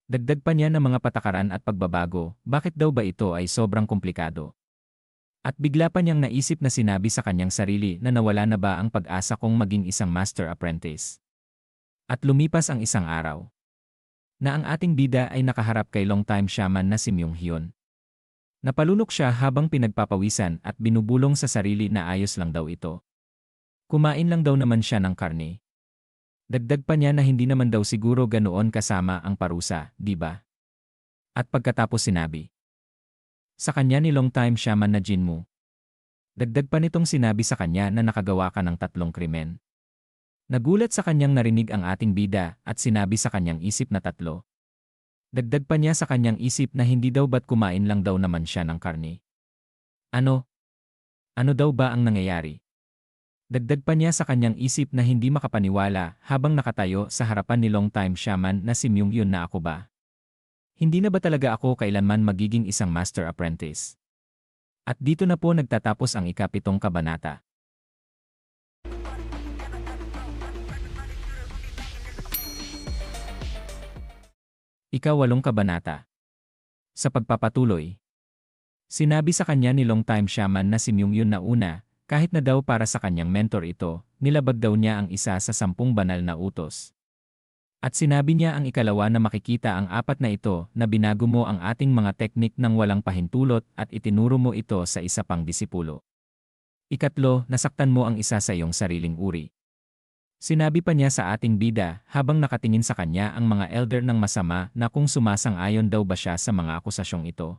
Dagdag pa niya ng mga patakaran at pagbabago, bakit daw ba ito ay sobrang komplikado? At bigla pa niyang naisip na sinabi sa kanyang sarili na nawala na ba ang pag-asa kong maging isang master apprentice. At lumipas ang isang araw. Na ang ating bida ay nakaharap kay long-time shaman na si Myung Hyun. Napalunok siya habang pinagpapawisan at binubulong sa sarili na ayos lang daw ito. Kumain lang daw naman siya ng karne. Dagdag pa niya na hindi naman daw siguro ganoon kasama ang parusa, di ba? At pagkatapos sinabi sa kanya ni long-time shaman na Jinmu. Dagdag pa nitong sinabi sa kanya na nakagawa ka ng 3 krimen. Nagulat sa kanyang narinig ang ating bida at sinabi sa kanyang isip na 3. Dagdag pa niya sa kanyang isip na hindi daw ba't kumain lang daw naman siya ng karne. Ano? Ano daw ba ang nangyayari? Dagdag pa niya sa kanyang isip na hindi makapaniwala habang nakatayo sa harapan ni long-time shaman na si Myung Hyun na ako ba? Hindi na ba talaga ako kailanman magiging isang master apprentice? At dito na po nagtatapos ang ika-7 kabanata. Ika-8 kabanata. Sa pagpapatuloy, sinabi sa kanya ni long-time shaman na si Myung Hyun na una, kahit na daw para sa kanyang mentor ito, nilabag daw niya ang isa sa 10 banal na utos. At sinabi niya ang ikalawa na makikita ang 4 na ito na binago mo ang ating mga teknik ng walang pahintulot at itinuro mo ito sa isa pang disipulo. Ikatlo, nasaktan mo ang isa sa iyong sariling uri. Sinabi pa niya sa ating bida habang nakatingin sa kanya ang mga elder ng masama na kung sumasang-ayon daw ba siya sa mga akusasyong ito.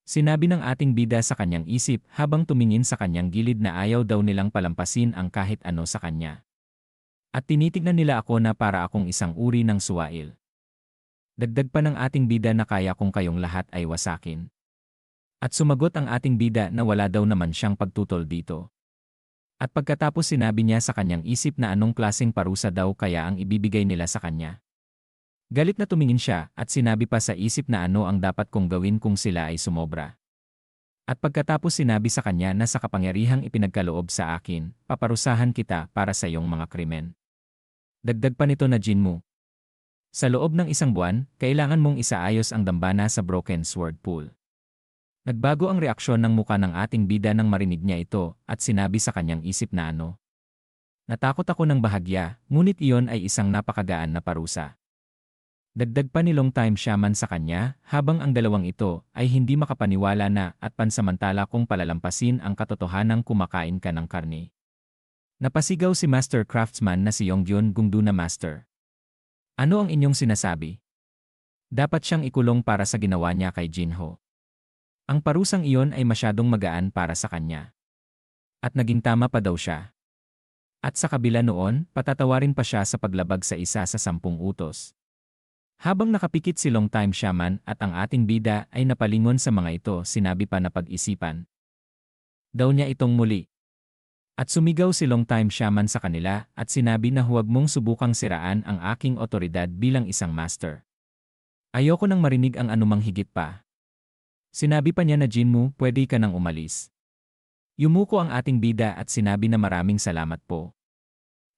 Sinabi ng ating bida sa kanyang isip habang tumingin sa kanyang gilid na ayaw daw nilang palampasin ang kahit ano sa kanya. At tinitignan nila ako na para akong isang uri ng suwail. Dagdag pa ng ating bida na kaya kung kayong lahat ay wasakin. At sumagot ang ating bida na wala daw naman siyang pagtutol dito. At pagkatapos sinabi niya sa kanyang isip na anong klaseng parusa daw kaya ang ibibigay nila sa kanya. Galit na tumingin siya at sinabi pa sa isip na ano ang dapat kong gawin kung sila ay sumobra. At pagkatapos sinabi sa kanya na sa kapangyarihang ipinagkaloob sa akin, paparusahan kita para sa iyong mga krimen. Dagdag pa nito na Jinmu. Sa loob ng 1 buwan, kailangan mong isaayos ang dambana sa Broken Sword Pool. Nagbago ang reaksyon ng muka ng ating bida nang marinig niya ito at sinabi sa kanyang isip na ano. Natakot ako ng bahagya, ngunit iyon ay isang napakagaan na parusa. Dagdag pa ni Longtime Shaman sa kanya, habang ang dalawang ito ay hindi makapaniwala na at pansamantala kung palalampasin ang katotohanang kumakain ka ng karne. Napasigaw si Master Craftsman na si Yongyun Gungdu na Master. Ano ang inyong sinasabi? Dapat siyang ikulong para sa ginawa niya kay Jinho. Ang parusang iyon ay masyadong magaan para sa kanya. At naging tama pa daw siya. At sa kabila noon, patatawarin pa siya sa paglabag sa isa sa 10 utos. Habang nakapikit si Longtime Shaman at ang ating bida ay napalingon sa mga ito, sinabi pa na pag-isipan daw niya itong muli. At sumigaw si Longtime Shaman sa kanila at sinabi na huwag mong subukang siraan ang aking otoridad bilang isang master. Ayoko nang marinig ang anumang higit pa. Sinabi pa niya na Jinmu, pwede ka nang umalis. Yumuko ang ating bida at sinabi na maraming salamat po.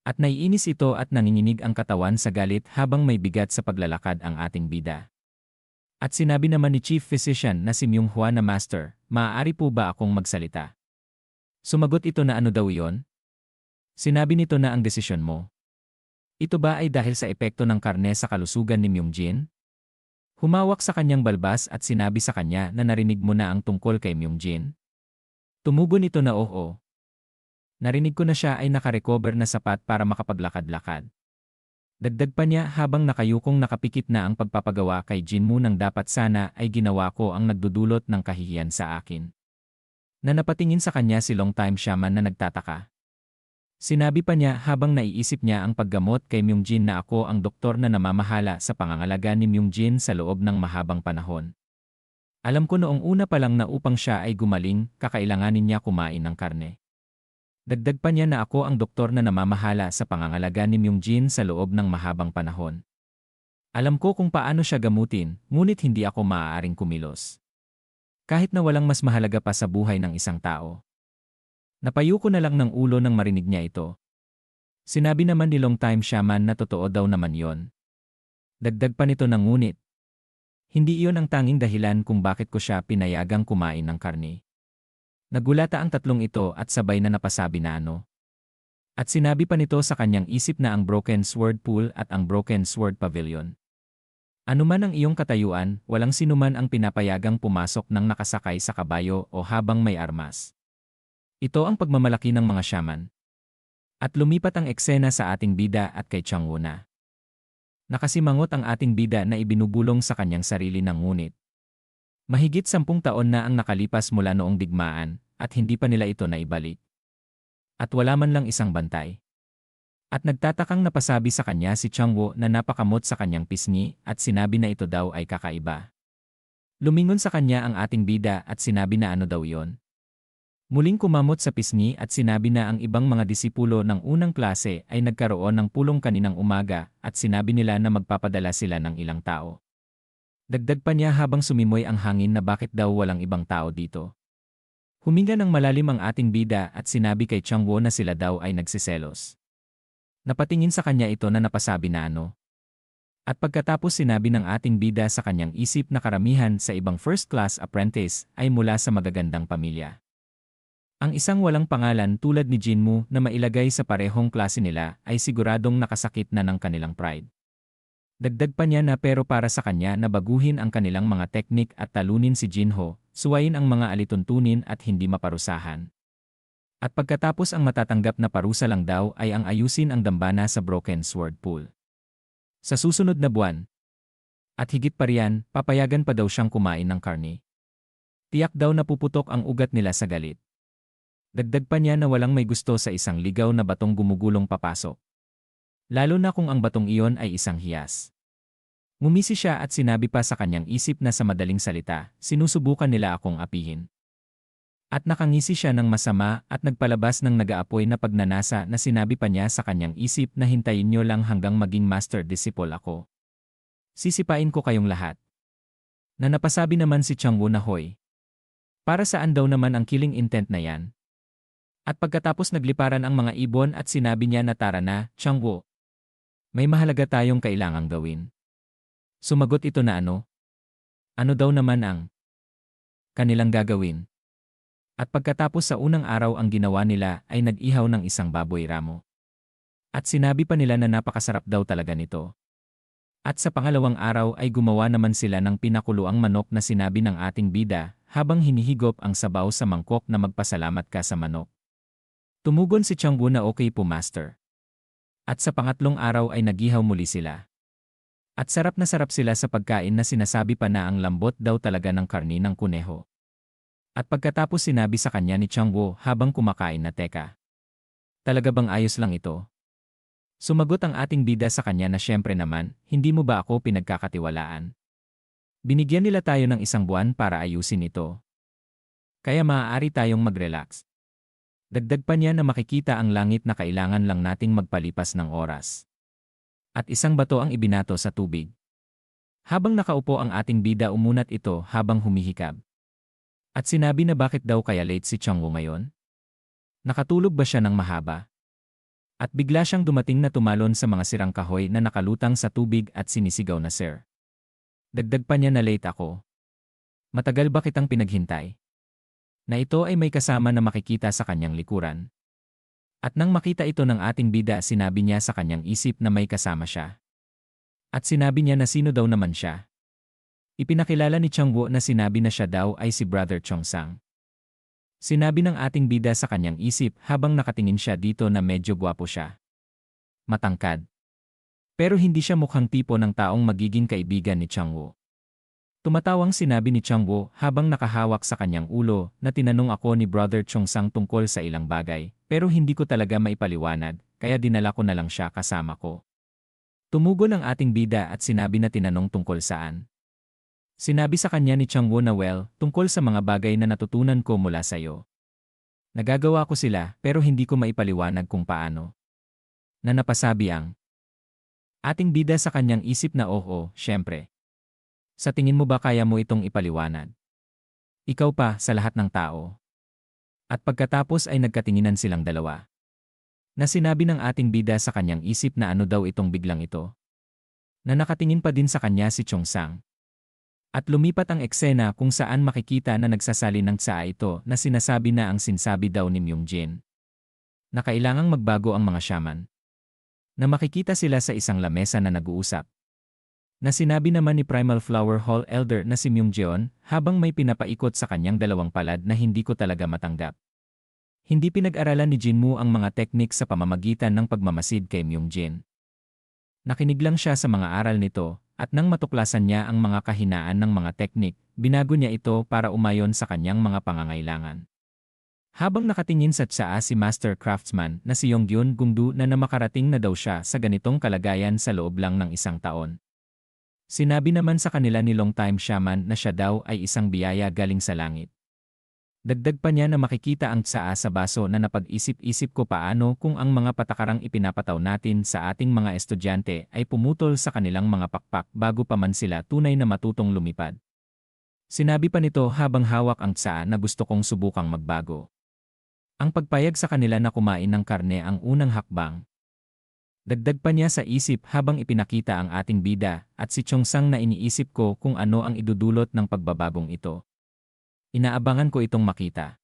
At naiinis ito at nanginginig ang katawan sa galit habang may bigat sa paglalakad ang ating bida. At sinabi naman ni Chief Physician na si Myunghwa na Master, maaari po ba akong magsalita? Sumagot ito na ano daw iyon? Sinabi nito na ang desisyon mo. Ito ba ay dahil sa epekto ng karne sa kalusugan ni Myungjin? Humawak sa kanyang balbas at sinabi sa kanya na narinig mo na ang tungkol kay Myungjin. Tumugon ito na oo. Narinig ko na siya ay nakarecover na sapat para makapaglakad-lakad. Dagdag pa niya habang nakayukong nakapikit na ang pagpapagawa kay Jinmu nang dapat sana ay ginawa ko ang nagdudulot ng kahihiyan sa akin. Na napatingin sa kanya si Longtime Shaman na nagtataka. Sinabi pa niya habang naiisip niya ang paggamot kay Myungjin na ako ang doktor na namamahala sa pangangalaga ni Myungjin sa loob ng mahabang panahon. Alam ko noong una pa lang na upang siya ay gumaling, kakailanganin niya kumain ng karne. Dagdag pa niya na ako ang doktor na namamahala sa pangangalaga ni Myungjin sa loob ng mahabang panahon. Alam ko kung paano siya gamutin, ngunit hindi ako maaaring kumilos. Kahit na walang mas mahalaga pa sa buhay ng isang tao. Napayuko na lang ng ulo nang marinig niya ito. Sinabi naman ni Longtime Shaman na totoo daw naman yon. Dagdag pa nito ng ngunit. Hindi iyon ang tanging dahilan kung bakit ko siya pinayagang kumain ng karne. Nagulata ang tatlong ito at sabay na napasabi na ano. At sinabi pa nito sa kanyang isip na ang Broken Sword Pool at ang Broken Sword Pavilion. Ano man ang iyong katayuan, walang sinuman ang pinapayagang pumasok ng nakasakay sa kabayo o habang may armas. Ito ang pagmamalaki ng mga shaman. At lumipat ang eksena sa ating bida at kay Changwoo na. Nakasimangot ang ating bida na ibinubulong sa kanyang sarili ng ngunit. Mahigit 10 taon na ang nakalipas mula noong digmaan, at hindi pa nila ito naibalik. At wala man lang isang bantay. At nagtatakang napasabi sa kanya si Changwoo na napakamot sa kanyang pisngi at sinabi na ito daw ay kakaiba. Lumingon sa kanya ang ating bida at sinabi na ano daw yon. Muling kumamot sa pisngi at sinabi na ang ibang mga disipulo ng unang klase ay nagkaroon ng pulong kaninang umaga at sinabi nila na magpapadala sila ng ilang tao. Dagdag pa niya habang sumimoy ang hangin na bakit daw walang ibang tao dito. Huminga ng malalim ang ating bida at sinabi kay Changwoo na sila daw ay nagsiselos. Napatingin sa kanya ito na napasabi na ano. At pagkatapos sinabi ng ating bida sa kanyang isip na karamihan sa ibang first-class apprentice ay mula sa magagandang pamilya. Ang isang walang pangalan tulad ni Jinmu na mailagay sa parehong klase nila ay siguradong nakasakit na ng kanilang pride. Dagdag pa niya na pero para sa kanya na baguhin ang kanilang mga teknik at talunin si Jinho, suwayin ang mga alituntunin at hindi maparusahan. At pagkatapos ang matatanggap na parusa lang daw ay ang ayusin ang dambana sa Broken Sword Pool. Sa susunod na buwan. At higit pa riyan, papayagan pa daw siyang kumain ng karne. Tiyak daw na puputok ang ugat nila sa galit. Dagdag pa niya na walang may gusto sa isang ligaw na batong gumugulong papasok. Lalo na kung ang batong iyon ay isang hiyas. Ngumisi siya at sinabi pa sa kanyang isip na sa madaling salita, sinusubukan nila akong apihin. At nakangisi siya ng masama at nagpalabas ng nag-aapoy na pagnanasa na sinabi pa niya sa kanyang isip na hintayin niyo lang hanggang maging master disciple ako. Sisipain ko kayong lahat. Na napasabi naman si Changwoo na hoy. Para saan daw naman ang killing intent na yan? At pagkatapos nagliparan ang mga ibon at sinabi niya na tara na, Changwoo. May mahalaga tayong kailangang gawin. Sumagot ito na ano? Ano daw naman ang kanilang gagawin. At pagkatapos sa unang araw ang ginawa nila ay nag-ihaw ng isang baboy ramo. At sinabi pa nila na napakasarap daw talaga nito. At sa pangalawang araw ay gumawa naman sila ng pinakuluang manok na sinabi ng ating bida habang hinihigop ang sabaw sa mangkok na magpasalamat ka sa manok. Tumugon si Changwoo na okay po master. At sa pangatlong araw ay nagihaw muli sila. At sarap na sarap sila sa pagkain na sinasabi pa na ang lambot daw talaga ng karni ng kuneho. At pagkatapos sinabi sa kanya ni Changwoo habang kumakain na teka. Talaga bang ayos lang ito? Sumagot ang ating bida sa kanya na syempre naman, hindi mo ba ako pinagkakatiwalaan? Binigyan nila tayo ng 1 buwan para ayusin ito. Kaya maaari tayong mag-relax. Dagdag pa niya na makikita ang langit na kailangan lang nating magpalipas ng oras. At isang bato ang ibinato sa tubig. Habang nakaupo ang ating bida umunat ito habang humihikab. At sinabi na bakit daw kaya late si Changwoo ngayon? Nakatulog ba siya ng mahaba? At bigla siyang dumating na tumalon sa mga sirang kahoy na nakalutang sa tubig at sinisigaw na sir. Dagdag pa niya na late ako. Matagal ba kitang pinaghintay? Na ito ay may kasama na makikita sa kanyang likuran. At nang makita ito ng ating bida sinabi niya sa kanyang isip na may kasama siya. At sinabi niya na sino daw naman siya. Ipinakilala ni Changwoo na sinabi na siya daw ay si Brother Chongsang. Sinabi ng ating bida sa kanyang isip habang nakatingin siya dito na medyo gwapo siya. Matangkad. Pero hindi siya mukhang tipo ng taong magiging kaibigan ni Changwoo. Tumatawang sinabi ni Changwoo habang nakahawak sa kanyang ulo na tinanong ako ni Brother Chongsang tungkol sa ilang bagay, pero hindi ko talaga maipaliwanag, kaya dinala ko na lang siya kasama ko. Tumugon ang ating bida at sinabi na tinanong tungkol saan. Sinabi sa kanya ni Changwoo na tungkol sa mga bagay na natutunan ko mula sa iyo. Nagagawa ko sila pero hindi ko maipaliwanag kung paano. Na napasabi ang ating bida sa kanyang isip na oo, syempre. Sa tingin mo ba kaya mo itong ipaliwanag? Ikaw pa sa lahat ng tao. At pagkatapos ay nagkatinginan silang dalawa. Na sinabi ng ating bida sa kanyang isip na ano daw itong biglang ito. Na nakatingin pa din sa kanya si Chongsang. At lumipat ang eksena kung saan makikita na nagsasalin ng tsaa ito na sinasabi na ang sinsabi daw ni Myungjin. Na kailangang magbago ang mga shaman. Na makikita sila sa isang lamesa na nag-uusap. Na sinabi naman ni Primal Flower Hall Elder na si Myungjeon habang may pinapaikot sa kanyang 2 palad na hindi ko talaga matanggap. Hindi pinag-aralan ni Jinmu ang mga teknik sa pamamagitan ng pagmamasid kay Myungjin. Nakinig lang siya sa mga aral nito. At nang matuklasan niya ang mga kahinaan ng mga teknik, binago niya ito para umayon sa kanyang mga pangangailangan. Habang nakatingin sa tsaa si Master Craftsman na si Yonggyun Gungdu na namakarating na daw siya sa ganitong kalagayan sa loob lang ng 1 taon. Sinabi naman sa kanila ni Longtime Shaman na siya daw ay isang biyaya galing sa langit. Dagdag pa niya na makikita ang tsaa sa baso na napag-isip-isip ko paano kung ang mga patakarang ipinapataw natin sa ating mga estudyante ay pumutol sa kanilang mga pakpak bago pa man sila tunay na matutong lumipad. Sinabi pa nito habang hawak ang tsaa na gusto kong subukang magbago. Ang pagpayag sa kanila na kumain ng karne ang unang hakbang. Dagdag pa niya sa isip habang ipinakita ang ating bida at si Chongsang na iniisip ko kung ano ang idudulot ng pagbabagong ito. Inaabangan ko itong makita.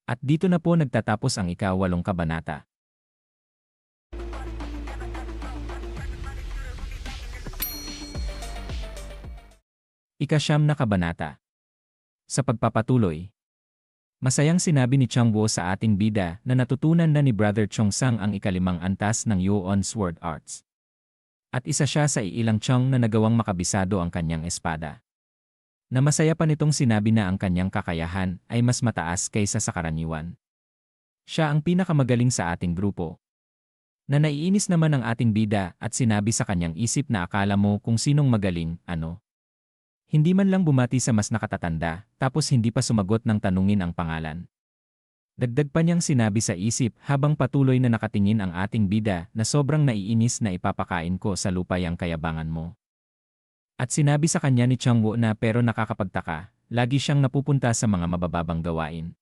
At dito na po nagtatapos ang ika-8 kabanata. Ika-9 na kabanata. Sa pagpapatuloy. Masayang sinabi ni Changwoo sa ating bida na natutunan na ni Brother Chongsang ang 5 antas ng Yuon Sword Arts. At isa siya sa ilang Chong na nagawang makabisado ang kanyang espada. Na masaya pa nitong sinabi na ang kanyang kakayahan ay mas mataas kaysa sa karaniwan. Siya ang pinakamagaling sa ating grupo. Na naiinis naman ang ating bida at sinabi sa kanyang isip na akala mo kung sinong magaling, ano? Hindi man lang bumati sa mas nakatatanda, tapos hindi pa sumagot ng tanungin ang pangalan. Dagdag pa niyang sinabi sa isip habang patuloy na nakatingin ang ating bida na sobrang naiinis na ipapakain ko sa lupa yang kayabangan mo. At sinabi sa kanya ni Changwoo na pero nakakapagtaka, lagi siyang napupunta sa mga mabababang gawain.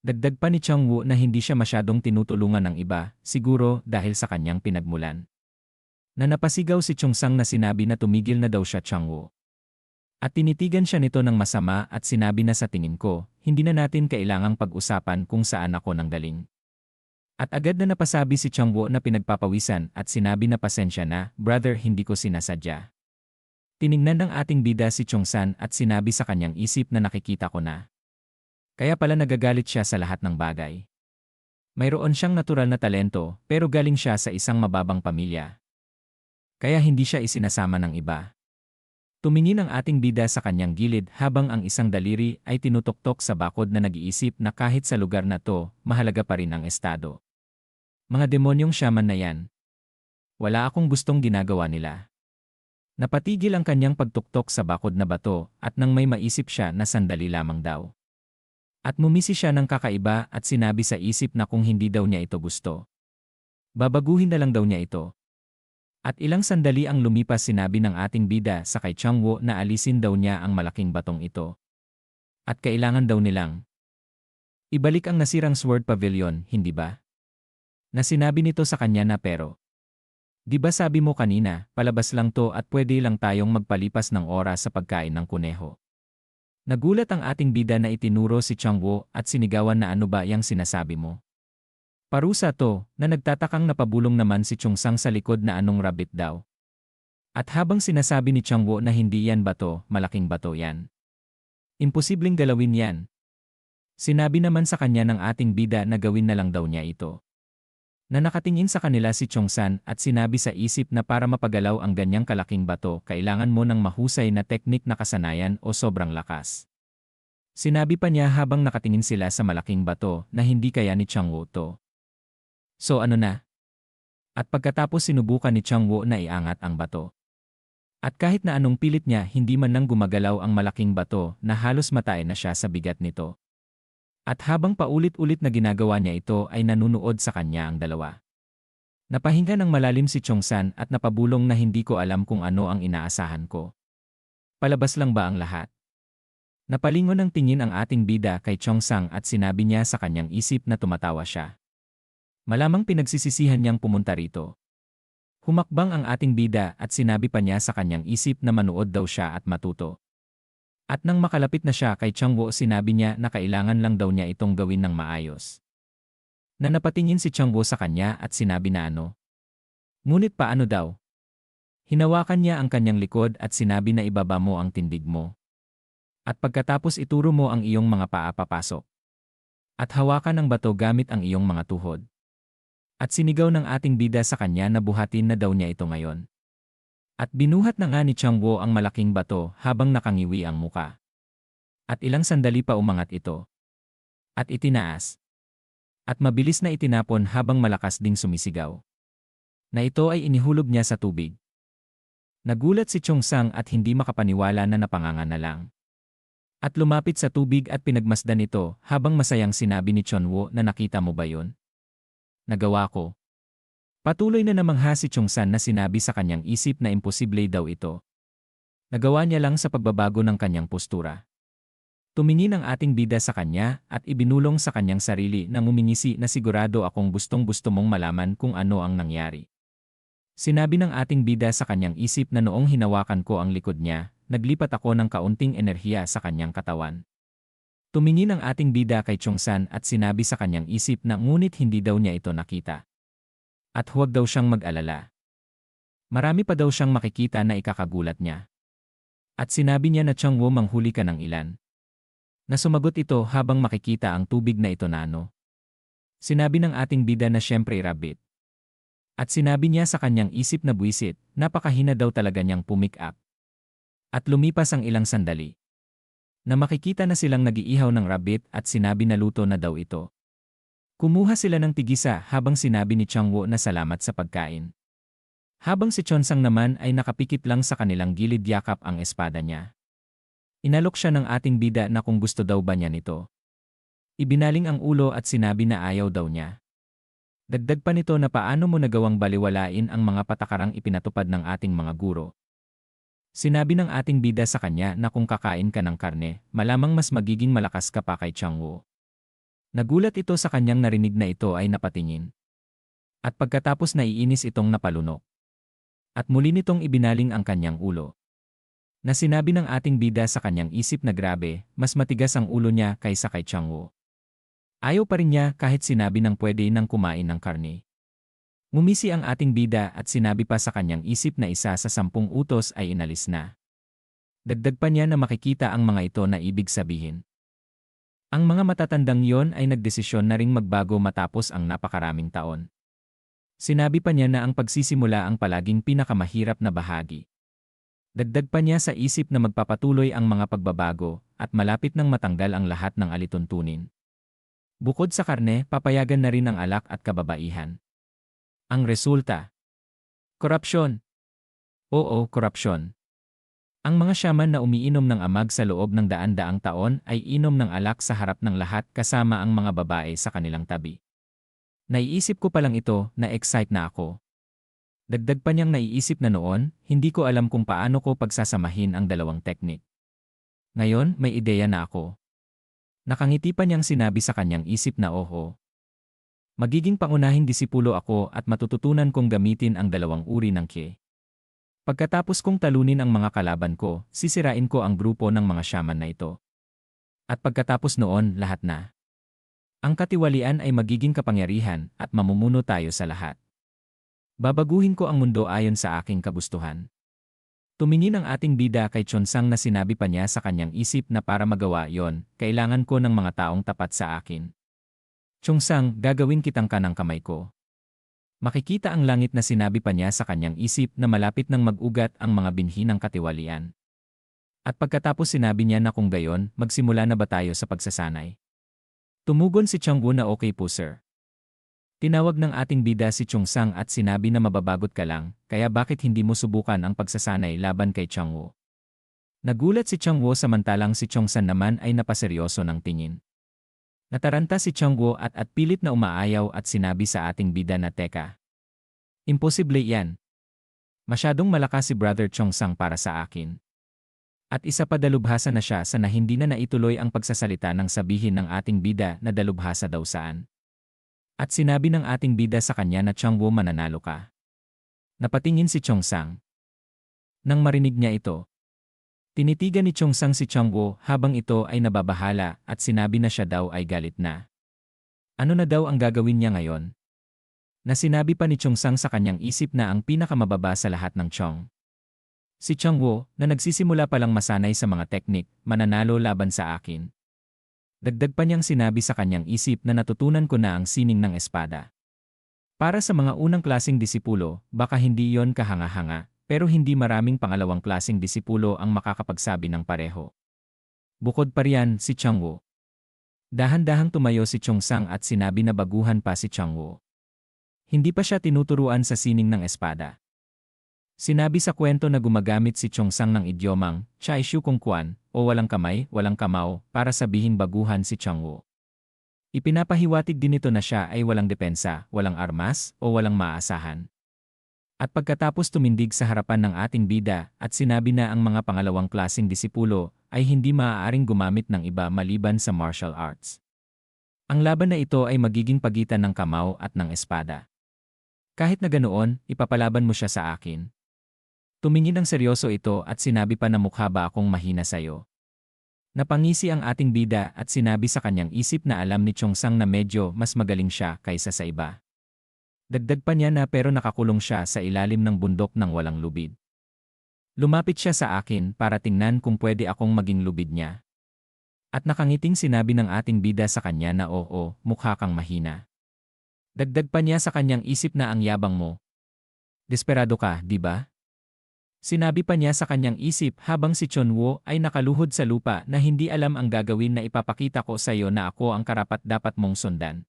Dagdag pa ni Changwoo na hindi siya masyadong tinutulungan ng iba, siguro dahil sa kanyang pinagmulan. Na napasigaw si Chongsang na sinabi na tumigil na daw siya Changwoo. At tinitigan siya nito ng masama at sinabi na sa tingin ko, hindi na natin kailangang pag-usapan kung saan ako nanggaling. At agad na napasabi si Changwo na pinagpapawisan at sinabi na pasensya na, brother hindi ko sinasadya. Tiningnan ng ating bida si Chongsan at sinabi sa kanyang isip na nakikita ko na. Kaya pala nagagalit siya sa lahat ng bagay. Mayroon siyang natural na talento pero galing siya sa isang mababang pamilya. Kaya hindi siya isinasama ng iba. Tumingin ang ating bida sa kanyang gilid habang ang isang daliri ay tinutoktok sa bakod na nag-iisip na kahit sa lugar na to, mahalaga pa rin ang estado. Mga demonyong shaman na yan. Wala akong gustong ginagawa nila. Napatigil ang kanyang pagtuktok sa bakod na bato at nang may maisip siya na sandali lamang daw. At mumisi siya ng kakaiba at sinabi sa isip na kung hindi daw niya ito gusto. Babaguhin na lang daw niya ito. At ilang sandali ang lumipas sinabi ng ating bida sa kay Changwo na alisin daw niya ang malaking batong ito. At kailangan daw nilang ibalik ang nasirang Sword Pavilion, hindi ba? Na sinabi nito sa kanya na pero. Di ba sabi mo kanina, palabas lang to at pwede lang tayong magpalipas ng oras sa pagkain ng kuneho. Nagulat ang ating bida na itinuro si Changwo at sinigawan na ano ba yang sinasabi mo. Parusa to, na nagtatakang napabulong naman si Chungsang sa likod na anong rabbit daw. At habang sinasabi ni Changwo na hindi yan bato, malaking bato yan. Imposibleng galawin yan. Sinabi naman sa kanya ng ating bida na gawin na lang daw niya ito. Na nakatingin sa kanila si Chongsan at sinabi sa isip na para mapagalaw ang ganyang kalaking bato kailangan mo ng mahusay na teknik na kasanayan o sobrang lakas. Sinabi pa niya habang nakatingin sila sa malaking bato na hindi kaya ni Changwo to. So ano na? At pagkatapos sinubukan ni Changwo na iangat ang bato. At kahit na anong pilit niya hindi man lang gumagalaw ang malaking bato na halos matay na siya sa bigat nito. At habang paulit-ulit na ginagawa niya ito ay nanunood sa kanya ang dalawa. Napahinga ng malalim si Chongsan at napabulong na hindi ko alam kung ano ang inaasahan ko. Palabas lang ba ang lahat? Napalingon ng tingin ang ating bida kay Chongsang at sinabi niya sa kanyang isip na tumatawa siya. Malamang pinagsisisihan niyang pumunta rito. Humakbang ang ating bida at sinabi pa niya sa kanyang isip na manood daw siya at matuto. At nang makalapit na siya kay Changwo sinabi niya na kailangan lang daw niya itong gawin ng maayos. Na napatingin si Changwo sa kanya at sinabi na ano. Ngunit paano daw? Hinawakan niya ang kanyang likod at sinabi na ibaba mo ang tindig mo. At pagkatapos ituro mo ang iyong mga paa papasok. At hawakan ang bato gamit ang iyong mga tuhod. At sinigaw ng ating bida sa kanya na buhatin na daw niya ito ngayon. At binuhat na nga ni Changwo ang malaking bato habang nakangiwi ang muka. At ilang sandali pa umangat ito. At itinaas. At mabilis na itinapon habang malakas ding sumisigaw. Na ito ay inihulog niya sa tubig. Nagulat si Chongsang at hindi makapaniwala na napanganga na lang. At lumapit sa tubig at pinagmasdan ito habang masayang sinabi ni Chonwo na nakita mo ba yun? Nagawa ko. Patuloy na namangha si Chongsan na sinabi sa kanyang isip na imposible daw ito. Nagawa niya lang sa pagbabago ng kanyang postura. Tumingin ang ating bida sa kanya at ibinulong sa kanyang sarili na ngumingisi na sigurado akong gustong-gusto mong malaman kung ano ang nangyari. Sinabi ng ating bida sa kanyang isip na noong hinawakan ko ang likod niya, naglipat ako ng kaunting enerhiya sa kanyang katawan. Tumingin ang ating bida kay Chongsan at sinabi sa kanyang isip na ngunit hindi daw niya ito nakita. At huwag daw siyang mag-alala. Marami pa daw siyang makikita na ikakagulat niya. At sinabi niya na Changwo manghuli ka ng ilan. Na sumagot ito habang makikita ang tubig na ito na ano. Sinabi ng ating bida na siyempre rabbit. At sinabi niya sa kanyang isip na buwisit, napakahina daw talaga niyang pumick up. At lumipas ang ilang sandali. Na makikita na silang nag-iihaw ng rabbit at sinabi na luto na daw ito. Kumuha sila ng tigisa habang sinabi ni Changwo na salamat sa pagkain. Habang si Chonsang naman ay nakapikit lang sa kanilang gilid yakap ang espada niya. Inalok siya ng ating bida na kung gusto daw ba niya nito. Ibinaling ang ulo at sinabi na ayaw daw niya. Dagdag pa nito na paano mo nagawang baliwalain ang mga patakarang ipinatupad ng ating mga guro. Sinabi ng ating bida sa kanya na kung kakain ka ng karne, malamang mas magiging malakas ka pa kay Changwo. Nagulat ito sa kanyang narinig na ito ay napatingin. At pagkatapos naiinis itong napalunok. At muli nitong ibinaling ang kanyang ulo. Na sinabi ng ating bida sa kanyang isip na grabe, mas matigas ang ulo niya kaysa kay Changwoo. Ayaw pa rin niya kahit sinabi ng pwede nang kumain ng karne. Ngumisi ang ating bida at sinabi pa sa kanyang isip na isa sa 10 utos ay inalis na. Dagdag pa niya na makikita ang mga ito na ibig sabihin. Ang mga matatandang yon ay nagdesisyon na ring magbago matapos ang napakaraming taon. Sinabi pa niya na ang pagsisimula ang palaging pinakamahirap na bahagi. Dagdag pa niya sa isip na magpapatuloy ang mga pagbabago at malapit nang matanggal ang lahat ng alituntunin. Bukod sa karne, papayagan na rin ang alak at kababaihan. Ang resulta? Korupsyon. Oo, korupsyon. Ang mga shaman na umiinom ng amag sa loob ng daan-daang taon ay inom ng alak sa harap ng lahat kasama ang mga babae sa kanilang tabi. Naiisip ko pa lang ito, na-excite na ako. Dagdag pa niyang naiisip na noon, hindi ko alam kung paano ko pagsasamahin ang dalawang teknik. Ngayon, may ideya na ako. Nakangiti pa niyang sinabi sa kanyang isip na oho. Magiging pangunahing disipulo ako at matututunan kong gamitin ang dalawang uri ng Qi. Pagkatapos kong talunin ang mga kalaban ko, sisirain ko ang grupo ng mga shaman na ito. At pagkatapos noon, lahat na. Ang katiwalian ay magiging kapangyarihan at mamumuno tayo sa lahat. Babaguhin ko ang mundo ayon sa aking kagustuhan. Tumingin ang ating bida kay Chonsang na sinabi pa niya sa kanyang isip na para magawa yon, kailangan ko ng mga taong tapat sa akin. Chonsang, gagawin kitang kanang kamay ko. Makikita ang langit na sinabi pa niya sa kanyang isip na malapit nang mag-ugat ang mga binhi ng katiwalian. At pagkatapos sinabi niya na kung gayon, magsimula na ba tayo sa pagsasanay? Tumugon si Changwoo na okay po sir. Tinawag ng ating bida si Chungsang at sinabi na mababagot ka lang, kaya bakit hindi mo subukan ang pagsasanay laban kay Changwoo? Nagulat si Changwoo samantalang si Chongsan naman ay napaseryoso ng tingin. Nataranta si Changwoo at pilit na umaayaw at sinabi sa ating bida na teka. Imposible yan. Masyadong malakas si Brother Chungsang para sa akin. At isa pa dalubhasa na siya sa na hindi na naituloy ang pagsasalita ng sabihin ng ating bida na dalubhasa daw saan. At sinabi ng ating bida sa kanya na Changwoo mananalo ka. Napatingin si Chungsang. Nang marinig niya ito, tinitigan ni Chungsang si Changwoo habang ito ay nababahala at sinabi na siya daw ay galit na. Ano na daw ang gagawin niya ngayon? Na sinabi pa ni Chungsang sa kanyang isip na ang pinakamababa sa lahat ng Chong. Si Changwoo, na nagsisimula palang masanay sa mga teknik, mananalo laban sa akin. Dagdag pa niyang sinabi sa kanyang isip na natutunan ko na ang sining ng espada. Para sa mga unang klaseng disipulo, baka hindi yon kahanga-hanga, pero hindi maraming pangalawang klaseng disipulo ang makakapagsabi ng pareho. Bukod pa riyan, si Changwoo. Dahan-dahang tumayo si Chungsang at sinabi na baguhan pa si Changwoo. Hindi pa siya tinuturuan sa sining ng espada. Sinabi sa kwento na gumagamit si Chungsang ng idiomang Chai Shu Kung Kwan o walang kamay, walang kamao para sabihing baguhan si Changwoo. Ipinapahiwatig din ito na siya ay walang depensa, walang armas o walang maaasahan. At pagkatapos tumindig sa harapan ng ating bida at sinabi na ang mga pangalawang klaseng disipulo ay hindi maaaring gumamit ng iba maliban sa martial arts. Ang laban na ito ay magiging pagitan ng kamao at ng espada. Kahit na ganoon, ipapalaban mo siya sa akin. Tumingin ng seryoso ito at sinabi pa na mukha ba akong mahina sayo. Napangisi ang ating bida at sinabi sa kanyang isip na alam ni Chungsang na medyo mas magaling siya kaysa sa iba. Dagdag pa niya na pero nakakulong siya sa ilalim ng bundok ng walang lubid. Lumapit siya sa akin para tingnan kung pwede akong maging lubid niya. At nakangiting sinabi ng ating bida sa kanya na oo, mukha kang mahina. Dagdag pa niya sa kanyang isip na ang yabang mo. Desperado ka, di ba? Sinabi pa niya sa kanyang isip habang si Chonwoo ay nakaluhod sa lupa na hindi alam ang gagawin na ipapakita ko sa iyo na ako ang karapat-dapat mong sundan.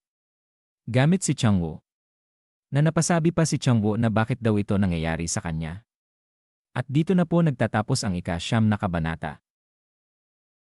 Gamit si Changwoo. Na napasabi pa si Changwoo na bakit daw ito nangyayari sa kanya. At dito na po nagtatapos ang ika-9 na kabanata.